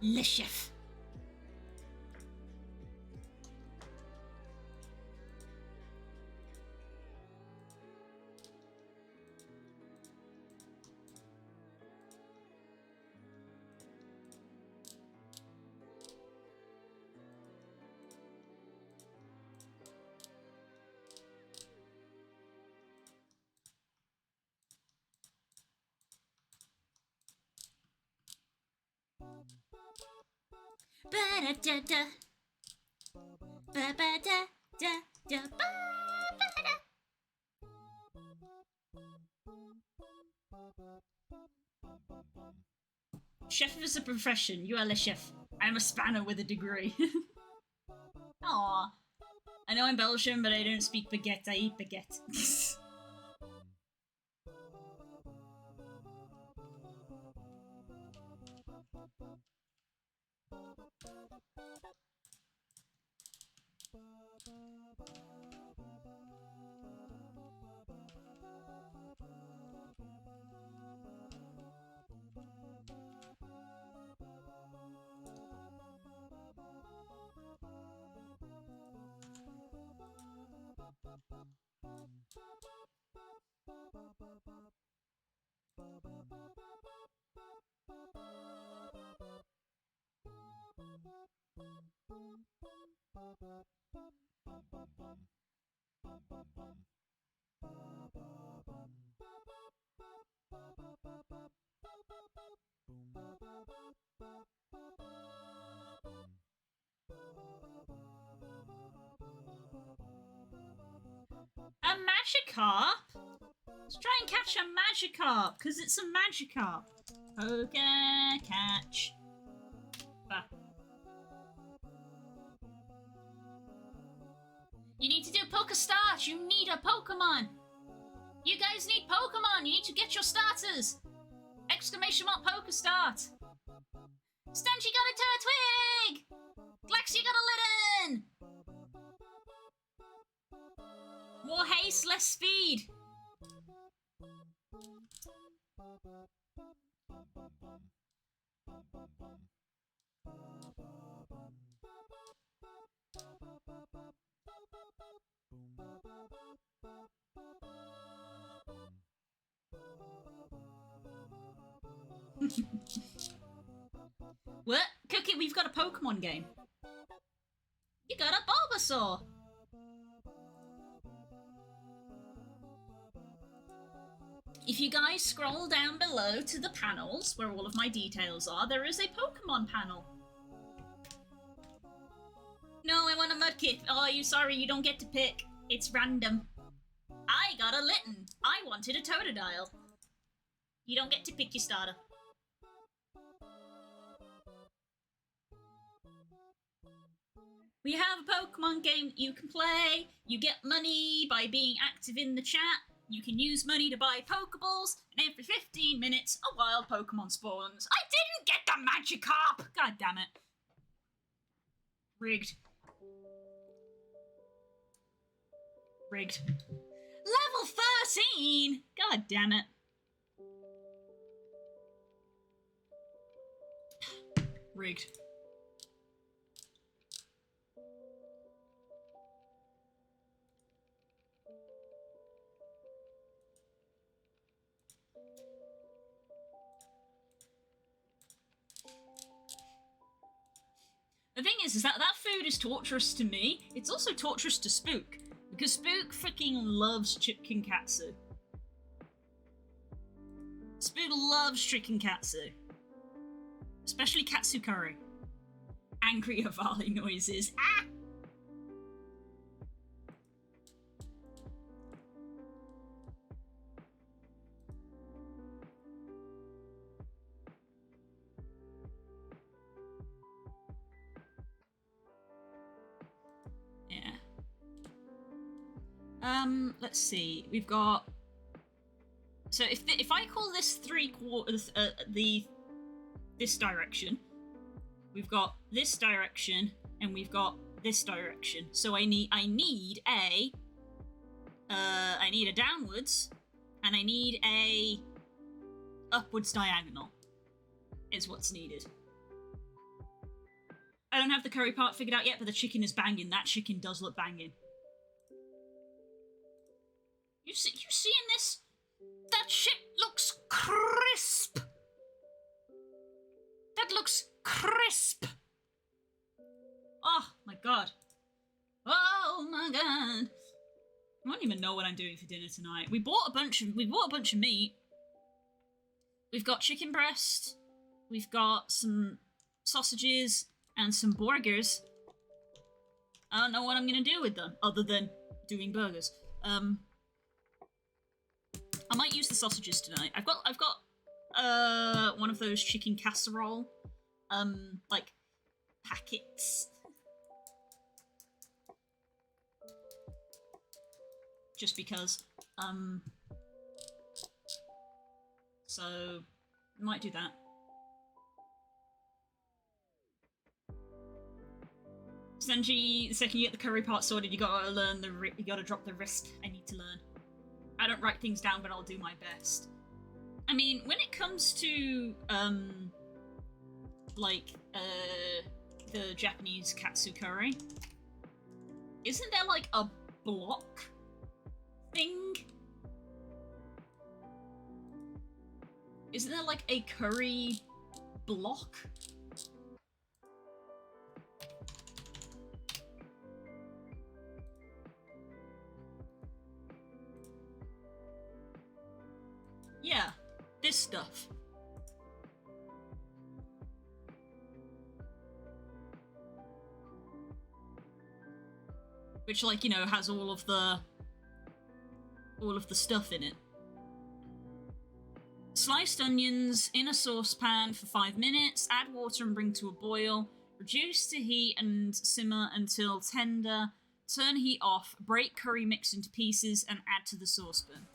Le chef. Ba-da-da-da. Ba-ba-da-da-da. Ba-ba-da. Chef is a profession. You are le chef. I'm a spanner with a degree. Aww. I know I'm Belgian, but I don't speak baguette. I eat baguette. A Magikarp? Let's try and catch a Magikarp, because it's a Magikarp. Poke catch. Ah. You need to do Poke Start. You need a Pokemon. You guys need Pokemon. You need to get your starters. Exclamation mark Poke Start. Stanchi got a Turtwig. Glaxia got a Litten. More haste, less speed. What? Cookie, we've got a Pokemon game. You got a Bulbasaur. If you guys scroll down below to the panels, where all of my details are, there is a Pokemon panel. No, I want a Mudkip. Oh, you sorry, you don't get to pick. It's random. I got a Litten. I wanted a Totodile. You don't get to pick your starter. We have a Pokemon game that you can play. You get money by being active in the chat. You can use money to buy Pokeballs, and every 15 minutes, a wild Pokemon spawns. I didn't get the Magikarp! God damn it. Rigged. Rigged. Level 13! God damn it. Rigged. The thing is that food is torturous to me. It's also torturous to Spook. Because Spook freaking loves chicken katsu. Spook loves chicken katsu. Especially katsu curry. Angry Avali noises. Ah! Let's see. We've got. So if I call this 3/4 this direction, we've got this direction and we've got this direction. So I need a downwards and I need a upwards diagonal. Is what's needed. I don't have the curry part figured out yet, but the chicken is banging. That chicken does look banging. You seeing this? That shit looks crisp. That looks crisp. Oh my god. Oh my god. I don't even know what I'm doing for dinner tonight. We bought a bunch of meat. We've got chicken breast. We've got some sausages and some burgers. I don't know what I'm gonna do with them other than doing burgers. I might use the sausages tonight. I've got one of those chicken casserole like packets. Just because. So I might do that. Senji, the second you get the curry part sorted, you gotta learn you gotta drop the risk I need to learn. I don't write things down, but I'll do my best. I mean, when it comes to, the Japanese katsu curry, isn't there, like, a block thing? Isn't there, like, a curry block? Yeah, this stuff. which, like, you know, has all of the stuff in it. Sliced onions in a saucepan for 5 minutes, add water and bring to a boil, reduce to heat and simmer until tender, turn heat off, break curry mix into pieces and add to the saucepan.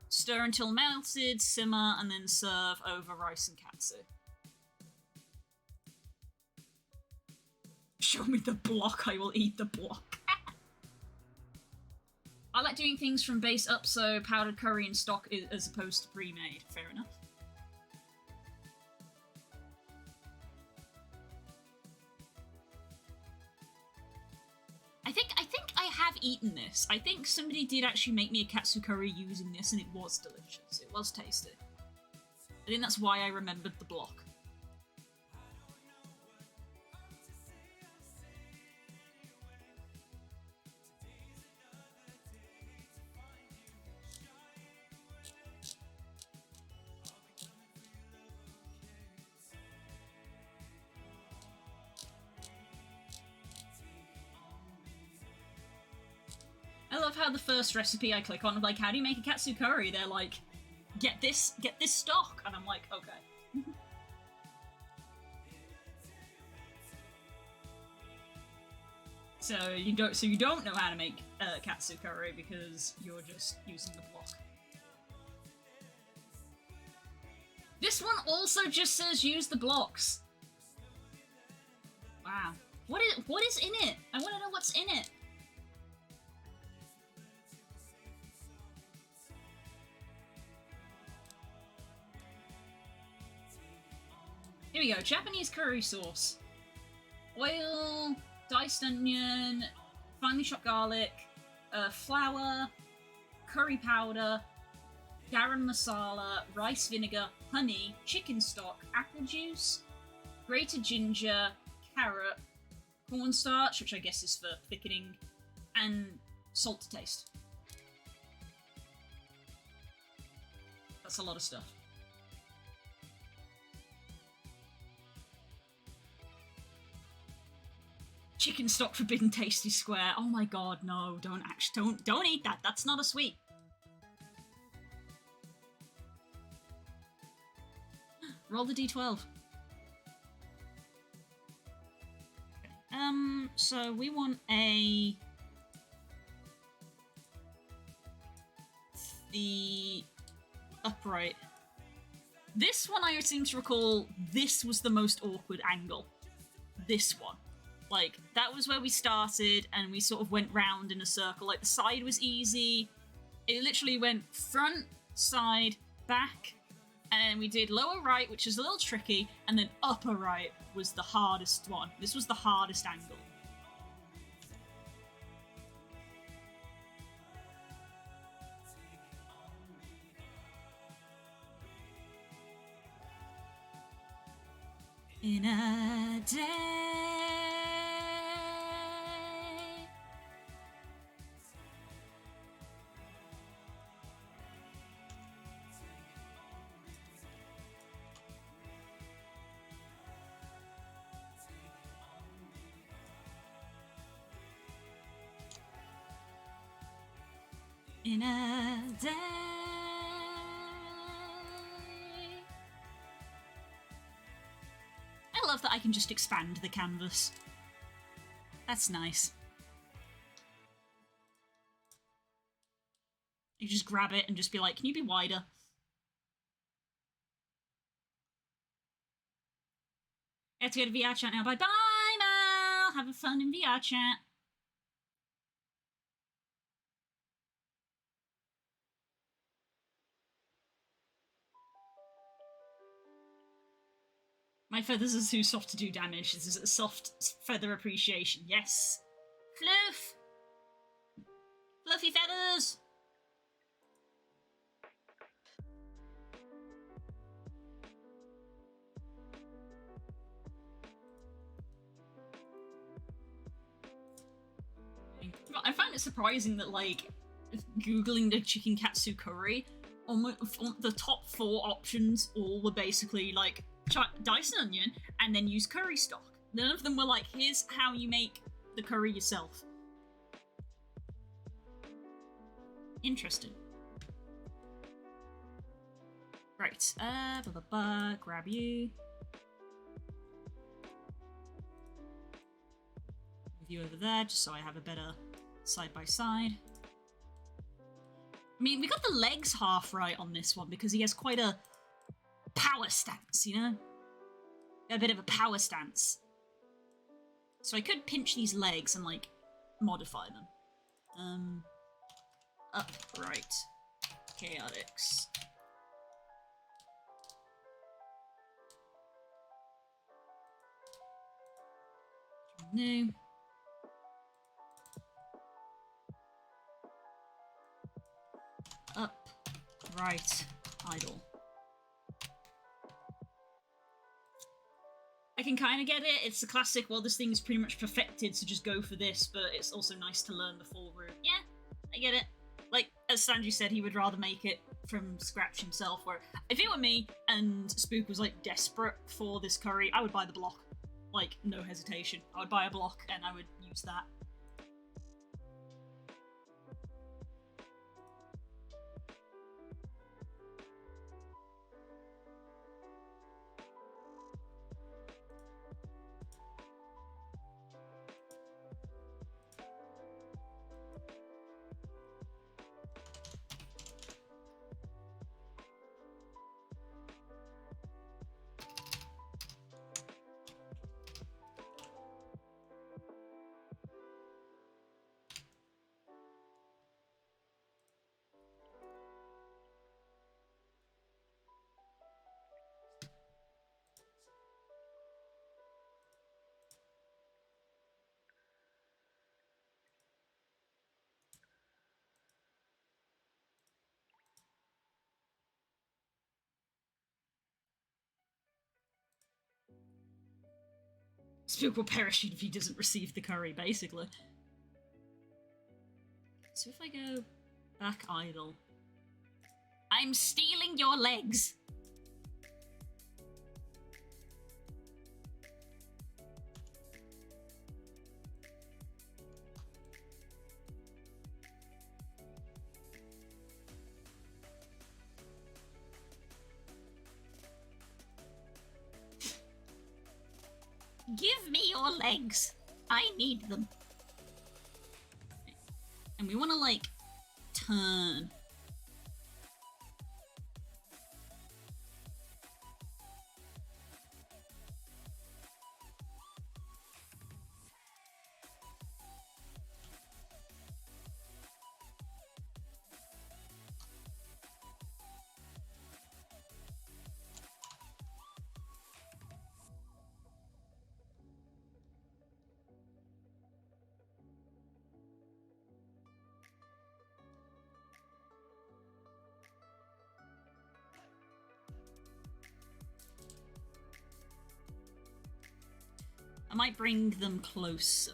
Stir until melted, simmer, and then serve over rice and katsu. Show me the block, I will eat the block. I like doing things from base up, so powdered curry and stock as opposed to pre-made. Fair enough. I think I have eaten this. I think somebody did actually make me a katsu curry using this, and it was delicious. It was tasty. I think that's why I remembered the block. I love how the first recipe I click on, I'm like, how do you make a katsu curry? They're like, get this stock, and I'm like, okay. So you don't know how to make katsu curry because you're just using the block. This one also just says use the blocks. Wow. What is in it? I want to know what's in it. Here we go, Japanese curry sauce. Oil, diced onion, finely chopped garlic, flour, curry powder, garam masala, rice vinegar, honey, chicken stock, apple juice, grated ginger, carrot, cornstarch, which I guess is for thickening, and salt to taste. That's a lot of stuff. Chicken stock forbidden tasty square. Oh my god, no, don't eat that. That's not a sweet. Roll the d12. So we want the upright. This one I seem to recall, this was the most awkward angle. This one. Like, that was where we started, and we sort of went round in a circle. Like, the side was easy. It literally went front, side, back, and we did lower right, which is a little tricky, and then upper right was the hardest one. This was the hardest angle. In a day. In a day. I love that I can just expand the canvas. That's nice. You just grab it and just be like, can you be wider? I have to go to VR chat now. Bye-bye, Mal! Have fun in VR chat. My feathers are too soft to do damage. This is a soft feather appreciation. Yes. Fluff! Fluffy feathers! I find it surprising that, like, Googling the chicken katsu curry, on the top 4 options all were basically, like, dice an onion and then use curry stock. None of them were like, here's how you make the curry yourself. Interesting. Right, grab you. Move you over there, just so I have a better side-by-side. I mean, we got the legs half right on this one, because he has quite a power stance, you know? A bit of a power stance. So I could pinch these legs and, like, modify them. Upright. Chaotix. No. Up. Right. Idle. I can kind of get it. It's the classic, well, this thing is pretty much perfected, so just go for this, but it's also nice to learn the full route. Yeah, I get it. Like, as Sanju said, he would rather make it from scratch himself, where if it were me and Spook was, like, desperate for this curry, I would buy the block. Like, no hesitation. I would buy a block and I would use that. Spook will parachute if he doesn't receive the curry, basically. So if I go back idle... I'm stealing your legs! Give me your legs. I need them. And we want to, like, turn. I might bring them closer.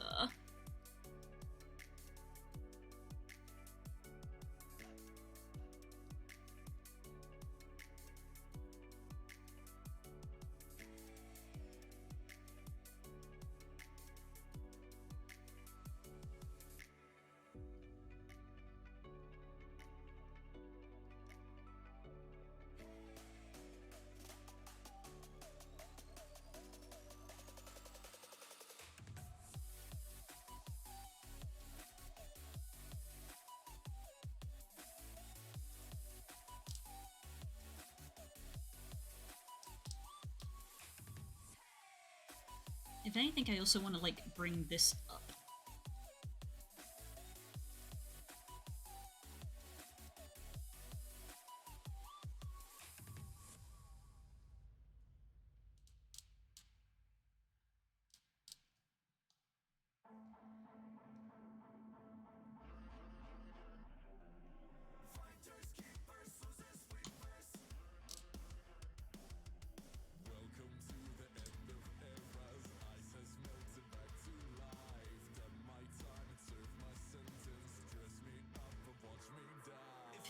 If anything, I also want to, like, bring this up.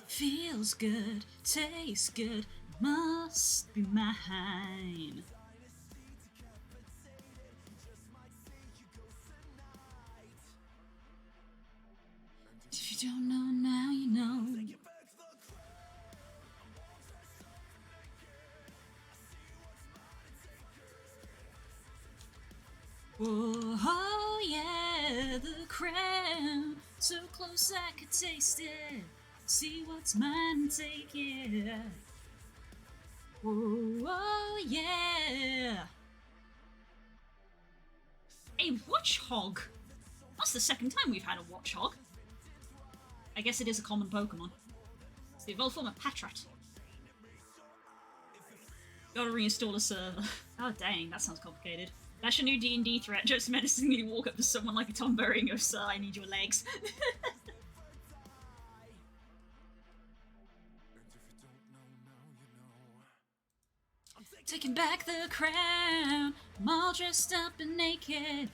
Feels good, tastes good, must be mine. If you don't know now, you know. Whoa, oh yeah, the crown. So close I could taste it. See what's mine and take it. Whoa, oh yeah. A watchhog. That's the second time we've had a watchhog. I guess it is a common Pokemon. It's the evolved form of Patrat. Gotta reinstall a server. Oh dang, that sounds complicated. That's your new D&D threat. Just menacingly walk up to someone like a Tom Berry and go, "Sir, I need your legs." Taking back the crown. I'm all dressed up and naked.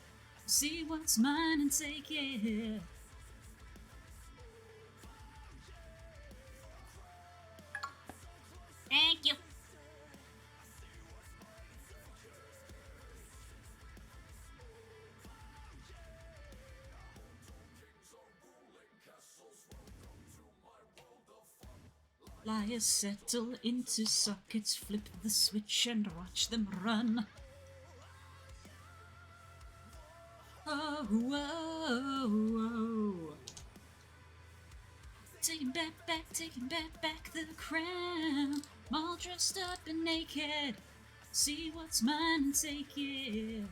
See what's mine and take it. Thank you. Liars settle into sockets, flip the switch and watch them run. Oh, whoa, whoa. Taking back the crown. I'm all dressed up and naked. See what's mine and take it.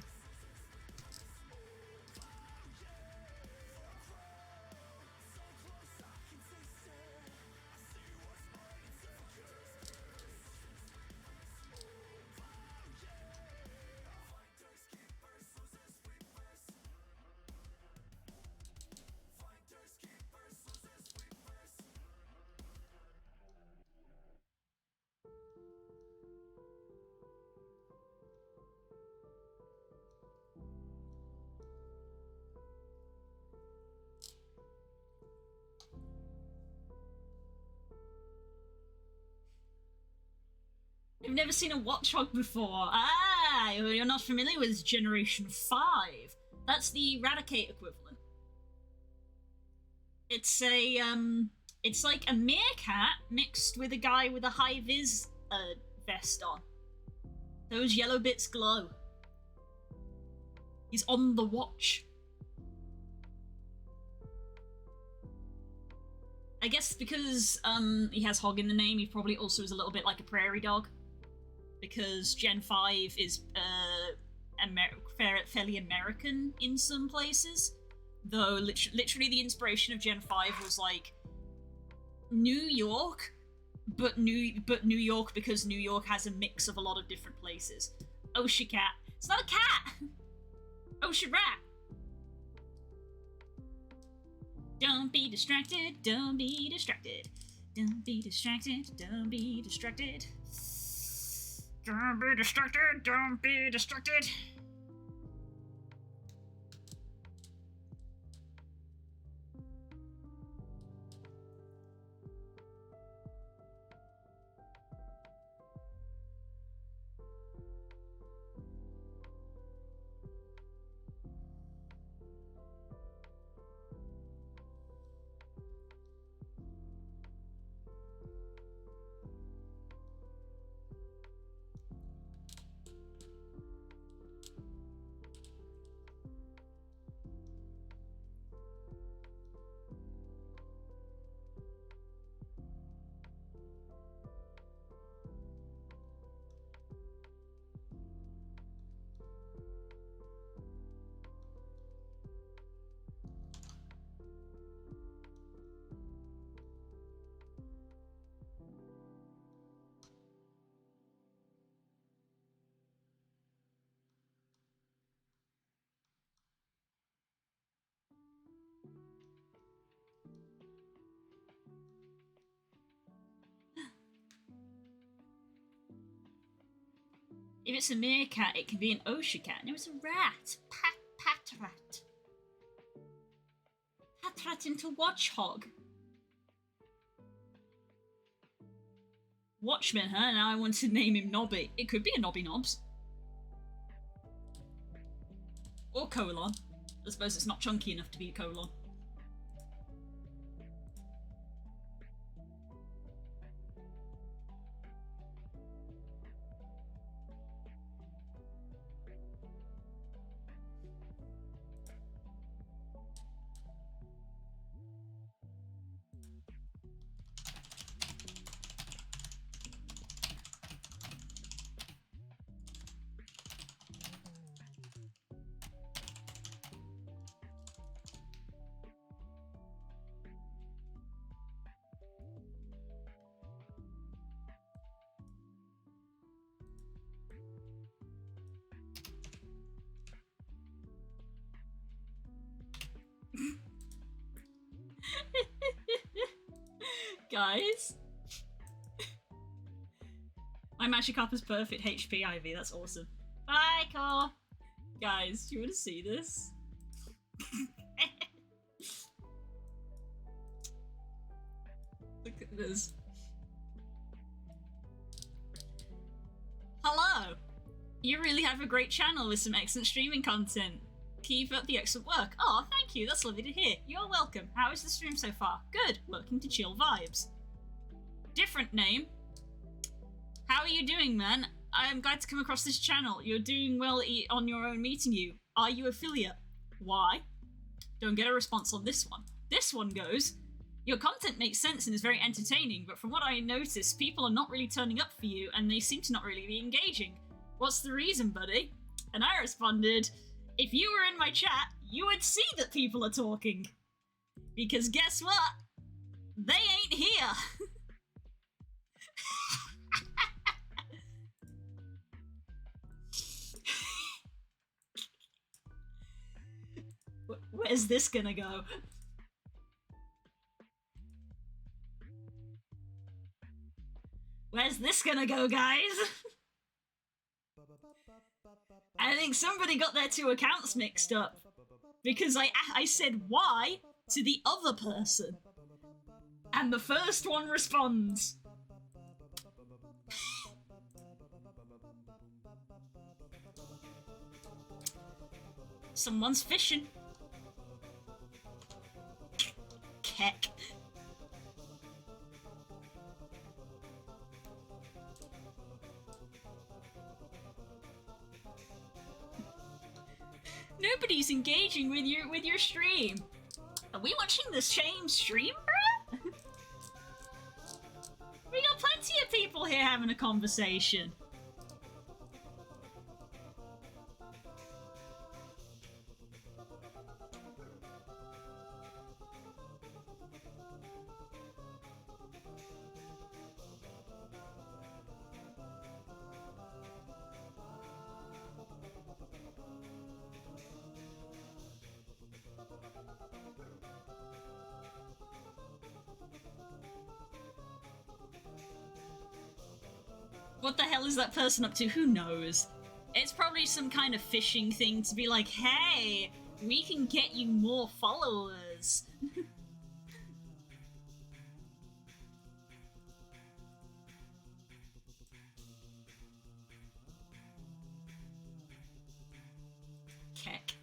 You've never seen a Watchhog before. Ah, you're not familiar with Generation 5. That's the Eradicate equivalent. It's a, it's like a meerkat mixed with a guy with a high-vis vest on. Those yellow bits glow. He's on the watch. I guess because he has hog in the name, he probably also is a little bit like a prairie dog. Because Gen 5 is fairly American in some places. Though literally the inspiration of Gen 5 was like New York, but New York because New York has a mix of a lot of different places. Ocean cat. It's not a cat! Ocean rat! Don't be distracted, don't be distracted. Don't be distracted, don't be distracted. Don't be distracted, don't be distracted. If it's a meerkat, it can be an ocean cat. No, it's a rat. Patrat. Patrat into watchhog. Watchman, huh? Now I want to name him Nobby. It could be a Nobby Nobs. Or colon. I suppose it's not chunky enough to be a colon. guys. My Magikarp is perfect HP, Ivy. That's awesome. Bye, Core. Guys, do you want to see this? Look at this. Hello! You really have a great channel with some excellent streaming content. Keep up the excellent work. Oh, thank you. That's lovely to hear. You're welcome. How is the stream so far? Good. Working to chill vibes. Different name. How are you doing, man? I am glad to come across this channel. You're doing well on your own meeting you. Are you affiliate? Why? Don't get a response on this one. This one goes, your content makes sense and is very entertaining, but from what I noticed, people are not really turning up for you and they seem to not really be engaging. What's the reason, buddy? And I responded, if you were in my chat, you would see that people are talking. Because guess what? They ain't here. Where's this gonna go? Where's this gonna go, guys? I think somebody got their two accounts mixed up. Because I said why to the other person. And the first one responds. Someone's fishing. Keck. Nobody's engaging with your stream. Are we watching the same stream, bruh? We got plenty of people here having a conversation. What the hell is that person up to? Who knows? It's probably some kind of phishing thing to be like, hey, we can get you more followers. Keck.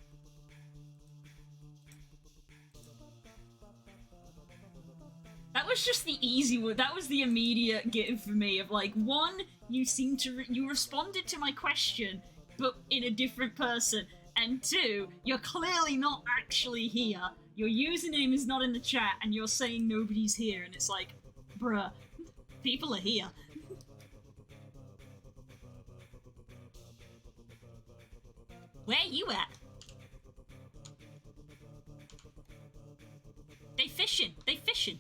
That was just the easy one. That was the immediate give for me of like, one, you seem to you responded to my question, but in a different person, and two, you're clearly not actually here. Your username is not in the chat, and you're saying nobody's here, and it's like, bruh, people are here. Where you at? They fishing. They fishing.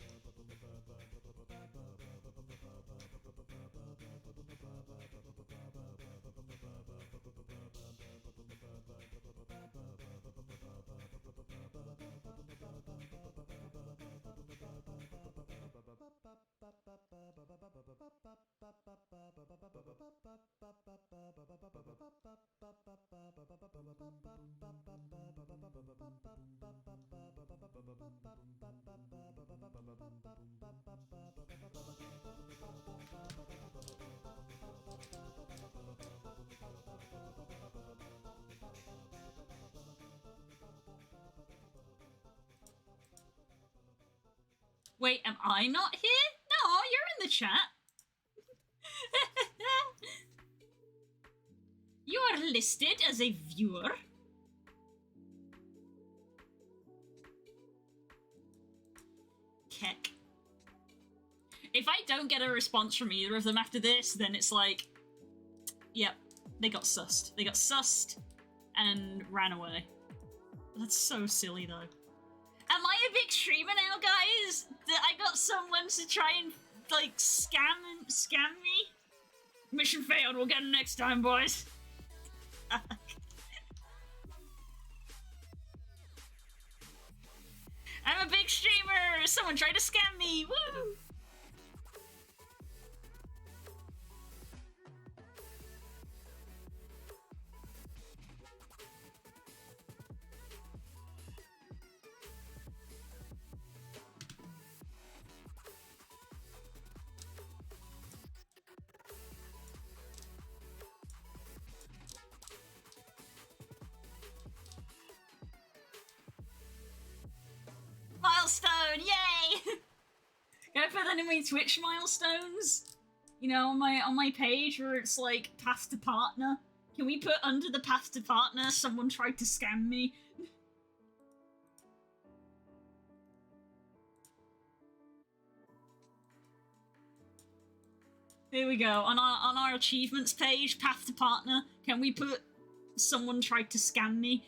Wait, am I not here? No, you're in the chat. You are listed as a viewer. Keck. If I don't get a response from either of them after this, then it's like, yep, they got sussed. They got sussed and ran away. That's so silly, though. Am I a big streamer now, guys? That I got someone to try and, like, scam me? Mission failed. We'll get it next time, boys. I'm a big streamer! Someone tried to scam me! Woo! milestone, yay! Can I put that in my Twitch milestones? You know, on my page where it's like path to partner. Can we put under the path to partner, someone tried to scam me? Here we go. On our achievements page, path to partner, can we put someone tried to scam me?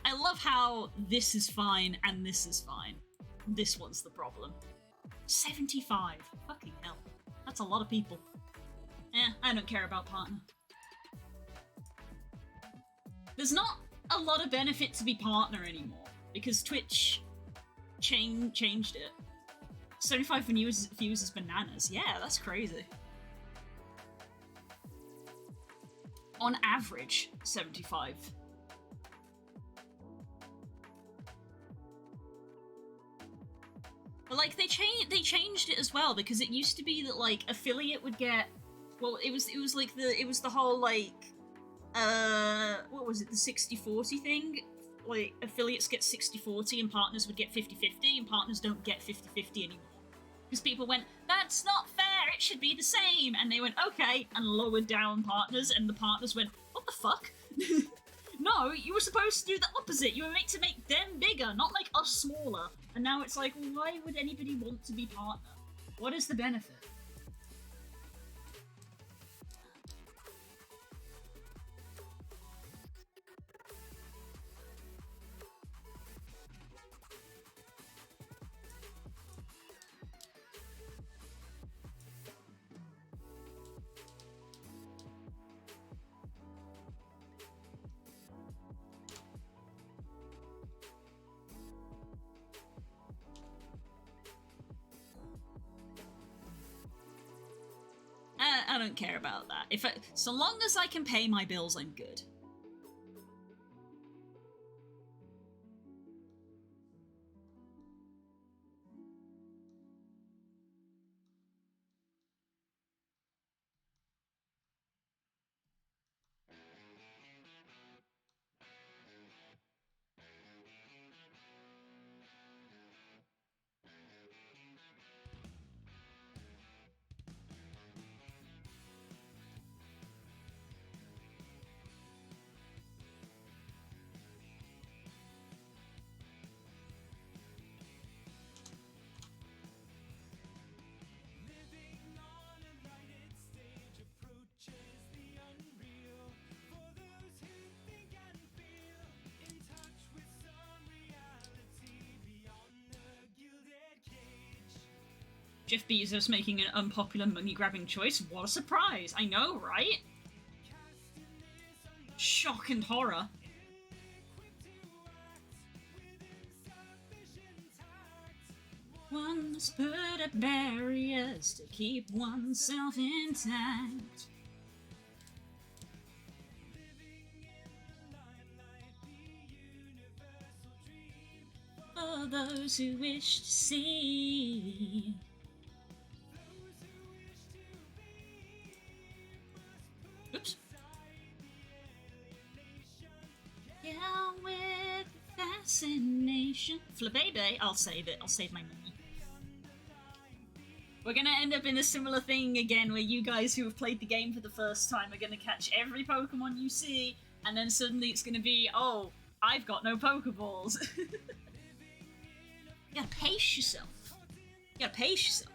I love how this is fine and this is fine. This one's the problem. 75. Fucking hell. That's a lot of people. I don't care about partner. There's not a lot of benefit to be partner anymore, because Twitch changed it. 75 views is bananas. Yeah, that's crazy. On average, 75. But like they changed it as well, because it used to be that like affiliate would get, well, it was the whole like what was it, the 60-40 thing? Like affiliates get 60-40 and partners would get 50-50, and partners don't get 50-50 anymore. Because people went, that's not fair, it should be the same, and they went, okay, and lowered down partners, and the partners went, what the fuck? No, you were supposed to do the opposite. You were meant to make them bigger, not make us smaller. And now it's like, why would anybody want to be partner? What is the benefit? I don't care about that. So long as I can pay my bills, I'm good. Jeff Bezos making an unpopular money-grabbing choice. What a surprise! I know, right? Shock and horror. One must put up barriers to keep oneself intact. For those who wish to see. Oops. Yeah, with fascination. Flabebe, I'll save it. I'll save my money. We're gonna end up in a similar thing again, where you guys who have played the game for the first time are gonna catch every Pokemon you see, and then suddenly it's gonna be, oh, I've got no Pokeballs. You gotta pace yourself. You gotta pace yourself.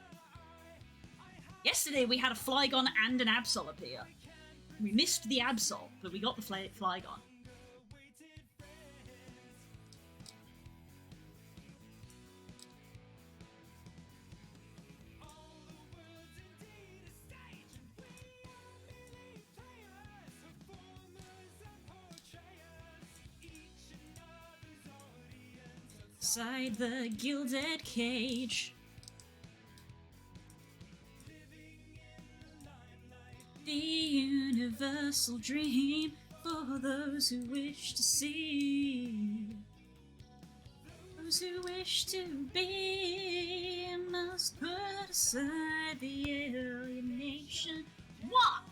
Yesterday we had a Flygon and an Absol appear. We missed the Absol, but we got the Flygon. Inside the gilded cage, the universal dream for those who wish to see. Those who wish to be must put aside the alienation. What?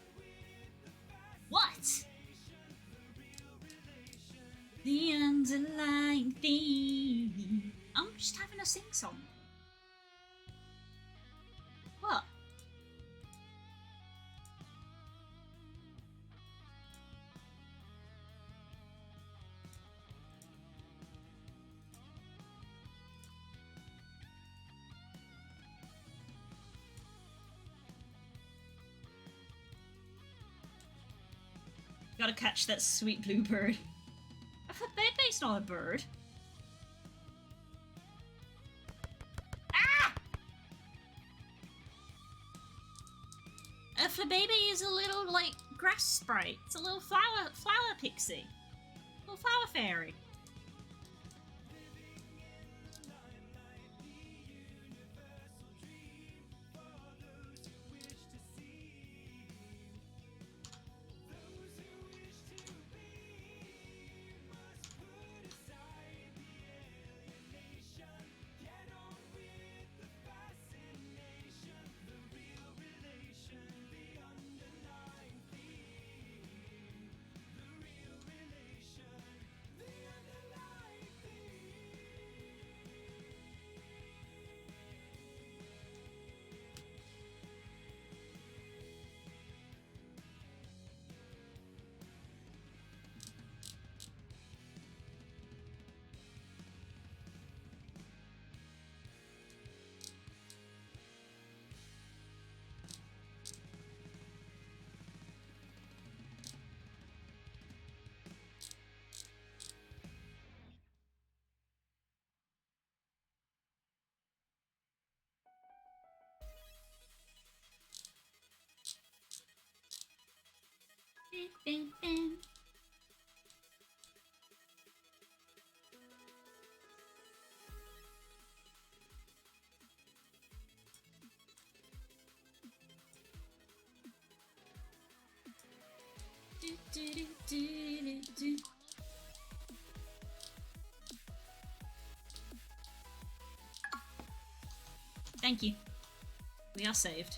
What? the underlying theme. I'm just having a sing song. What? Gotta catch that sweet blue bird. I thought baby's not a bird. Ah! A baby is a little, like, grass sprite. It's a little flower pixie. Little flower fairy. Thank you. We are saved.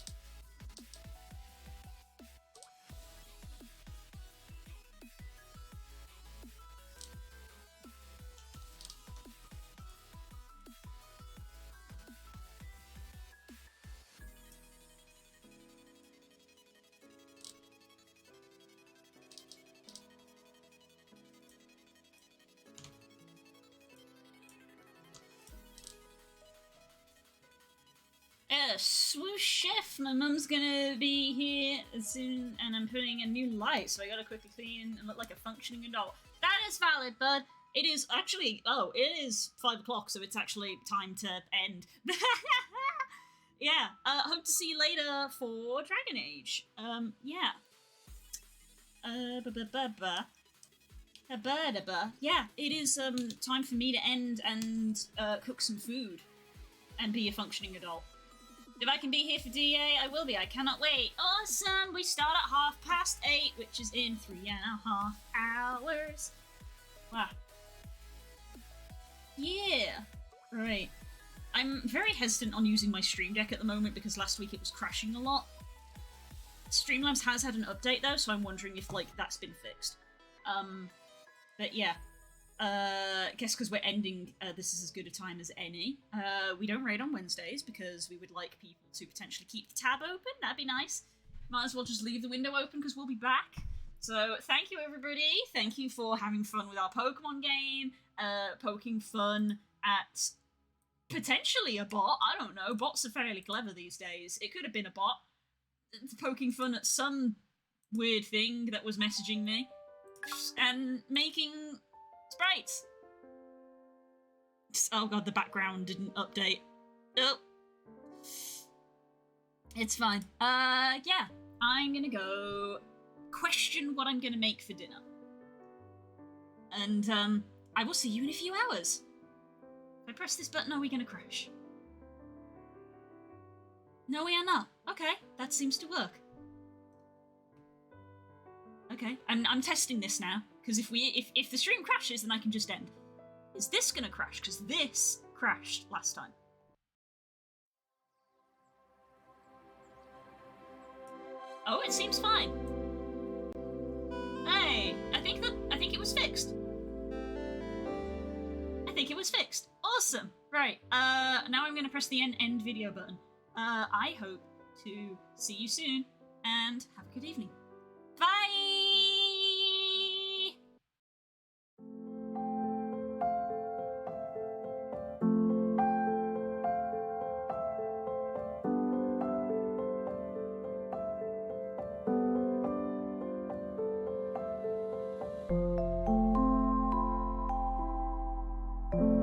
Swoosh chef, my mum's gonna be here soon and I'm putting a new light, so I gotta quickly clean and look like a functioning adult. That is valid, bud. It is actually, it is 5 o'clock, so it's actually time to end. Yeah, hope to see you later for Dragon Age. Yeah. Yeah, it is time for me to end and cook some food and be a functioning adult. If I can be here for DA, I will be. I cannot wait. Awesome! We start at 8:30, which is in 3.5 hours. Wow. Yeah. Right. I'm very hesitant on using my Stream Deck at the moment because last week it was crashing a lot. Streamlabs has had an update though, so I'm wondering if, like, that's been fixed. But yeah. Guess because we're ending This Is As Good a Time as Any. We don't raid on Wednesdays because we would like people to potentially keep the tab open. That'd be nice. Might as well just leave the window open because we'll be back. So thank you, everybody. Thank you for having fun with our Pokemon game. Poking fun at potentially a bot. I don't know. Bots are fairly clever these days. It could have been a bot. Poking fun at some weird thing that was messaging me. And making sprites. Oh god, the background didn't update. Oh. It's fine. Yeah. I'm gonna go question what I'm gonna make for dinner. And, I will see you in a few hours. If I press this button, are we gonna crash? No, we are not. Okay, that seems to work. Okay, I'm testing this now. Because if the stream crashes, then I can just end. Is this gonna crash? Because this crashed last time. Oh, it seems fine. Hey, I think it was fixed. think it was fixed. Awesome. Right. Now I'm going to press the end video button. I hope to see you soon, and have a good evening. Bye! Thank you.